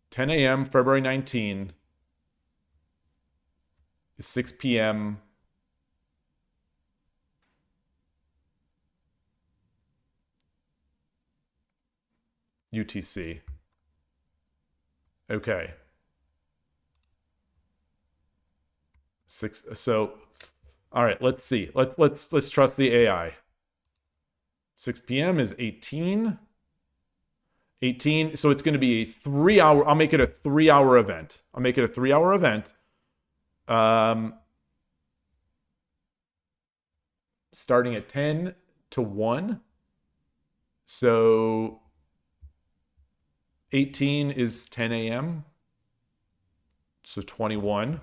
(10 a.m. February 19 is 6 p.m. UTC. Okay. So all right, let's see. Let's trust the AI. 6 p.m. is 18. 18. So it's going to be a 3 hour. I'll make it a 3 hour event. I'll make it a 3 hour event. Starting at 10 to 1. So 18 is 10 a.m. So 21.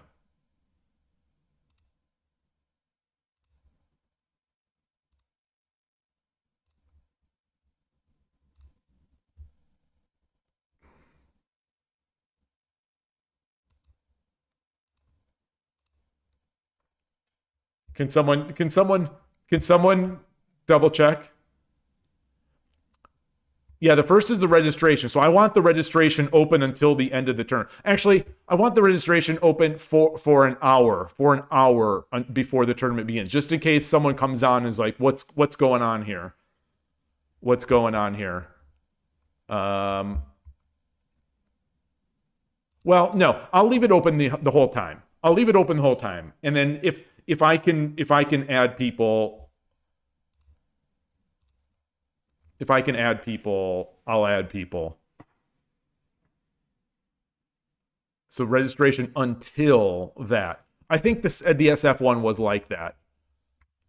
Can someone double check? Yeah, the first is the registration. So I want the registration open until the end of the turn. Actually, I want the registration open for an hour, before the tournament begins, just in case someone comes on and is like, what's going on here? What's going on here? Well, no, I'll leave it open the whole time. I'll leave it open the whole time. And then if I can add people, I'll add people. So registration until that. I think the SF one was like that.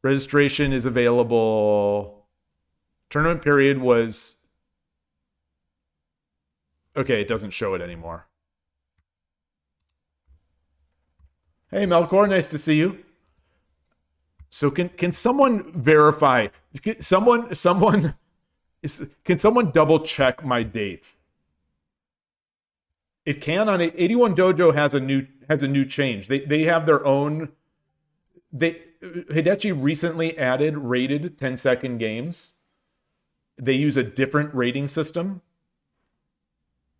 Registration is available. Tournament period was... Okay, it doesn't show it anymore. Hey, Melkor, nice to see you. So can someone verify? Can someone double check my dates? It can on 81 Dojo has a new change. They have their own. Hidechi recently added rated 10-second games. They use a different rating system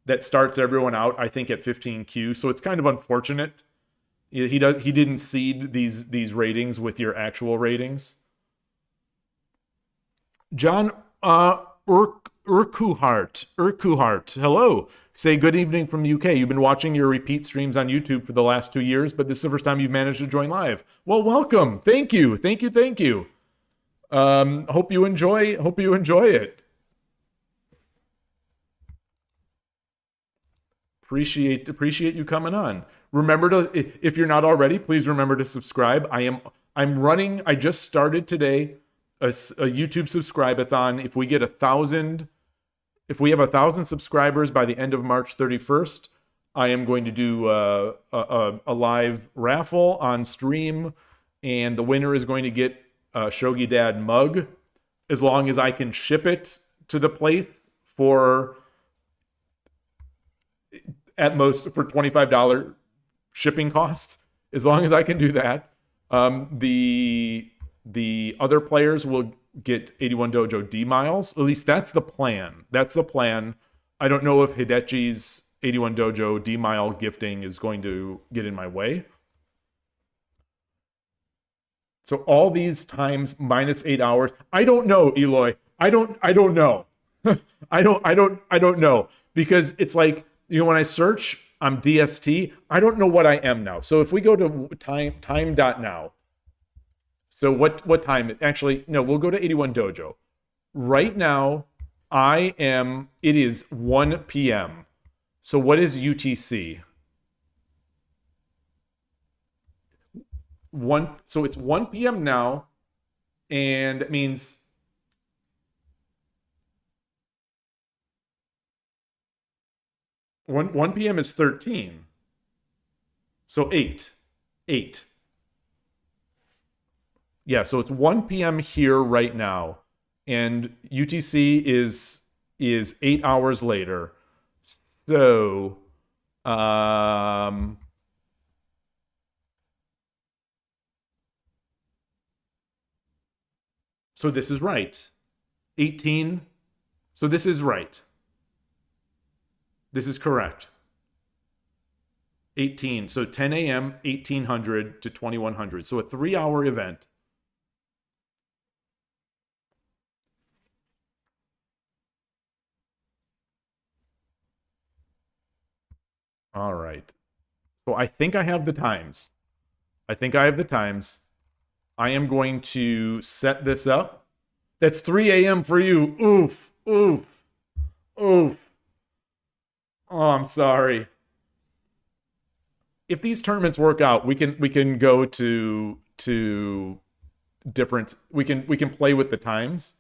that starts everyone out, I think, at 15Q. So it's kind of unfortunate. He didn't seed these ratings with your actual ratings. John Urquhart, hello. Say good evening from the UK. You've been watching your repeat streams on YouTube for the last 2 years, but this is the first time you've managed to join live. Well, welcome. Thank you. Hope you enjoy it. Appreciate you coming on. Remember to, if you're not already, please remember to subscribe. I just started today a YouTube subscribe-a-thon. If we have 1,000 subscribers by the end of March 31st, I am going to do a live raffle on stream, and the winner is going to get a Shogi Dad mug, as long as I can ship it to the place for, at most, for $25 shipping costs. As long as I can do that, the other players will get 81 Dojo D miles. At least that's the plan. I don't know if Hidechi's 81 Dojo D mile gifting is going to get in my way. So all these times minus 8 hours. I don't know, Yloigh. I don't know. I don't know, because it's like, when I search, I'm DST. I don't know what I am now. So if we go to time.now. So what time? Actually, no, we'll go to 81 Dojo. Right now, it is 1 p.m. So what is UTC? So it's 1 p.m. now, and that means 1 p.m. is 13. So 8. Yeah, so it's 1 p.m. here right now, and UTC is 8 hours later. So so this is right. 18. So this is right. This is correct. 18. So 10 a.m., 1800 to 2100. So a 3-hour event. All right. So I think I have the times. I am going to set this up. That's 3 a.m. for you. Oof. Oh, I'm sorry. If these tournaments work out, we can go to different. We can play with the times.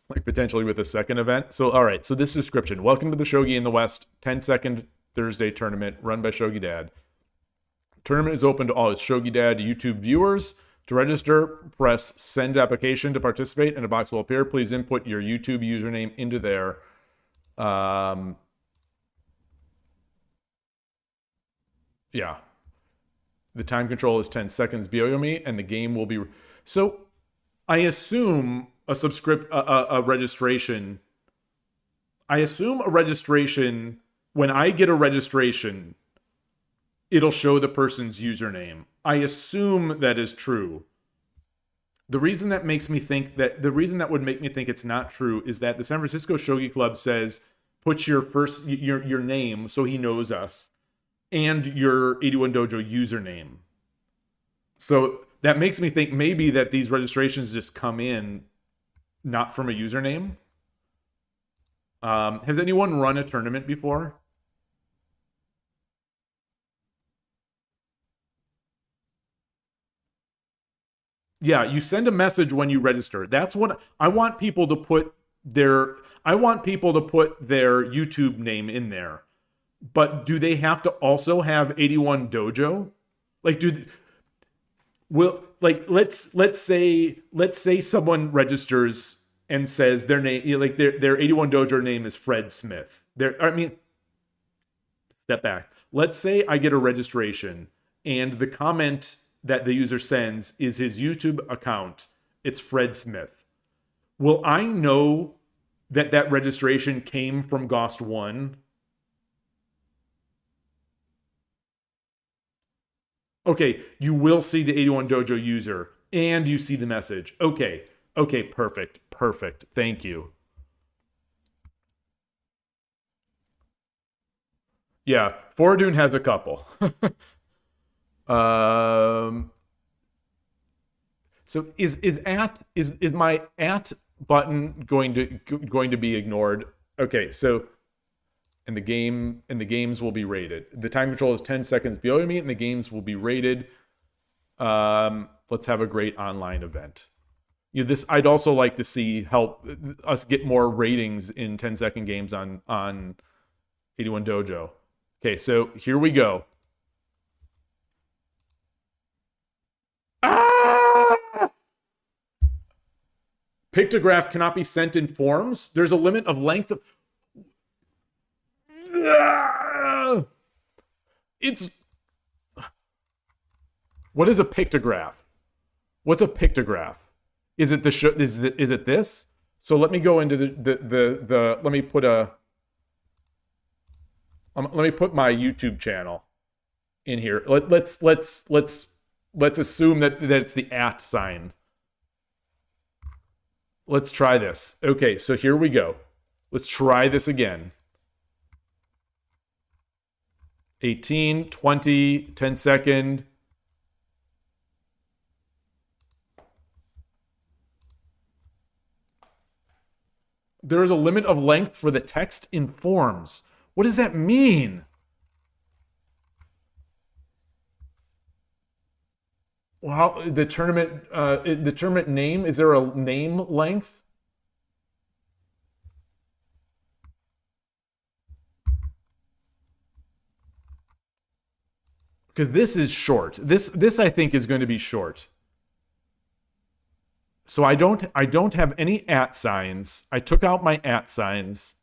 Like potentially with a second event. So, all right. So this description. Welcome to the Shogi in the West 10-second Thursday tournament run by Shogi Dad. Tournament is open to all Shogi Dad YouTube viewers. To register, press send application to participate and a box will appear. Please input your YouTube username into there. Yeah. The time control is 10 seconds Byoyomi and the game will be... So I assume a registration. I assume a registration, when I get a registration, it'll show the person's username. I assume that is true. The reason that would make me think it's not true is that the San Francisco Shogi Club says, put your name so he knows us and your 81 Dojo username. So that makes me think maybe that these registrations just come in not from a username. Has anyone run a tournament before? Yeah, you send a message when you register. That's what I want people to put their YouTube name in there. But do they have to also have 81 Dojo? Like let's say someone registers and says their name, like their 81 Dojo name is Fred Smith. Step back. Let's say I get a registration and the comment that the user sends is his YouTube account. It's Fred Smith. Will I know that registration came from Gost 1? Okay, you will see the 81 Dojo user and you see the message. Okay, perfect. Thank you. Yeah, Foradune has a couple. So is my at button going to be ignored? Okay, so and the games will be rated. The time control is 10 seconds below me, and the games will be rated. Let's have a great online event. I'd also like to see help us get more ratings in 10-second games on 81 Dojo. Okay, so here we go. Pictograph cannot be sent in forms. There's a limit of length of... What is a pictograph? What's a pictograph? Is it is it this? So let me go into let me put my YouTube channel in here. Let's assume that it's the @ sign. Let's try this. Okay, so here we go. Let's try this again. 18, 20, 10 second. There is a limit of length for the text in forms. What does that mean? Well, the tournament name, is there a name length? Because this is short. This I think is going to be short. So I don't have any @ signs. I took out my @ signs.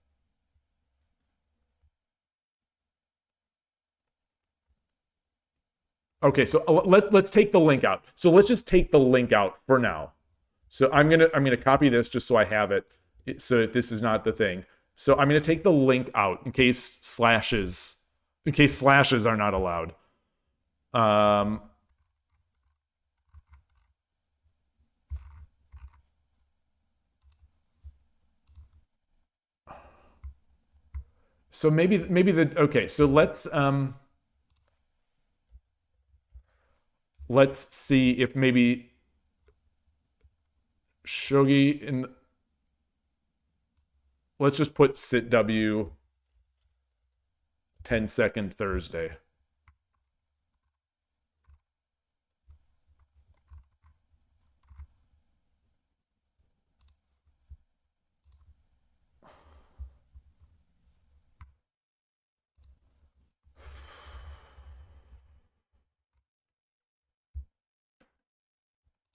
Okay, so let's take the link out. So let's just take the link out for now. So I'm gonna copy this just so I have it. So if this is not the thing. So I'm gonna take the link out in case slashes are not allowed. So maybe okay. So let's see if maybe Shogi in let's just put sit W 10-second Thursday.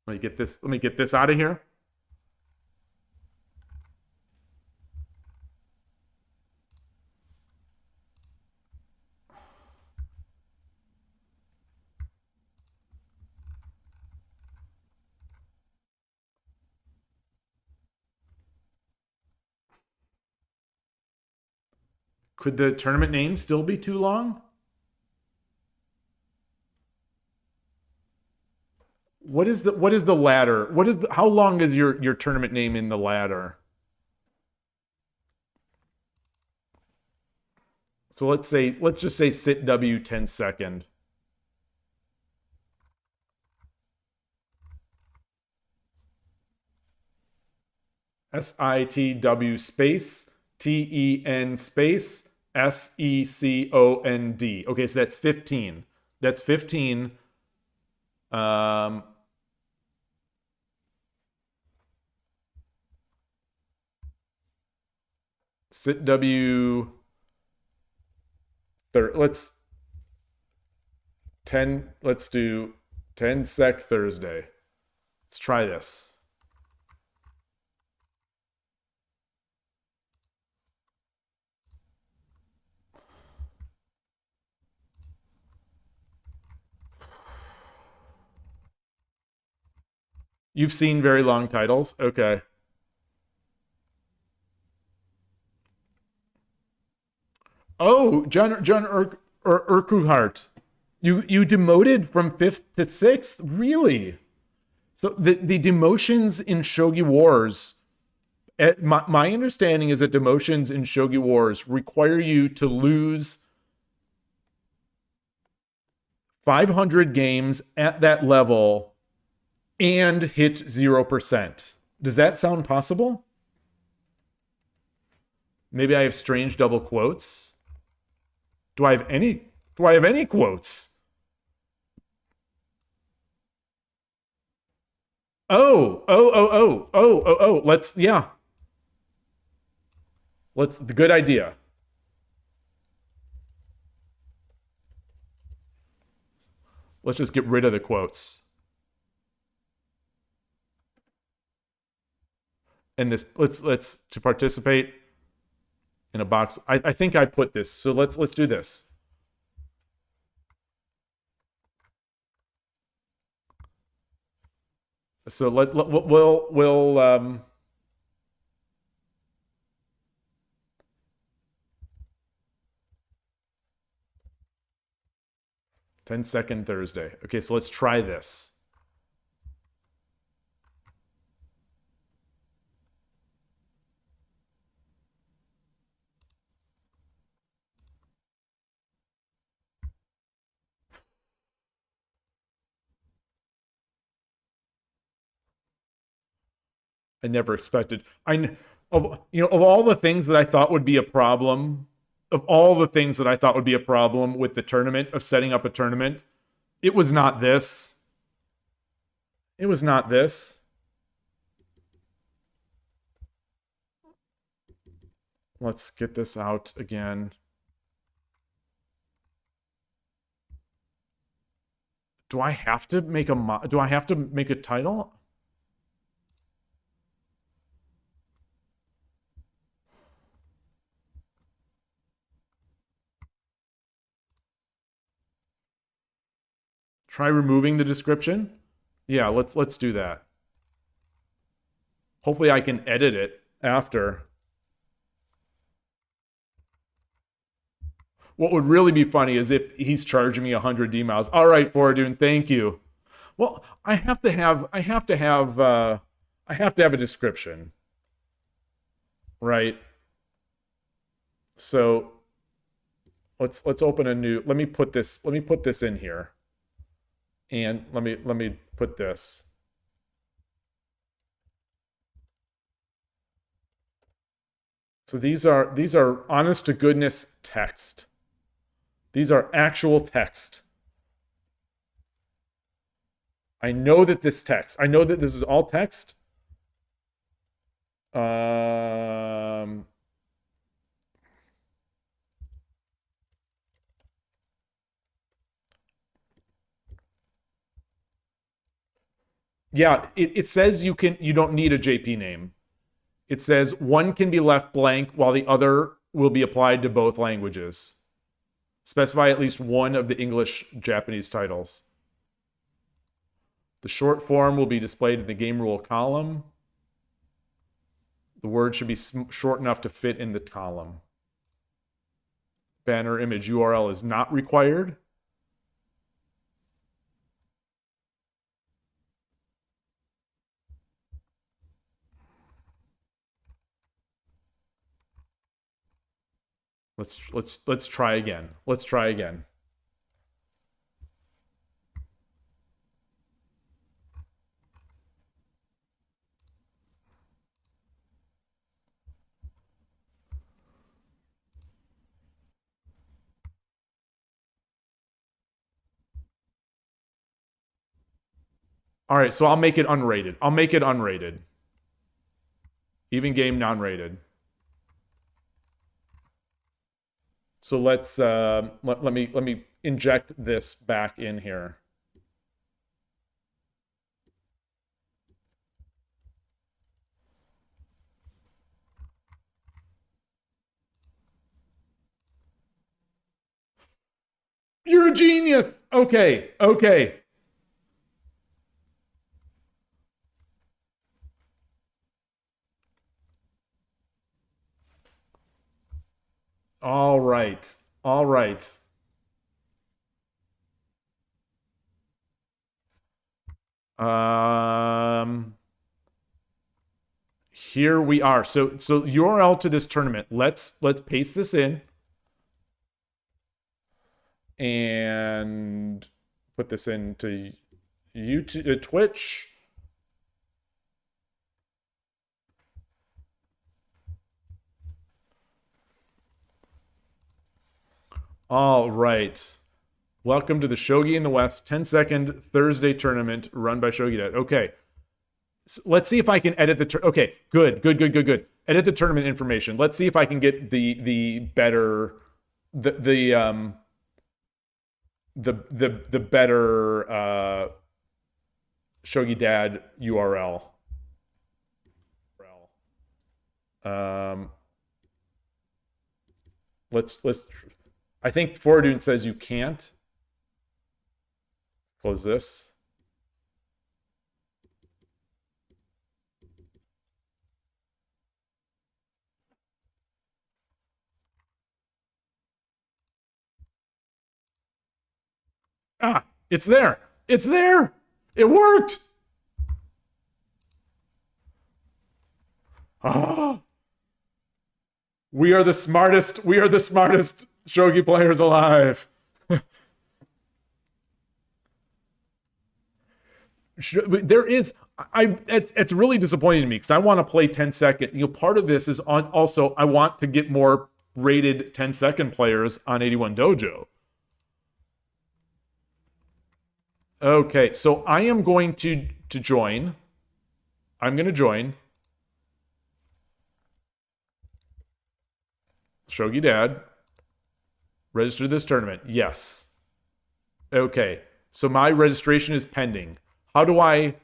Let me get this out of here. Could the tournament name still be too long? What is the ladder? How long is your tournament name in the ladder? So let's just say sit W 10-second. SITW space TEN space SECOND. Okay, so that's 15. That's 15. Sit W. Let's do 10 sec Thursday. Let's try this. You've seen very long titles? Okay. Oh, John Urquhart. You demoted from 5th to 6th? Really? So the demotions in Shogi Wars, my understanding is that demotions in Shogi Wars require you to lose 500 games at that level and hit 0%. Does that sound possible? Maybe I have strange double quotes. Do I have any quotes? Oh. Let's good idea. Let's just get rid of the quotes. And this let's to participate in a box. I think I put this. So let's do this. So we'll 10-second Thursday. Okay, so let's try this. I never expected. Of all the things that I thought would be a problem, with the tournament, of setting up a tournament, it was not this. It was not this. Let's get this out again. Do I have to make a title? Try removing the description. Yeah, let's do that. Hopefully I can edit it after. What would really be funny is if he's charging me 100 D-miles. All right, Fordoon, thank you. Well, I have to have a description, right? So let's open a new. Let me put this in here. And let me put this. So these are honest to goodness text. These are actual text. I know that this text. I know that this is all text. Yeah, it says you don't need a JP name. It says one can be left blank while the other will be applied to both languages. Specify at least one of the English Japanese titles. The short form will be displayed in the game rule column. The word should be short enough to fit in the column. Banner image URL is not required. Let's try again. Let's try again. All right, so I'll make it unrated. I'll make it unrated. Even game non-rated. So let's let me inject this back in here. You're a genius. Okay, okay. All right. All right. Here we are. So URL to this tournament. Let's paste this in and put this into YouTube, Twitch. All right. Welcome to the Shogi in the West 10-second Thursday tournament run by Shogi Dad. Okay. So let's see if I can edit the okay, good. Edit the tournament information. Let's see if I can get the better the better Shogi Dad URL. Let's I think Fortune says you can't. Close this. Ah, it's there. It's there. It worked. Ah. We are the smartest Shogi players alive. There is, it's really disappointing to me because I want to play 10-second. You know, part of this is also I want to get more rated 10-second players on 81 Dojo. Okay, so I am going to join. I'm going to join. Shogi Dad. Register this tournament. Yes. Okay. So my registration is pending. How do I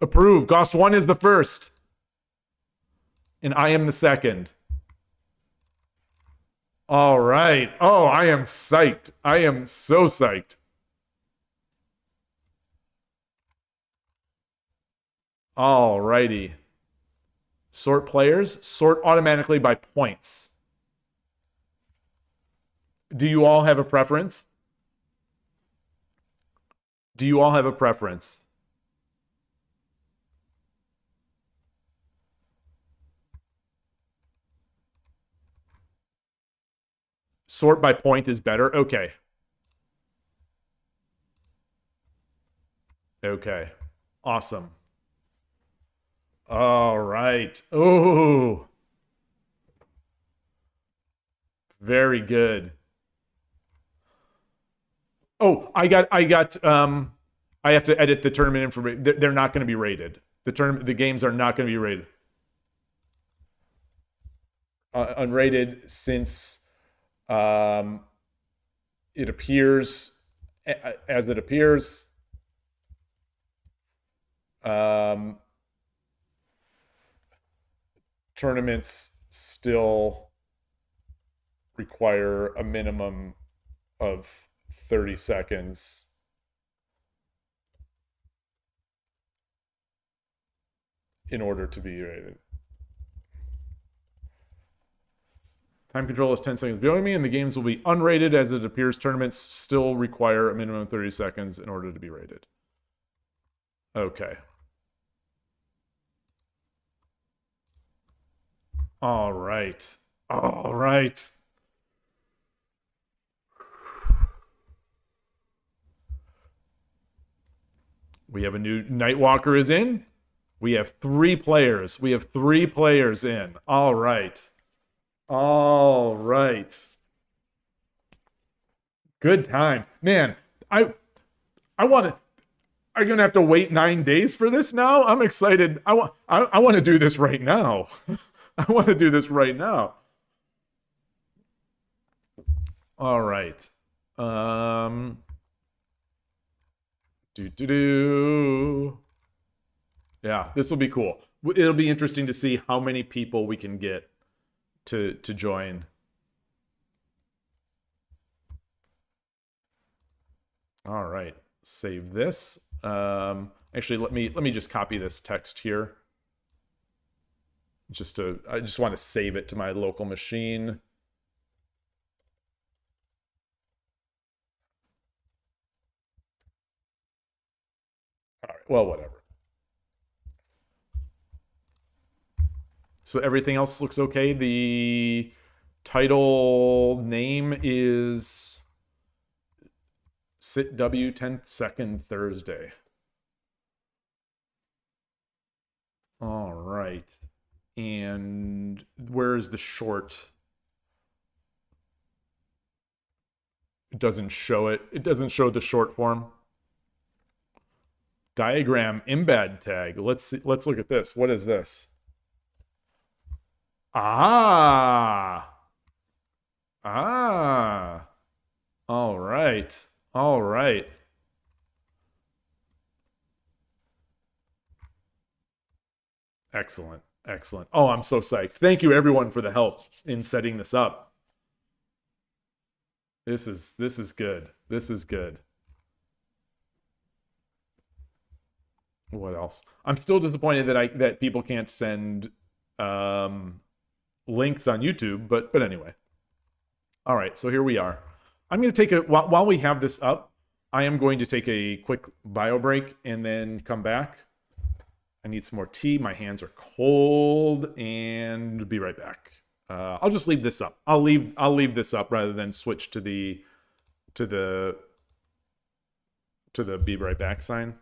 approve. Gost 1 is the first. And I am the second. All right. Oh, I am psyched. I am so psyched. All righty. Sort players. Sort automatically by points. Do you all have a preference? Do you all have a preference? Sort by point is better? Okay. Okay. Awesome. All right. Oh, very good. Oh, I have to edit the tournament information. They're not going to be rated. The games are not going to be rated. Unrated since it appears as it appears. Tournaments still require a minimum of 30 seconds in order to be rated. Time control is 10 seconds below me, and the games will be unrated as it appears. Tournaments still require a minimum of 30 seconds in order to be rated. Okay. All right. All right. We have a new Nightwalker is in. We have 3 players. We have 3 players in. All right. All right. Good time. Man, I want to. Are you gonna have to wait 9 days for this now? I'm excited. I want to do this right now. I want to do this right now. All right. Yeah, this will be cool. It'll be interesting to see how many people we can get to join. All right, save this. Actually, let me just copy this text here. I just want to save it to my local machine. All right, well, whatever. So everything else looks okay. The title name is Sit W 10th Second Thursday. All right. And where's the short? It doesn't show it. It doesn't show the short form. Diagram embed tag. Let's see, let's look at this. What is this? Ah. All right. All right. Excellent. Excellent. Oh, I'm so psyched. Thank you everyone for the help in setting this up. This is good. This is good. What else? I'm still disappointed that people can't send links on YouTube, but anyway. All right, so here we are. I'm going to take while we have this up, I am going to take a quick bio break and then come back. I need some more tea. My hands are cold, and be right back. I'll just leave this up. I'll leave this up rather than switch to the be right back sign.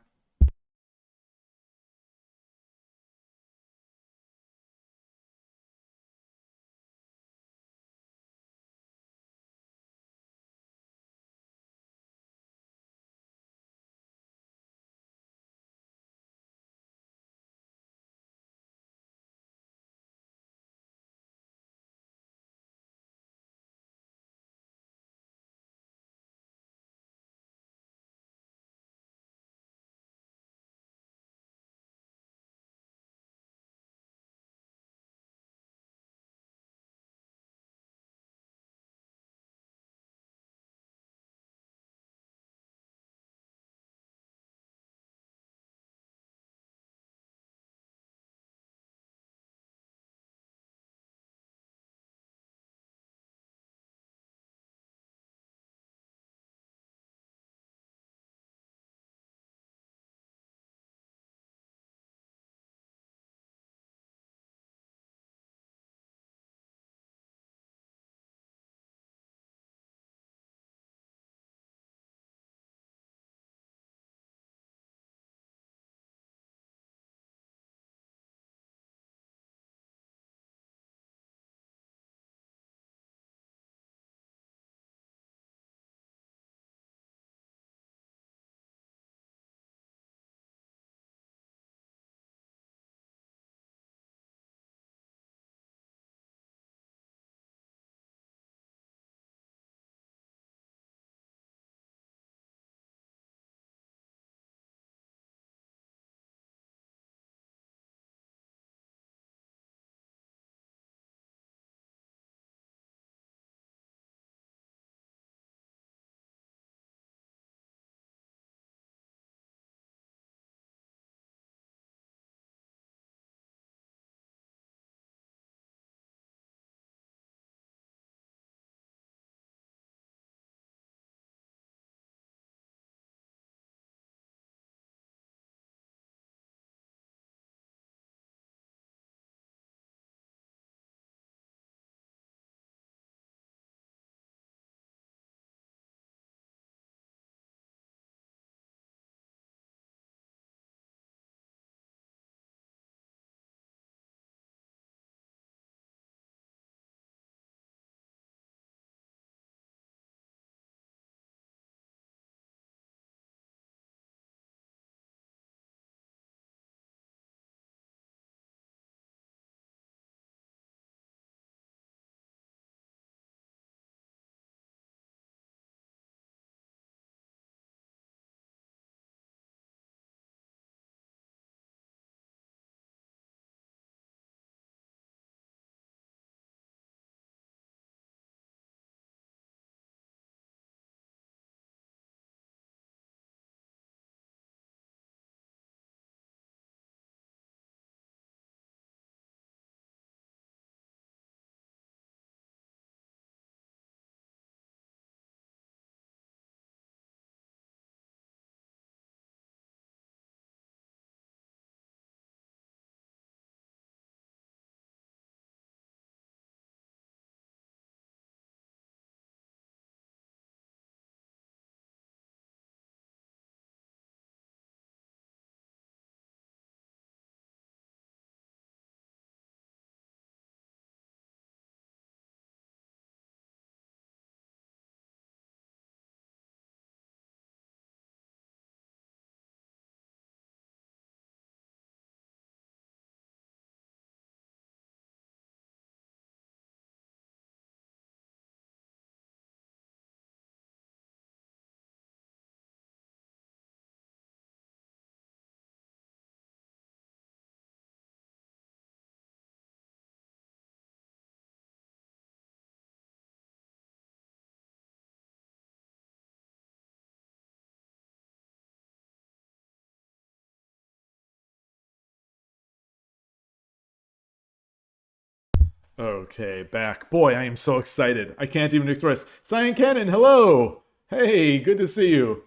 Okay, back. Boy, I am so excited. I can't even express. TzionCannon, hello. Hey, good to see you.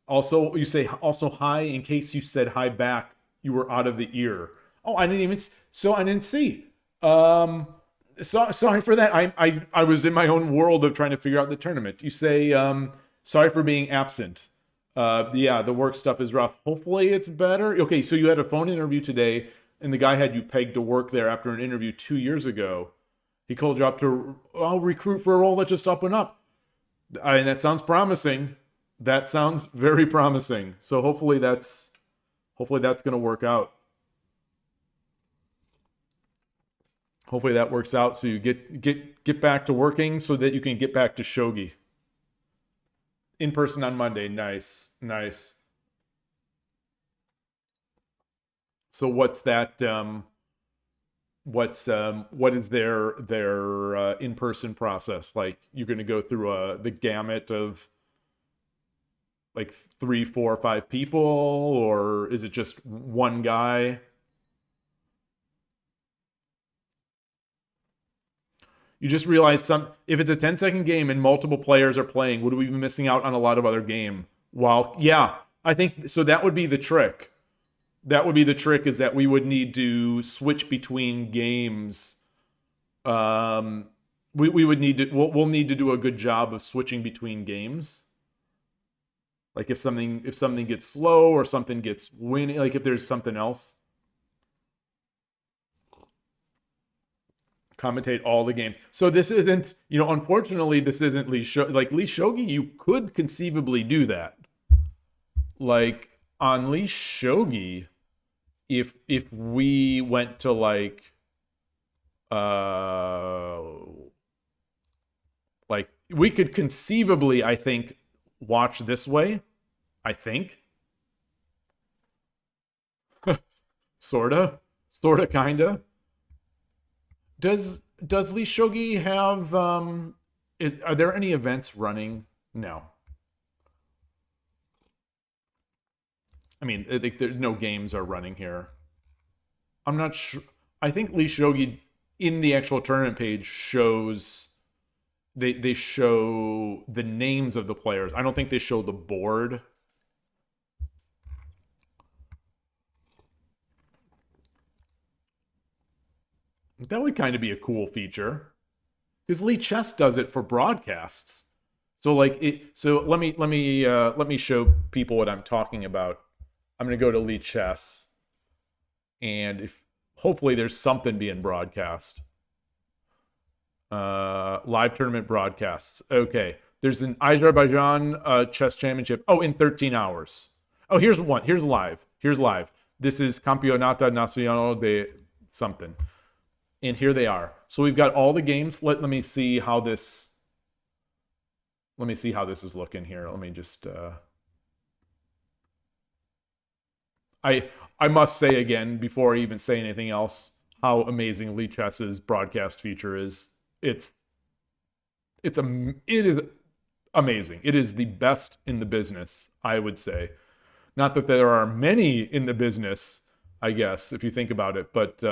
Also, you say also hi in case you said hi back. You were out of the ear. Oh, I didn't even. So I didn't see. Sorry for that. I was in my own world of trying to figure out the tournament. You say sorry for being absent. Yeah, the work stuff is rough. Hopefully it's better. Okay, so you had a phone interview today, and the guy had you pegged to work there after an interview 2 years ago. He called you up to recruit for a role that just opened up. And that sounds promising. That sounds very promising. So hopefully that's going to work out. Hopefully that works out so you get back to working so that you can get back to Shogi. In person on Monday. Nice. So what's that what is their in-person process like? You're going to go through the gamut of like 3, 4, 5 people, or is it just one guy? You just realize if it's a 10-second game and multiple players are playing, would we be missing out on a lot of other game? Well, yeah, I think so. That would be the trick. That would be the trick, is that we would need to switch between games. We would need to. We'll need to do a good job of switching between games. Like if something gets slow or something gets winning, like if there's something else. Commentate all the games. So this isn't, unfortunately, this isn't Lee Shogi. Like Lee Shogi, you could conceivably do that. Like on Lee Shogi, if we went to like we could conceivably, I think, watch this way. I think. Sorta, kinda. Does Lee Shogi have are there any events running? No. I mean, there's no games are running here. I'm not sure. I think Lee Shogi in the actual tournament page shows they show the names of the players. I don't think they show the board. That would kind of be a cool feature, because Lee Chess does it for broadcasts. So let me show people what I'm talking about. I'm gonna go to Lee Chess, and hopefully there's something being broadcast. Live tournament broadcasts. Okay, there's an Azerbaijan chess championship. Oh, in 13 hours. Oh, here's one. Here's live. This is Campeonato Nacional de something. And here they are. So we've got all the games. Let me see how this is looking here. Let me just I must say again, before I even say anything else, how amazing Lee Chess's broadcast feature is. It is amazing. It is the best in the business, I would say. Not that there are many in the business, I guess, if you think about it, but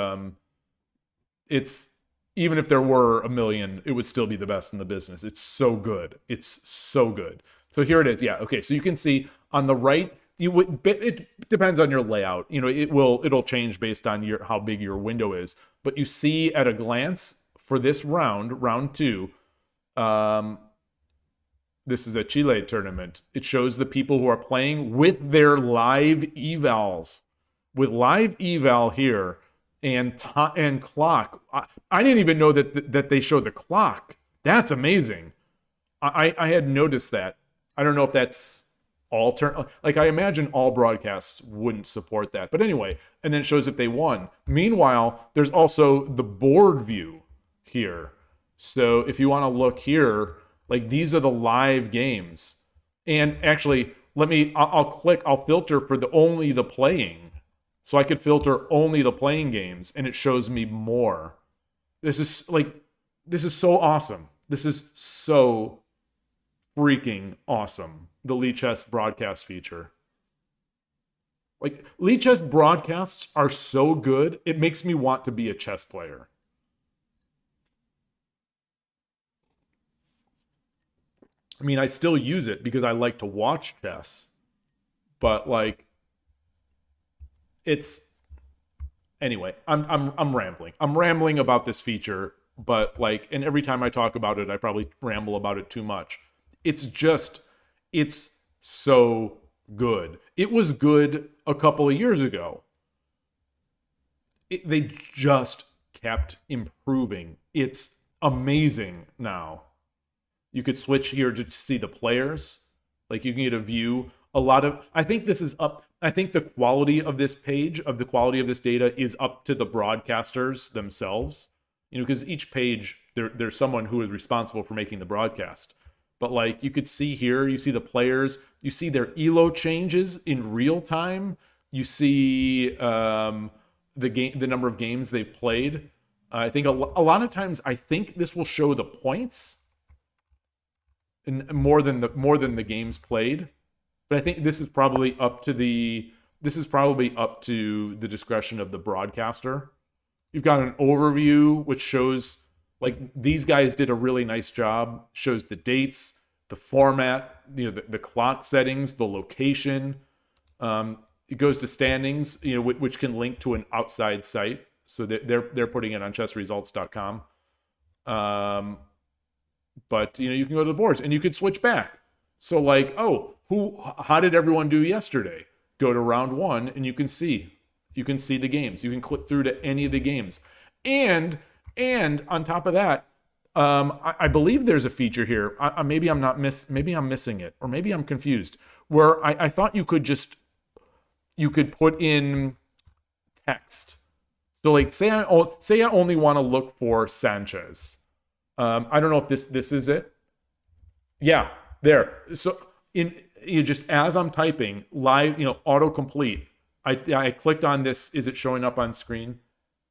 it's, even if there were a million, it would still be the best in the business. It's so good. So here it is. Yeah. Okay. So you can see on the right, it depends on your layout. It'll change based on how big your window is. But you see at a glance for this round 2, this is a Chile tournament. It shows the people who are playing with their live evals. With live eval here. And clock. I didn't even know that they show the clock. That's amazing. I had noticed that. I don't know if that's all I imagine all broadcasts wouldn't support that. But anyway, and then it shows if they won. Meanwhile, there's also the board view here. So if you want to look here, like these are the live games. And actually, I'll filter for only the playing. So I could filter only the playing games, and it shows me more. This is so awesome. This is so freaking awesome. The Lee Chess broadcast feature. Like, Lee Chess broadcasts are so good, it makes me want to be a chess player. I mean, I still use it because I like to watch chess, but like, it's anyway. I'm rambling. I'm rambling about this feature, but like, and every time I talk about it, I probably ramble about it too much. It's so good. It was good a couple of years ago. They just kept improving. It's amazing now. You could switch here to see the players. Like you can get a view. I think this is up. I think the quality of this page, of the quality of this data is up to the broadcasters themselves. You know, because each page, there's someone who is responsible for making the broadcast. But like you could see here, you see the players, you see their elo changes in real time. You see the number of games they've played. I think a lot of times, I think this will show the points, and more than the games played. But I think this is probably up to the discretion of the broadcaster. You've got an overview which shows, like, these guys did a really nice job. Shows the dates, the format, you know, the clock settings, the location. It goes to standings, you know, which can link to an outside site. So they're putting it on chessresults.com. But you know, you can go to the boards and you could switch back. So like, how did everyone do yesterday? Go to round 1 and you can see the games. You can click through to any of the games. And on top of that, I believe there's a feature here. Maybe I'm missing it, or maybe I'm confused. Where I thought you could put in text. So like, say I only want to look for Sanchez. I don't know if this is it. Yeah, there. So just as I'm typing live, you know, autocomplete. I clicked on this. Is it showing up on screen?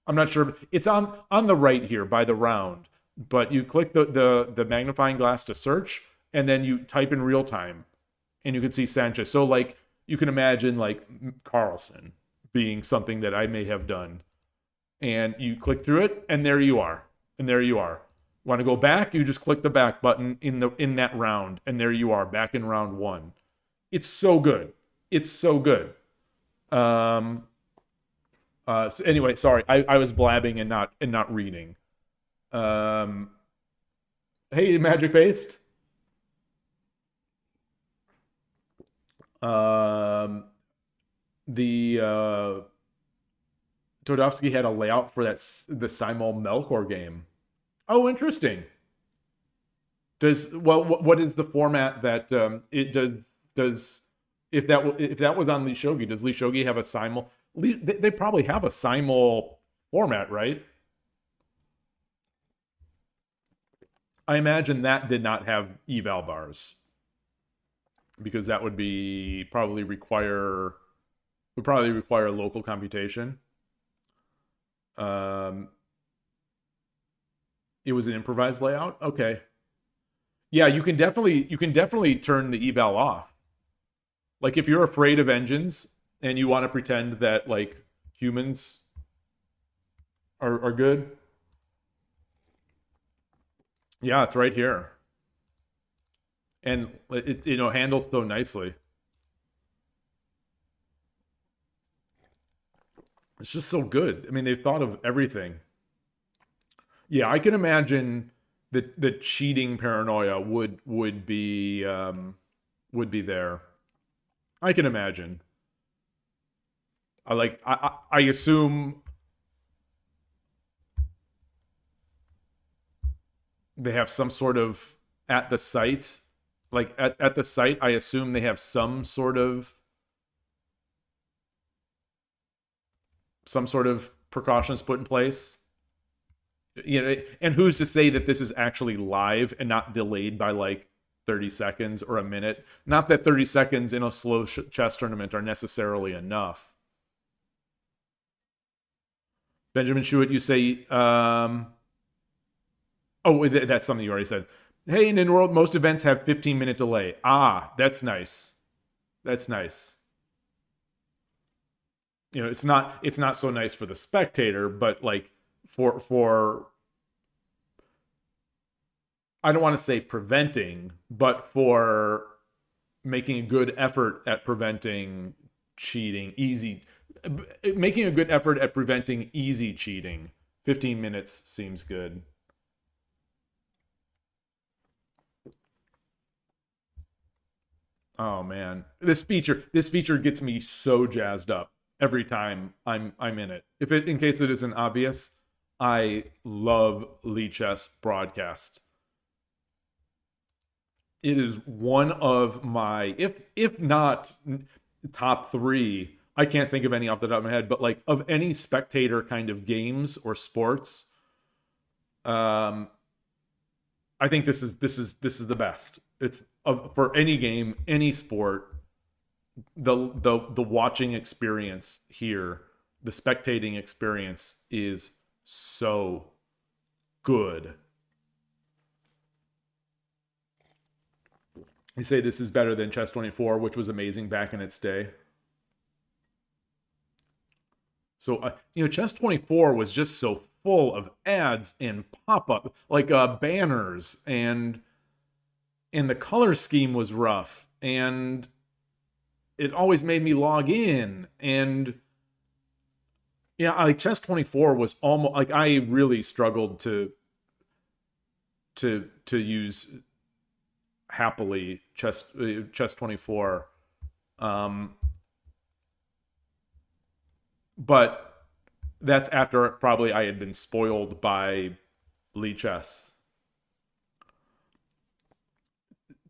I'm not sure. It's on the right here by the round. But you click the magnifying glass to search, and then you type in real time, and you can see Sanchez. So like, you can imagine like Carlsen being something that I may have done. And you click through it, and there you are. Want to go back? You just click the back button in that round, and there you are, back in round 1. It's so good. So anyway, sorry, I was blabbing and not reading. Hey, Magic Based. Todovsky had a layout for the Simul Melkor game. Oh, interesting. What is the format that it does? If that was on Lee Shogi, does Lee Shogi have a Simul? They probably have a Simul format, right? I imagine that did not have eval bars, because that would probably require local computation. It was an improvised layout. Okay. Yeah, you can definitely turn the eval off. Like if you're afraid of engines and you want to pretend that like humans are good. Yeah, it's right here. And it handles so nicely. It's just so good. I mean, they've thought of everything. Yeah, I can imagine the cheating paranoia would be there. I can imagine. I assume they have some sort of at the site. Like at the site, I assume they have some sort of precautions put in place. You know, and who's to say that this is actually live and not delayed by like 30 seconds or a minute? Not that 30 seconds in a slow chess tournament are necessarily enough. Benjamin Schuett, you say, that's something you already said. Hey, in NinWorld, most events have 15-minute delay. Ah, that's nice. That's nice. You know, it's not so nice for the spectator, but like for I don't want to say preventing, but for making a good effort at preventing cheating, making a good effort at preventing easy cheating. 15 minutes seems good. Oh man, this feature gets me so jazzed up every time I'm in it. In case it isn't obvious, I love Lichess broadcast. It is one of my, if not top 3, I can't think of any off the top of my head, but like of any spectator kind of games or sports, I think this is the best. It's for any game, any sport, the watching experience here, the spectating experience is so good. You say this is better than Chess 24, which was amazing back in its day. So, Chess 24 was just so full of ads and pop-up, like banners, and the color scheme was rough, and it always made me log in, and yeah, like Chess 24 was almost like I really struggled to use happily Chess 24, but that's after probably I had been spoiled by Lichess.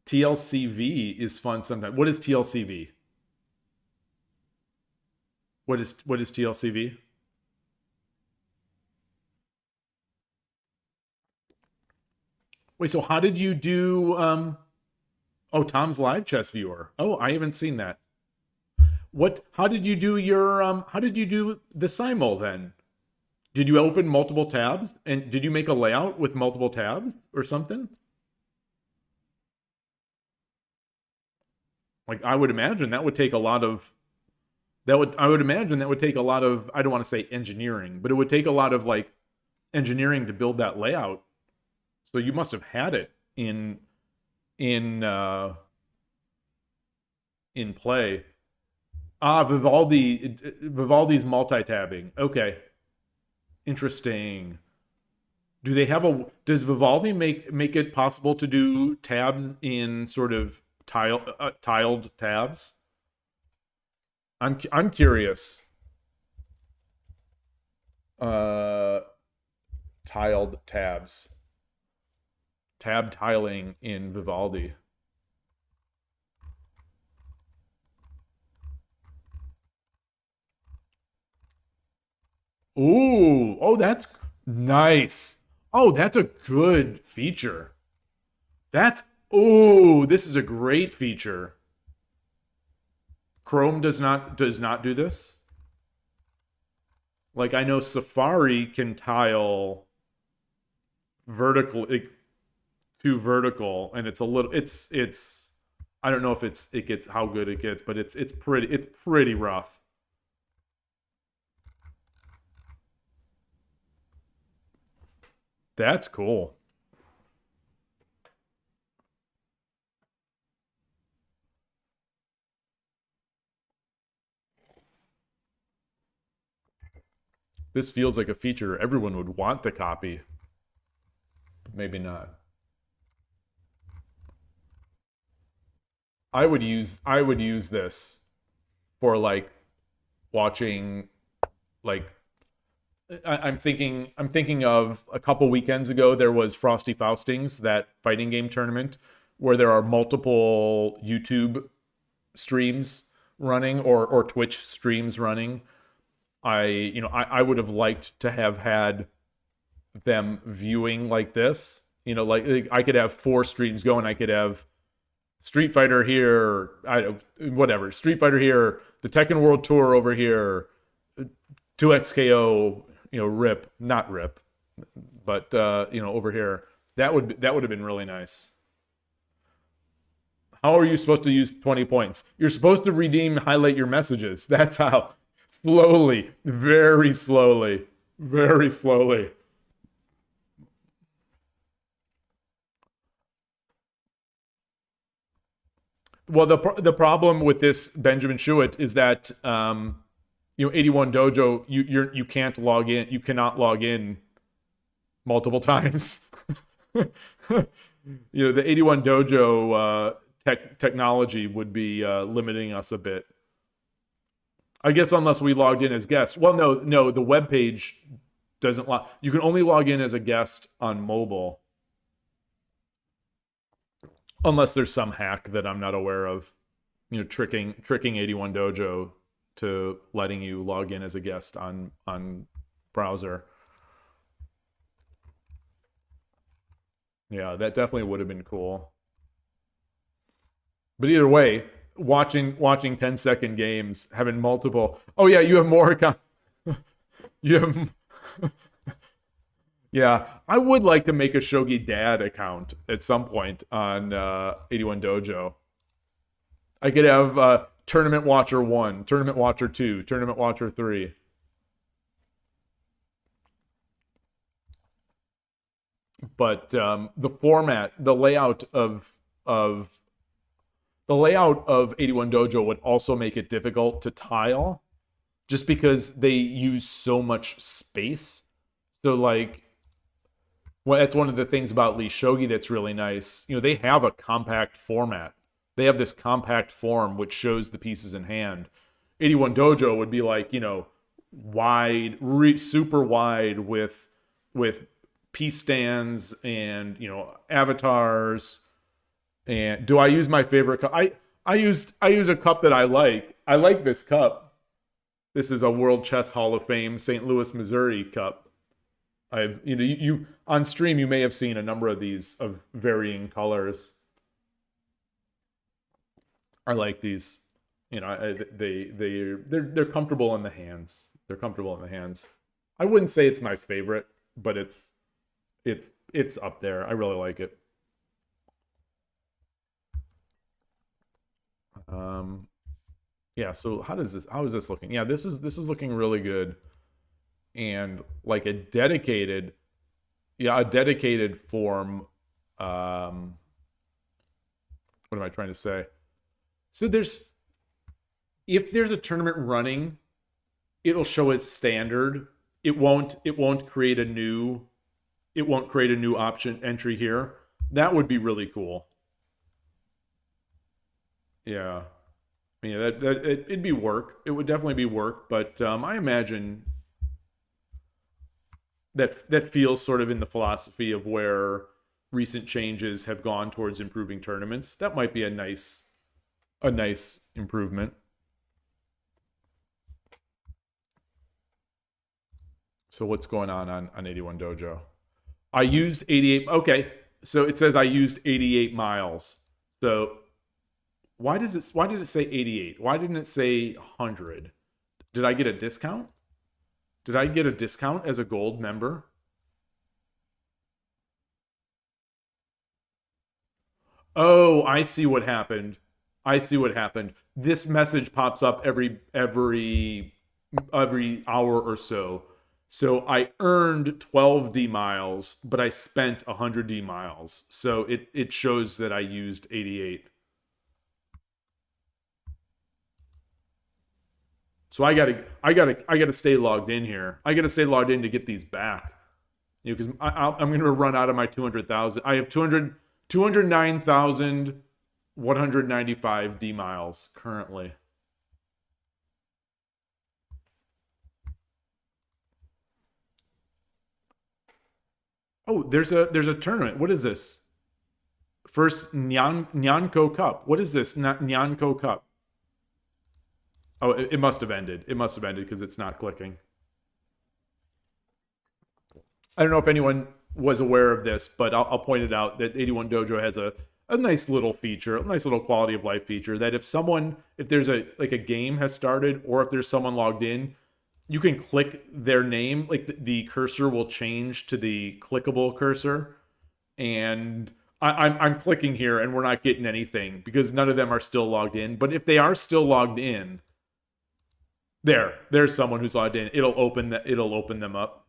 TLCV is fun sometimes. What is TLCV? What is TLCV? Wait, so how did you do oh, Tom's live chess viewer. Oh, I haven't seen that. How did you do the simul then? Did you open multiple tabs? And did you make a layout with multiple tabs or something? Like, I would imagine that would take a lot of, I would imagine that would take a lot of, I don't want to say engineering, but it would take a lot of like engineering to build that layout. So you must have had it in play. Vivaldi's multi-tabbing. Okay. Interesting. Do they have does Vivaldi make it possible to do tabs in sort of tiled tabs? I'm curious. Tiled tabs. Tab tiling in Vivaldi. Ooh, oh, that's nice. Oh, that's a good feature. This is a great feature. Chrome does not do this. Like, I know Safari can tile vertical to vertical, and it's a little it's I don't know if it gets how good it gets, but it's pretty rough. That's cool. This feels like a feature everyone would want to copy. But maybe not. I would use this for like watching, like, I'm thinking of a couple weekends ago, there was Frosty Faustings, that fighting game tournament where there are multiple YouTube streams running or Twitch streams running. I would have liked to have had them viewing like this. Like I could have 4 streams going. I could have Street Fighter here, Street Fighter here, the Tekken World Tour over here, 2XKO, rip, not rip, but over here. That would have been really nice. How are you supposed to use 20 points? You're supposed to highlight your messages. That's how. Slowly, very slowly, very slowly. Well, the problem with this Benjamin Shuett is that 81 Dojo, you can't log in. You cannot log in multiple times. The 81 Dojo technology would be limiting us a bit. I guess unless we logged in as guests. Well, no, the web page doesn't log. You can only log in as a guest on mobile. Unless there's some hack that I'm not aware of, tricking 81 Dojo to letting you log in as a guest on browser. Yeah, that definitely would have been cool. But either way, watching 10-second games, having multiple. Oh yeah, you have more. You have. Yeah, I would like to make a Shogi Dad account at some point on 81 Dojo. I could have Tournament Watcher 1, Tournament Watcher 2, Tournament Watcher 3. But the format, the layout of 81 Dojo would also make it difficult to tile, just because they use so much space. So well, that's one of the things about Lee Shogi that's really nice. They have a compact format. They have this compact form which shows the pieces in hand. 81 Dojo would be wide, super wide with piece stands and avatars. And do I use my favorite cup? I use a cup that I like. I like this cup. This is a World Chess Hall of Fame St. Louis, Missouri cup. You on stream you may have seen a number of these of varying colors. I like these. They're comfortable in the hands. They're comfortable in the hands. I wouldn't say it's my favorite, but it's up there. I really like it. Yeah, so how is this looking? Yeah, this is looking really good. And a dedicated form. What am I trying to say? So if there's a tournament running, it'll show as standard. It won't create a new option entry here. That would be really cool. Yeah. It'd be work. It would definitely be work, but I imagine that feels sort of in the philosophy of where recent changes have gone towards improving tournaments. That might be a nice improvement. So what's going on 81 Dojo? I used 88. Okay, so it says I used 88 miles. So why did it say 88? Why didn't it say 100? Did I get a discount? Did I get a discount as a gold member? Oh, I see what happened. This message pops up every hour or so. So I earned 12 D miles, but I spent 100 D miles. So it shows that I used 88. So I gotta stay logged in here. I gotta stay logged in to get these back. Because I'm gonna run out of my 200,000. I have 209,195 D miles currently. Oh, there's a tournament. What is this? First Nyanko Cup. What is this? Nyanko Cup. Oh, it must have ended. It must have ended because it's not clicking. I don't know if anyone was aware of this, but I'll point it out that 81 Dojo has a nice little feature, a nice little quality of life feature that if there's a game has started or if there's someone logged in, you can click their name, the cursor will change to the clickable cursor. And I'm clicking here and we're not getting anything because none of them are still logged in. But if they are still logged in, there's someone who's logged in. It'll open them up.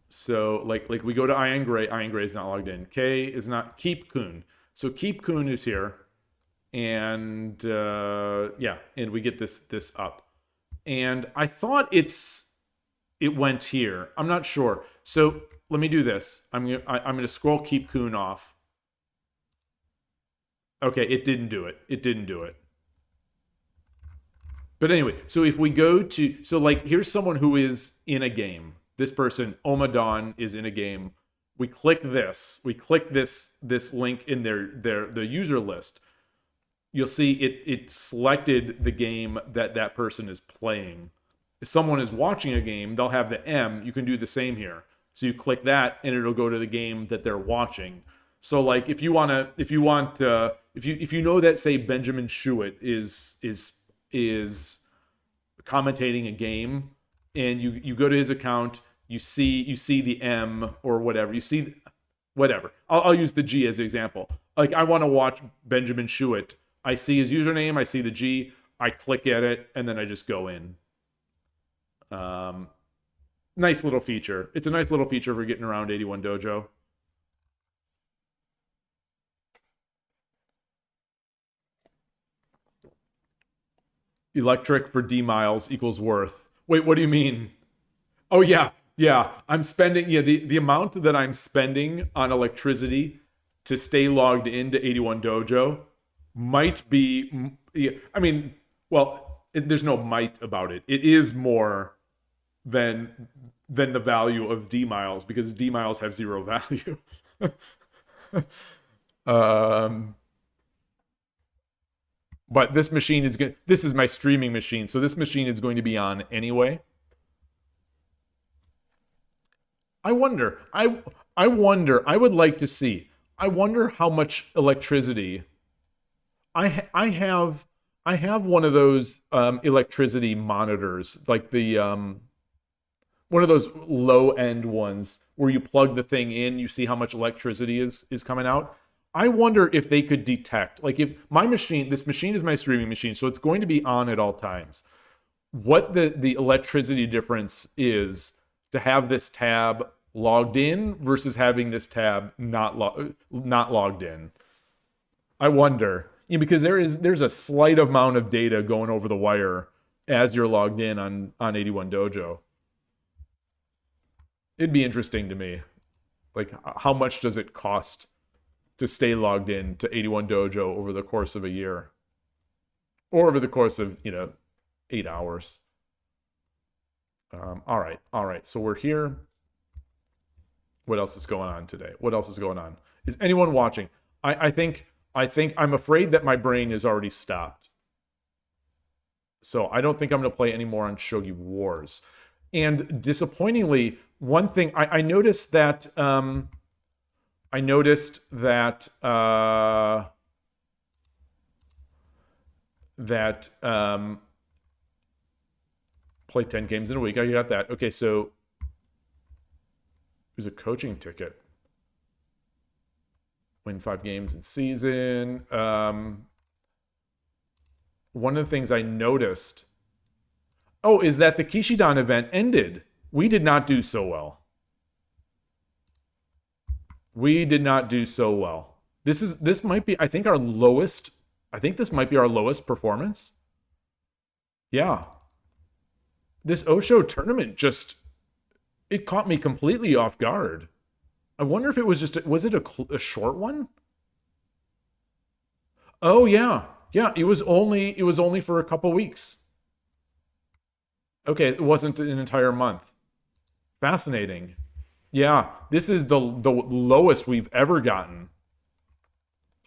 So we go to Ian Gray is not logged in. K is not Keep Kun. So Keep Kun is here, and yeah, and we get this up. And I thought it went here. I'm not sure. So let me do this. I'm gonna scroll Keep Kun off. Okay, it didn't do it. It didn't do it. But anyway, so if we go to, so like here's someone who is in a game. This person, Omadon, is in a game. We click this. We click this link in the user list. You'll see it selected the game that person is playing. If someone is watching a game, they'll have the M. You can do the same here. So you click that, and it'll go to the game that they're watching. So like if you know that, say, Benjamin Shuett is commentating a game, and you go to his account, you see the M or whatever, you see whatever. I'll use the G as an example. Like I want to watch Benjamin Shuett. I see his username, I see the G, I click at it, and then I just go in. Nice little feature. It's a nice little feature for getting around 81 Dojo. Electric for D miles equals worth. Wait, what do you mean? Oh yeah, I'm spending, the amount that I'm spending on electricity to stay logged into 81 Dojo might be, I mean, well, there's no might about it. It is more than the value of D miles, because D miles have zero value. But this machine is good. This is my streaming machine, so this machine is going to be on anyway. I wonder. I would like to see. I wonder how much electricity. I have one of those electricity monitors, like the one of those low end ones where you plug the thing in, you see how much electricity is coming out. I wonder if they could detect, like if my machine, this machine is my streaming machine, so it's going to be on at all times. What the electricity difference is to have this tab logged in versus having this tab not logged in. I wonder, because there's a slight amount of data going over the wire as you're logged in on 81 Dojo. It'd be interesting to me, like how much does it cost to stay logged in to 81 Dojo over the course of a year, or over the course of 8 hours. All right. So we're here. What else is going on today? What else is going on? Is anyone watching? I think I'm afraid that my brain is already stopped. So I don't think I'm going to play anymore on Shogi Wars. And disappointingly, one thing I noticed that. Play 10 games in a week. I got that. Okay, so there's a coaching ticket. Win 5 games in season. One of the things I noticed, is that the Kishidan event ended. We did not do so well. We did not do so well. This might be, I think, our lowest. I think this might be our lowest performance. Yeah. This Osho tournament it caught me completely off guard. I wonder if it was was it a short one? Oh yeah. Yeah, it was only for a couple weeks. Okay, it wasn't an entire month. Fascinating. Yeah, this is the lowest we've ever gotten.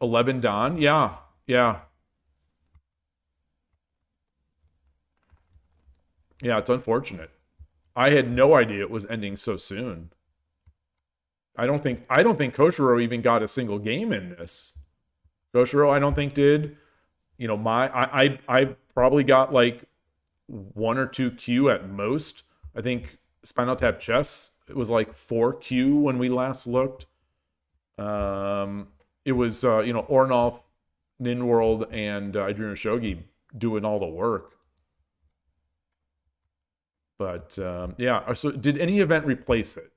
11 Dan? Yeah. Yeah, it's unfortunate. I had no idea it was ending so soon. I don't think Koshiro even got a single game in this. Koshiro, I don't think did. I probably got like 1 or 2 Q at most. I think Spinal Tap Chess, it was like 4 Q when we last looked. It was Ornolf, NinWorld, and Idrino Shogi doing all the work. But yeah, so did any event replace it?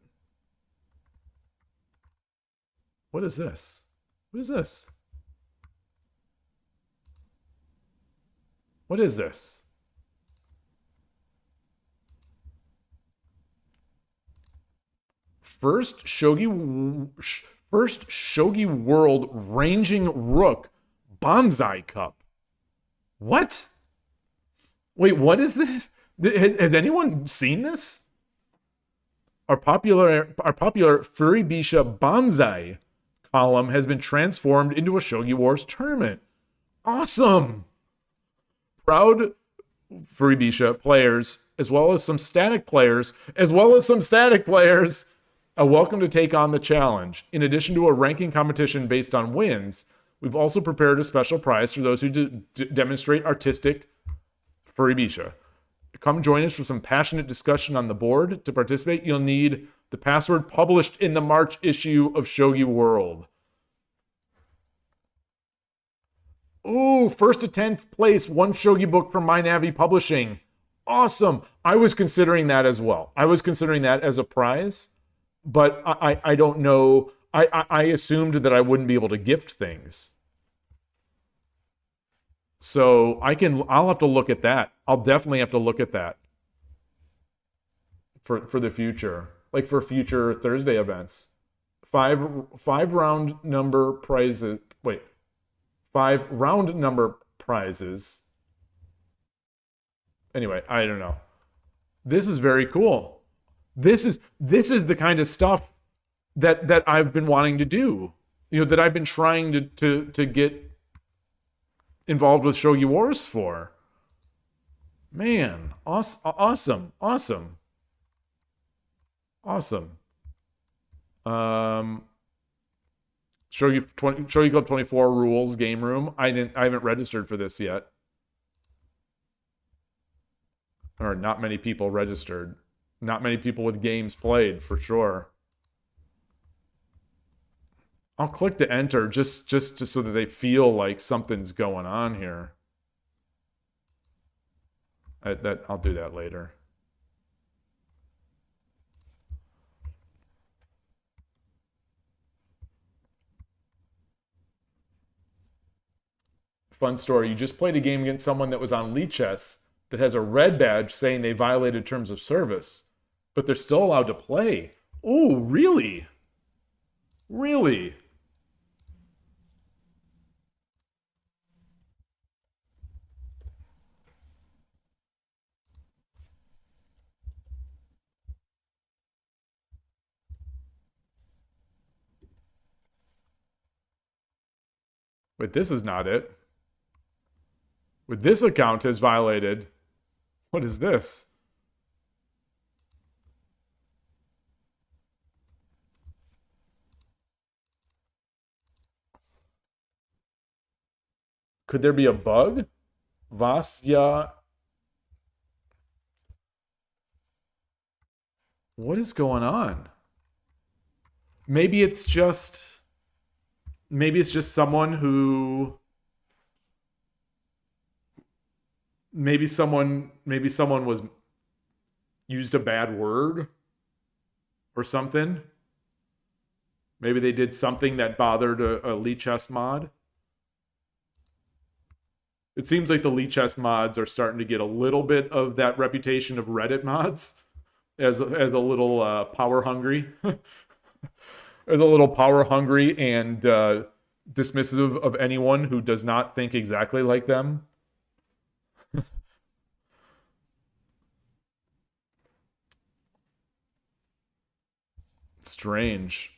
What is this? What is this? What is this? First Shogi World Ranging Rook Bonsai Cup. What? Wait, what is this? Has anyone seen this? Our popular Furibisha Bonsai column has been transformed into a Shogi Wars tournament. Awesome! Proud Furibisha players, as well as some static players, are welcome to take on the challenge. In addition to a ranking competition based on wins, we've also prepared a special prize for those who demonstrate artistic Furibisha. Come join us for some passionate discussion on the board. To participate, you'll need the password published in the March issue of Shogi World. Ooh, first to 10th place, one Shogi book from MyNavi Publishing. Awesome. I was considering that as well. I was considering that as a prize, but I don't know. I assumed that I wouldn't be able to gift things. So I'll have to look at that. I'll definitely have to look at that for the future, like for future Thursday events. Five round number prizes. Wait, 5 round number prizes. Anyway, I don't know. This is very cool. This is the kind of stuff that I've been wanting to do. You know, that I've been trying to get involved with Shogi Wars for. Man, awesome. Shogi Club 24 rules game room. I haven't registered for this yet. Or not many people registered. Not many people with games played for sure. I'll click to enter just so that they feel like something's going on here. I'll do that later. Fun story. You just played a game against someone that was on Lichess that has a red badge saying they violated terms of service, but they're still allowed to play. Oh, really? Really? But this is not it. With this account has violated. What is this? Could there be a bug? Vasya. What is going on? Maybe it's just someone who maybe someone was used a bad word or something. Maybe they did something that bothered a Lichess mod. It seems like the Lichess mods are starting to get a little bit of that reputation of Reddit mods as a little power hungry. As a little power hungry and dismissive of anyone who does not think exactly like them. Strange.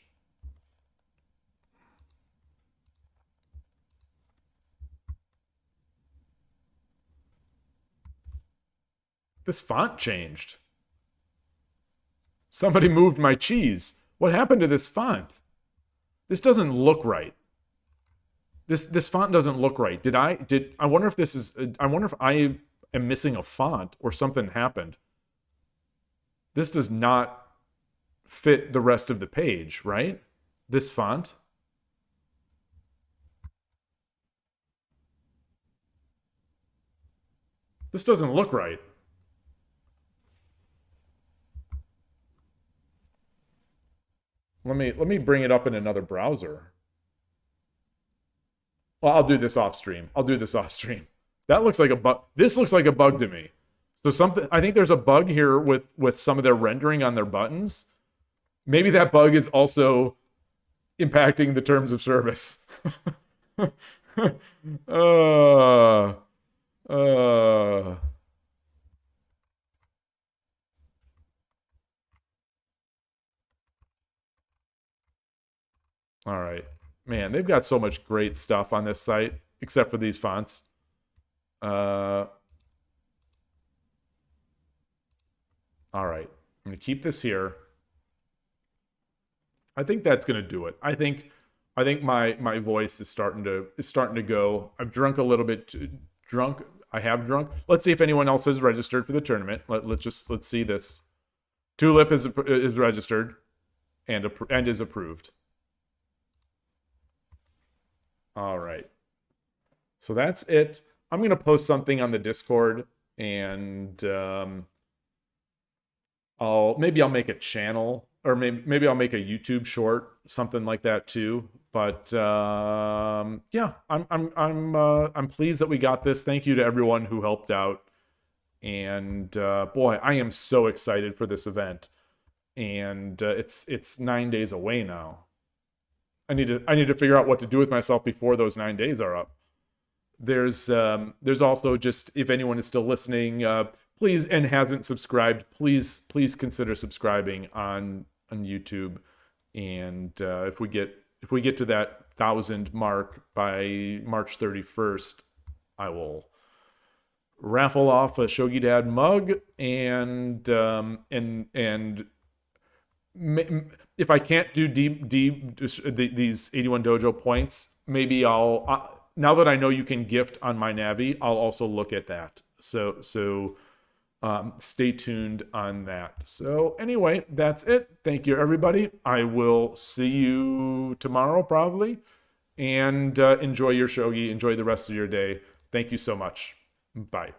This font changed. Somebody moved my cheese. What happened to this font? This doesn't look right. This font doesn't look right. I wonder if I am missing a font or something happened. This does not fit the rest of the page, right? This font. This doesn't look right. Let me bring it up in another browser. Well, I'll do this off stream. That looks like a bug. This looks like a bug to me. So something, I think there's a bug here with some of their rendering on their buttons. Maybe that bug is also impacting the terms of service. All right. Man, they've got so much great stuff on this site, except for these fonts. All right. I'm going to keep this here. I think that's going to do it. I think my voice is starting to go. I've drunk a little bit. I have drunk. Let's see if anyone else has registered for the tournament. Let's see this. Tulip is registered and is approved. All right. So that's it. I'm going to post something on the Discord, and I'll make a channel, or maybe I'll make a YouTube short, something like that too. But yeah, I'm pleased that we got this. Thank you to everyone who helped out, and boy, I am so excited for this event. And it's 9 days away now. I need to figure out what to do with myself before those 9 days are up. There's also, just if anyone is still listening, please, and hasn't subscribed, please consider subscribing on YouTube. And if we get to that 1,000 mark by March 31st, I will raffle off a Shogi Dad mug, and if I can't do these 81 dojo points, maybe I'll now that I know you can gift on my Navi, I'll also look at that. So stay tuned on that. So anyway, that's it. Thank you, everybody. I will see you tomorrow probably, and enjoy your shogi. Enjoy the rest of your day. Thank you so much. Bye.